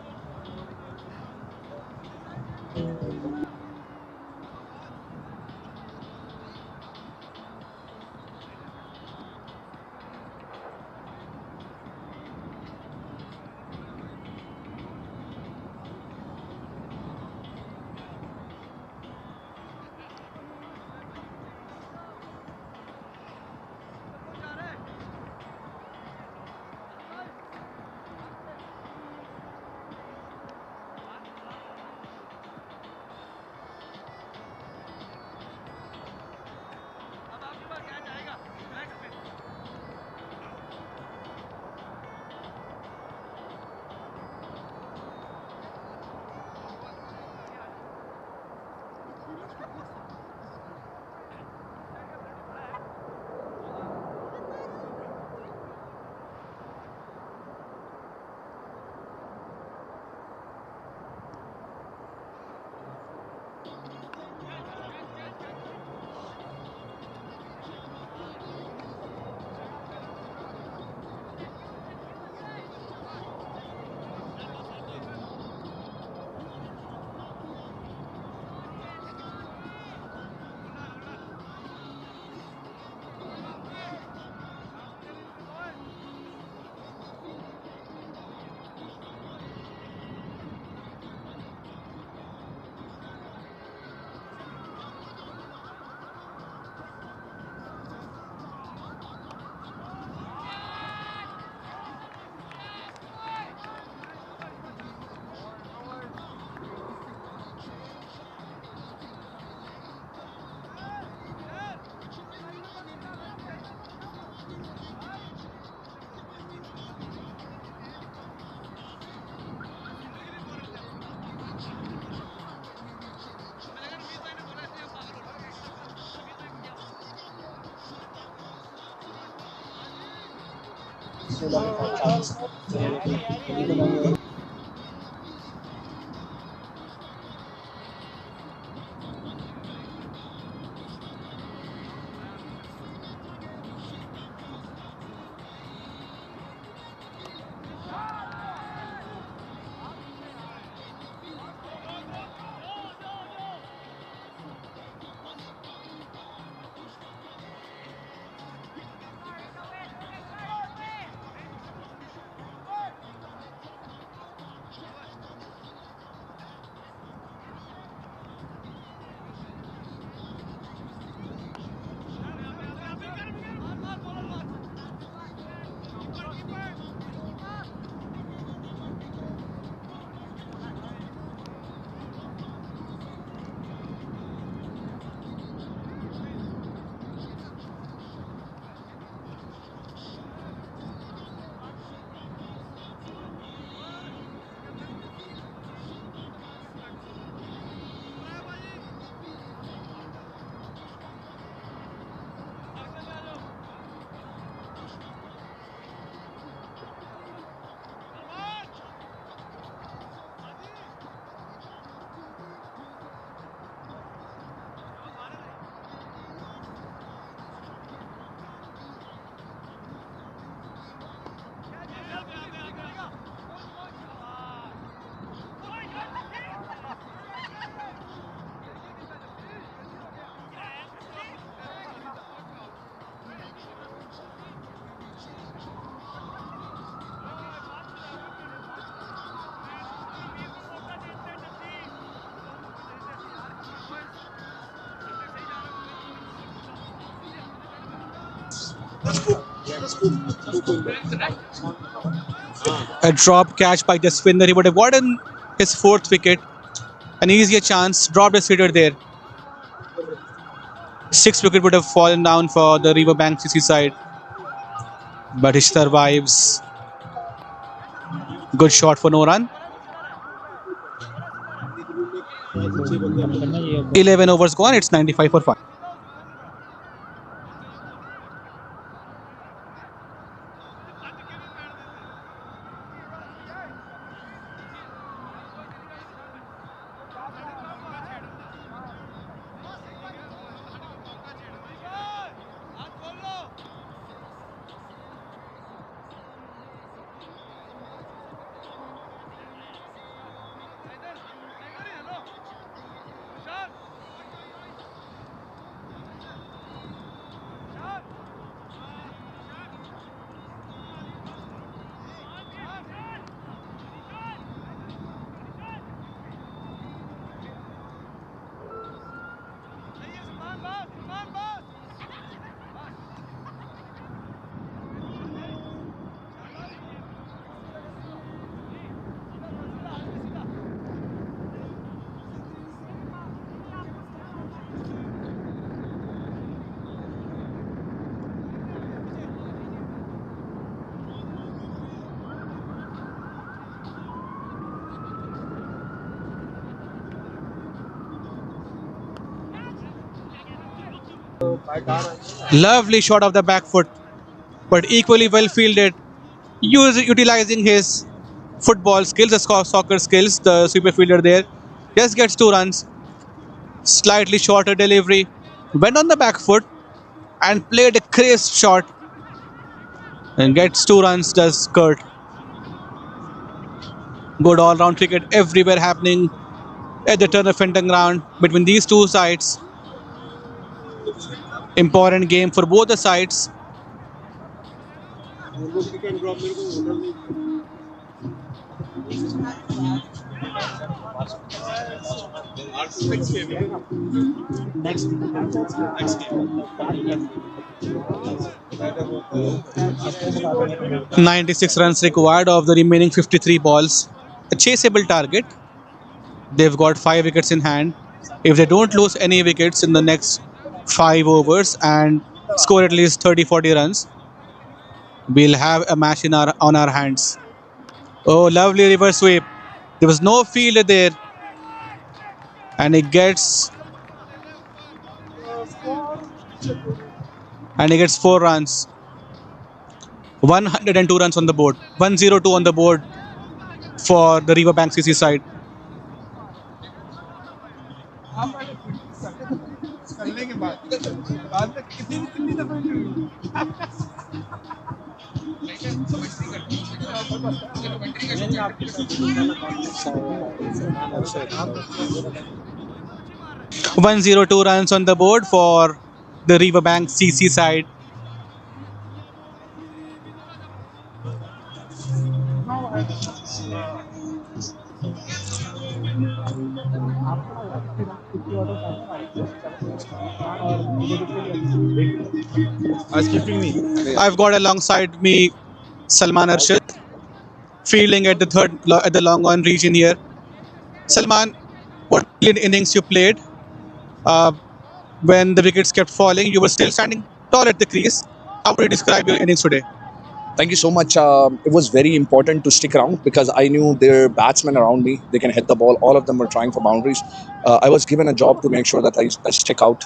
A drop catch by Jaswinder. He would have gotten his fourth wicket. An easier chance. Dropped his hitter there. Sixth wicket would have fallen down for the Riverbank CC side. But he survives. Good shot for no run. 11 overs gone. It's 95 for 5. Lovely shot of the back foot, but equally well fielded. Utilizing his football skills, the soccer skills, the super fielder there just gets 2 runs. Slightly shorter delivery. Went on the back foot and played a crisp shot and gets 2 runs. Does Kurt. Good all-round cricket everywhere happening at the Turner Fenton ground between these two sides. Important game for both the sides. Next game. 96 runs required of the remaining 53 balls. A chaseable target. They've got 5 wickets in hand. If they don't lose any wickets in the next 5 overs and score at least 30-40 runs, we'll have a match on our hands. Oh, lovely reverse sweep. There was no fielder there. And he gets 4 runs. 102 runs on the board. 102 on the board for the Riverbank CC side. Next 102 runs on the board for the Riverbank CC side. I've got alongside me Salman Arshad, fielding at the long on region here. Salman, what innings you played? When the wickets kept falling, you were still standing tall at the crease. How would you describe your innings today? Thank you so much. It was very important to stick around because I knew there are batsmen around me. They can hit the ball. All of them were trying for boundaries. I was given a job to make sure that I stick out.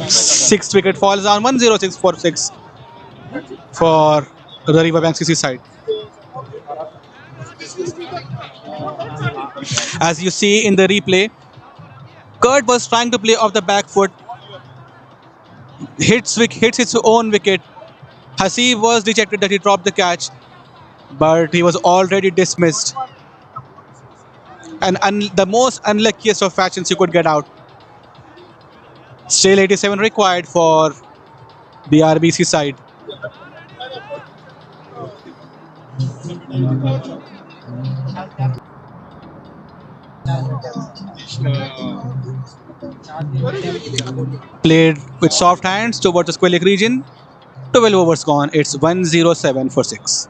Sixth wicket falls down. 106 for 6 for the Riva Bank CC side. As you see in the replay, Kurt was trying to play off the back foot, hits his own wicket. Hasib was dejected that he dropped the catch, but he was already dismissed. And the most unluckiest of fashions you could get out. Still 87 required for the RBC side. Played with soft hands towards the square leg region. 12 overs gone. It's 107 for 6.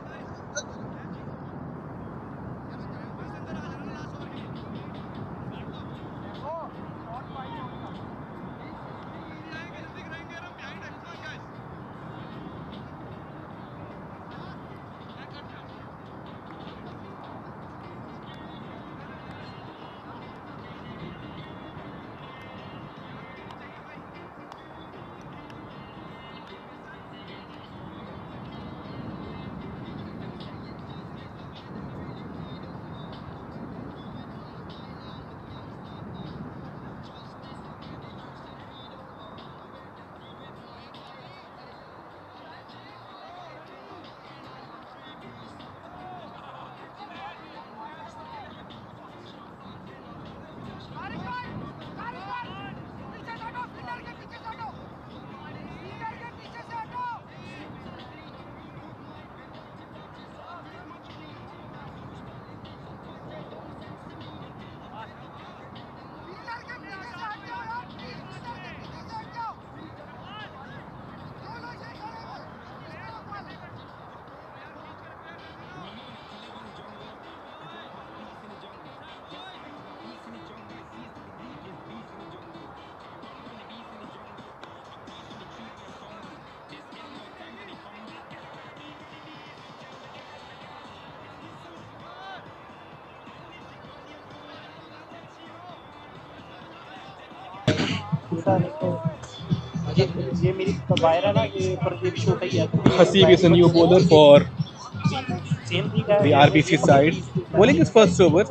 Hasib is a new bowler for the RBC side. Bowling his first over.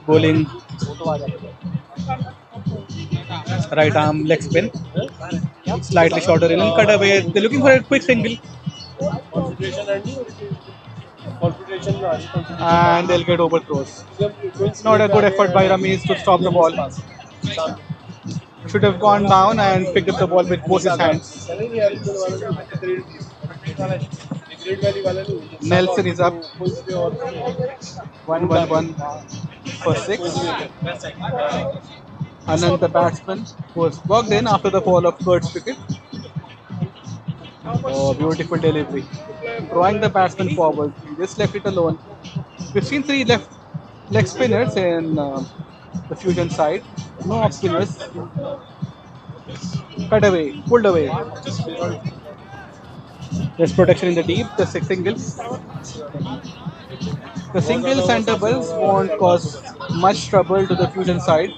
Bowling right arm leg spin. Slightly shorter in and cut away. They're looking for a quick single. And they'll get overthrows. Not a good effort by Ramesh to stop the ball. Should have gone down and picked up the ball with both his hands. Nelson is up. 1-1-1 for 6. Anand, the batsman, was walked in after the fall of Kurt's wicket. Oh, beautiful delivery. Drawing the batsman forward. He just left it alone. We've seen 3 left leg spinners in the Fusion side. No off spinners. Cut away, pulled away. There's protection in the deep, the 6 singles. The singles and doubles won't cause much trouble to the Fusion side.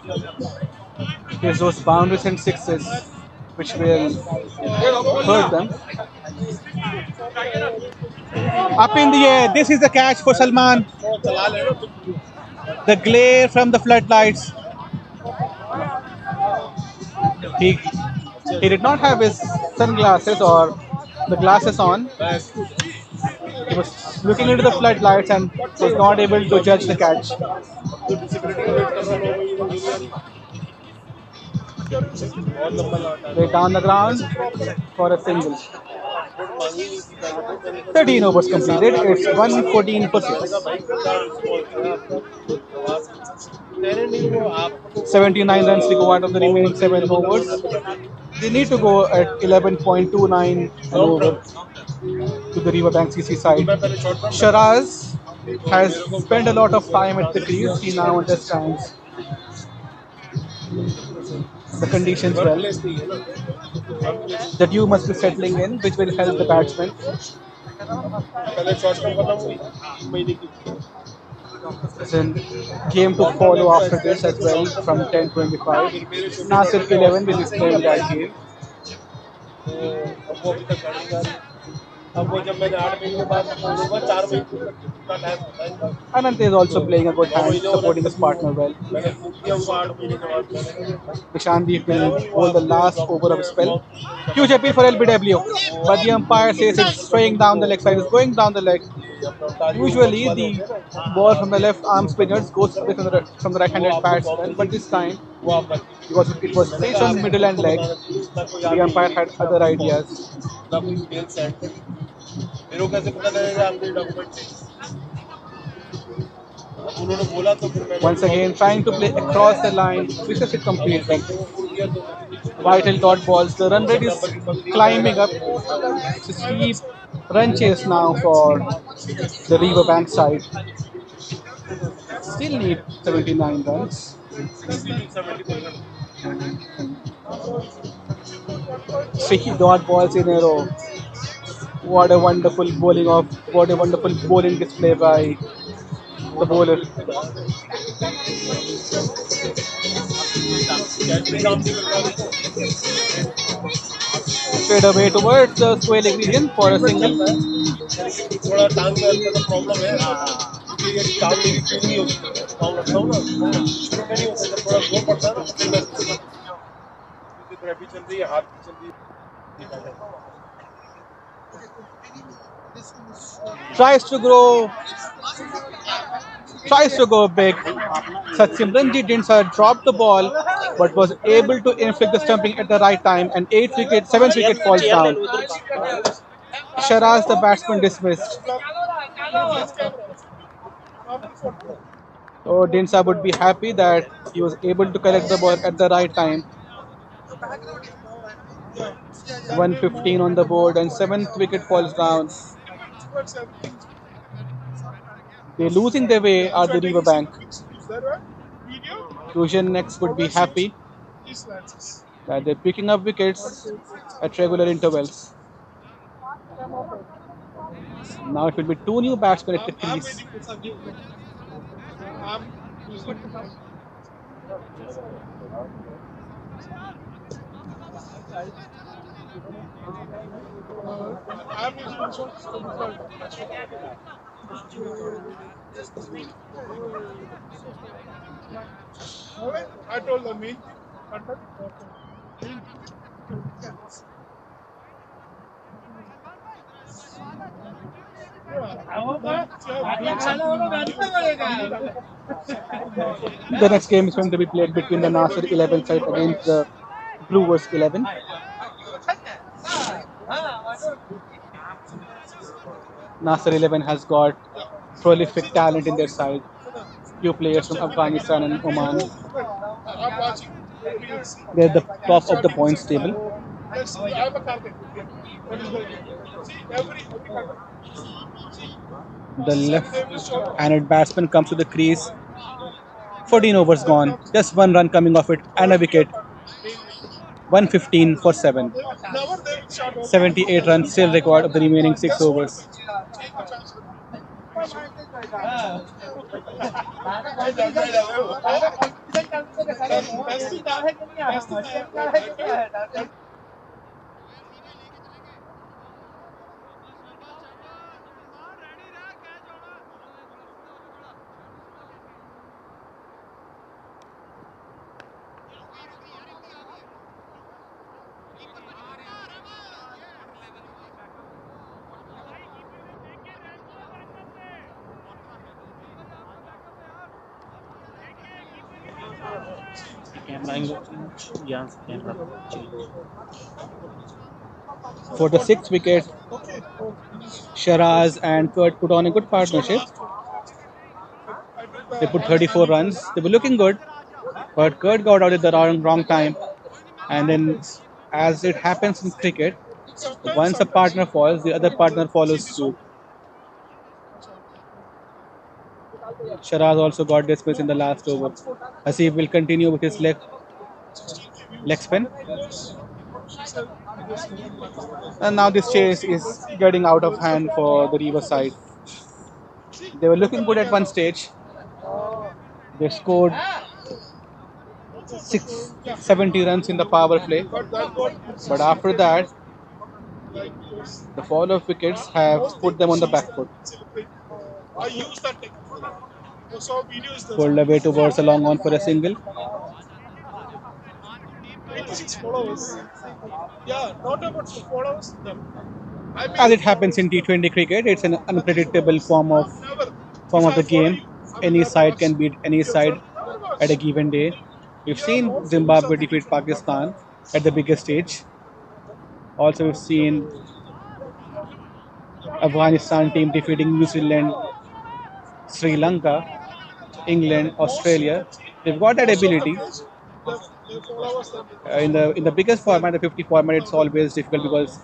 There's those boundaries and sixes which will hurt them. Up in the air, this is the catch for Salman. The glare from the floodlights. He did not have his sunglasses or the glasses on. He was looking into the floodlights and was not able to judge the catch. They down the ground for a single. 13 overs completed. It's 114 for 6. 79 runs to go out of the remaining 7 overs. They need to go at 11.29 an over to the Riva Bank CC side. Sharaz has spent a lot of time at the crease. He now understands the conditions well. The dew must be settling in, which will help the batsman. There's a game to follow after this as well from 10:25. Nasir 11 will be playing that game. Anant is also playing a good hand, supporting his partner well. Vishandeep will hold the last over of his spell. Huge appeal for LBW, but the umpire says it's straying down the leg side, it's going down the leg. Usually, the ball from the left arm spinners goes away from the right-handed batsman, but this time, because it was placed on middle and leg, the umpire had other ideas. Once again, trying to play across the line, misses it completely. Vital dot balls. The run rate is climbing up. It's a steep run chase now for the Riva Bank side. Still need 79 runs. 3 dot balls in a row. What a wonderful bowling display by the bowler. Straight away towards the square region for a single. Tries to go big. Satsimranjit Dinsar dropped the ball but was able to inflict the stumping at the right time, and 7th wicket falls down. Sharaz, the batsman, dismissed. So Dinsar would be happy that he was able to collect the ball at the right time. 115 on the board and 7th wicket falls down. They're losing their way are the Riva Bank. Fusion next would be happy that they're picking up wickets at regular intervals. Now it will be 2 new batsmen at the crease. I told them me. The next game is going to be played between the Nasir 11 side against the Brewers 11. Nasir 11 has got prolific talent in their side. Few players from Afghanistan and Oman. They're the top of the points table. The left-handed batsman comes to the crease. 14 overs gone. Just 1 run coming off it and a wicket. 115 for 7. 78 runs still required of the remaining 6 overs. For the 6th wicket, Sharaz and Kurt put on a good partnership. They put 34 runs. They were looking good, but Kurt got out at the wrong time. And then, as it happens in cricket, once a partner falls, the other partner follows suit. Sharaz also got dismissed in the last over. Hasib will continue with his leg spin. And now this chase is getting out of hand for the Riva side. They were looking good at one stage, They scored 670 runs in the power play, but after that, the fall of wickets have put them on the back foot. I use that technique. So videos Pulled away towards a long on for a single. 86 followers. Yeah, not about followers. As it happens in T20 cricket, it's an unpredictable form of the game. Any side can beat any side at a given day. We've seen Zimbabwe defeat Pakistan at the biggest stage. Also, we've seen Afghanistan team defeating New Zealand, Sri Lanka, England, Australia. They've got that ability. In the biggest format, the 50 format, it's always difficult because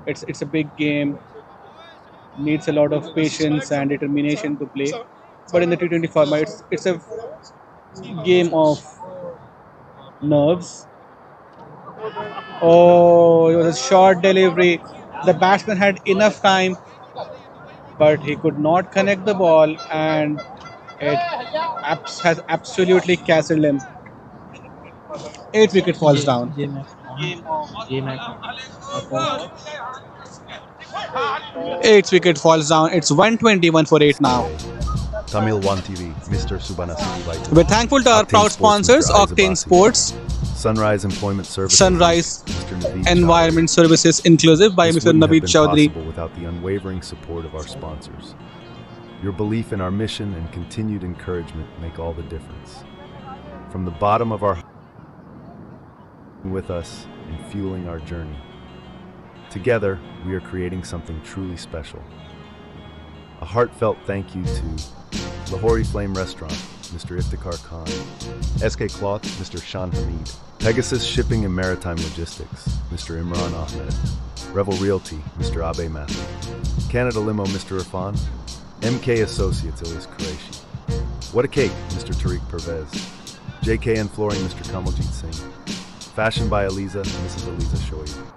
it's a big game, needs a lot of patience and determination to play. But in the T20 format, it's a game of nerves. Oh, it was a short delivery. The batsman had enough time, but he could not connect the ball, and it has absolutely castled him. 8 wicket falls down. 8 wicket falls down. It's 121 for 8 now. Tamil One TV, Mr. Subanasi. We're thankful to our proud sponsors, Octane Sports, Sunrise Employment Services, Sunrise Mr. Naveed Environment Services Inclusive by This Mr. wouldn't have Naveed been Chaudhary. possible without the unwavering support of our sponsors. Your belief in our mission and continued encouragement make all the difference. From the bottom of our heart, with us and fueling our journey. Together, we are creating something truly special. A heartfelt thank you to Lahori Flame Restaurant, Mr. Iftikhar Khan, SK Cloth, Mr. Shan Hamid, Pegasus Shipping and Maritime Logistics, Mr. Imran Ahmed, Revel Realty, Mr. Abe Matthew, Canada Limo, Mr. Irfan, MK Associates, Ilyas Qureshi, What a Cake, Mr. Tariq Pervez, JKN Flooring, Mr. Kamaljit Singh, Fashion by Aliza, Mrs. Aliza Shoaib.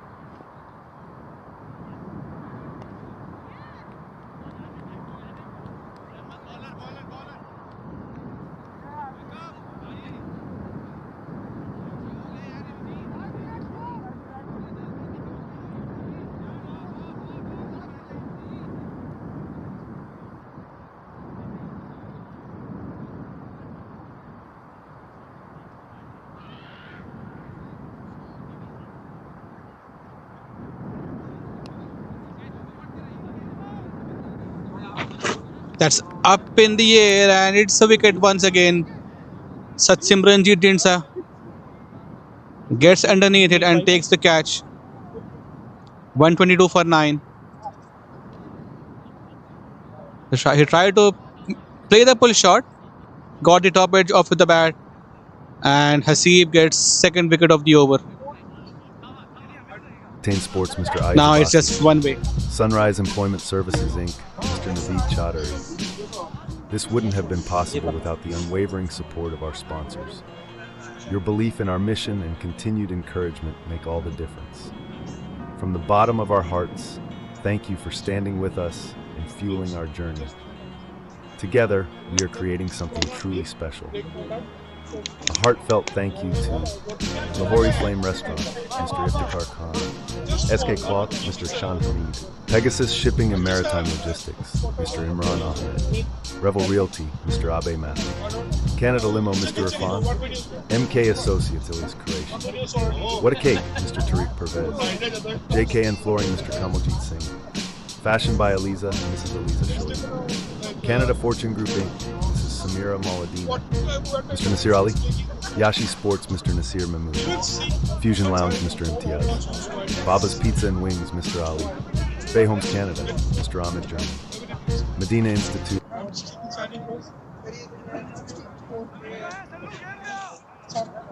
That's up in the air and it's a wicket once again. Satsimranjit Dindsa gets underneath it and takes the catch. 122 for 9. He tried to play the pull shot, got the top edge off with the bat, and Hasib gets second wicket of the over. Sports, Mr. Ayub Now it's Abbasi. just one way. Sunrise Employment Services, Inc., Mr. Naveed Chaudhary. This wouldn't have been possible without the unwavering support of our sponsors. Your belief in our mission and continued encouragement make all the difference. From the bottom of our hearts, thank you for standing with us and fueling our journey. Together, we are creating something truly special. A heartfelt thank you to Lahori Flame Restaurant, Mr. Iftikhar Khan, SK Cloth, Mr. Shan Hamid, Pegasus Shipping and Maritime Logistics, Mr. Imran Ahmed, Revel Realty, Mr. Abe Matthew, Canada Limo, Mr. Irfan, MK Associates, Ilyas Qureshi, What a Cake, Mr. Tariq Pervez, JKN Flooring, Mr. Kamaljit Singh, Fashion by Aliza, Mrs. Aliza Shoaib, Canada Fortune Group Inc., Mrs. Samira Maladina, Mr. Nasir Ali, Yashi Sports, Mr. Nasir Mahmood, Fusion Lounge, Mr. Imtiaz, Baba's Pizza and Wings, Mr. Ali, Bay Homes Canada, Mr. Ahmed German, Medina Institute.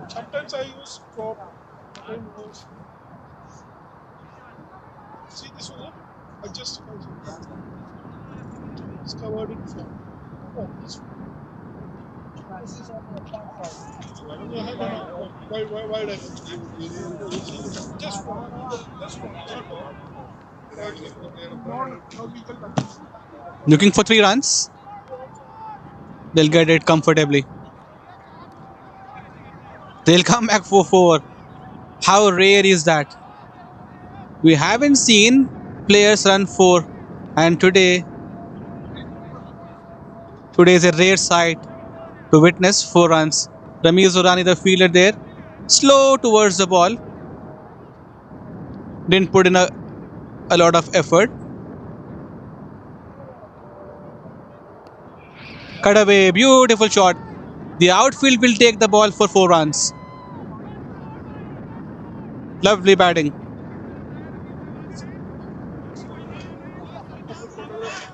Sometimes I use crop. See this one? I just it's covered in film. Oh, this one. Why just Looking for 3 runs. They'll get it comfortably. They'll come back for 4. How rare is that? We haven't seen players run 4, and today is a rare sight to witness 4 runs. Ramiz Urani, the fielder there, slow towards the ball. Didn't put in a lot of effort. Cut away, beautiful shot. The outfield will take the ball for 4 runs. Lovely batting.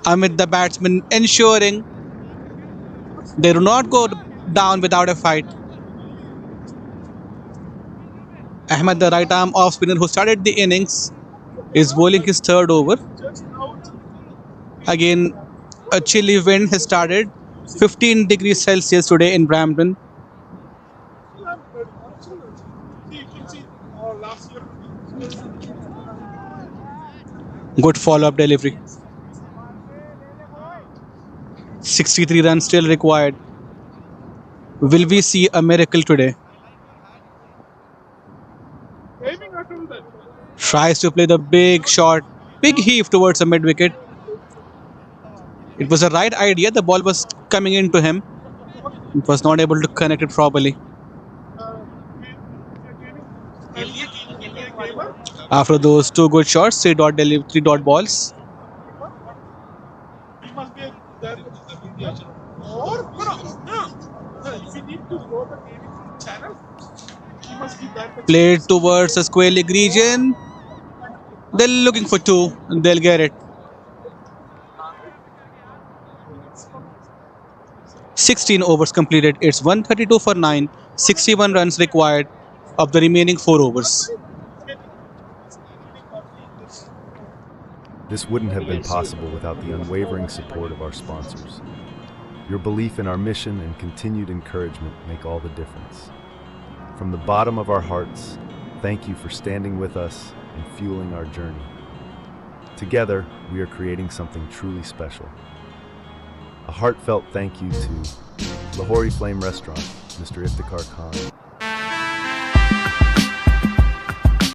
Amid the batsmen ensuring they do not go down without a fight. Ahmed, the right arm off spinner who started the innings, is bowling his 3rd over. Again, a chilly wind has started. 15 degrees Celsius today in Brampton. Good follow-up delivery. 63 runs still required. Will we see a miracle today? Tries to play the big shot, big heave towards the mid-wicket. It was the right idea. The ball was coming into him. It was not able to connect it properly. After those 2 good shots, 3 dot balls. Played towards the square leg region. They're looking for 2 and they'll get it. 16 overs completed. It's 132 for 9. 61 runs required of the remaining 4 overs. This wouldn't have been possible without the unwavering support of our sponsors. Your belief in our mission and continued encouragement make all the difference. From the bottom of our hearts, thank you for standing with us and fueling our journey. Together, we are creating something truly special. A heartfelt thank you to Lahori Flame Restaurant, Mr. Iftikhar Khan,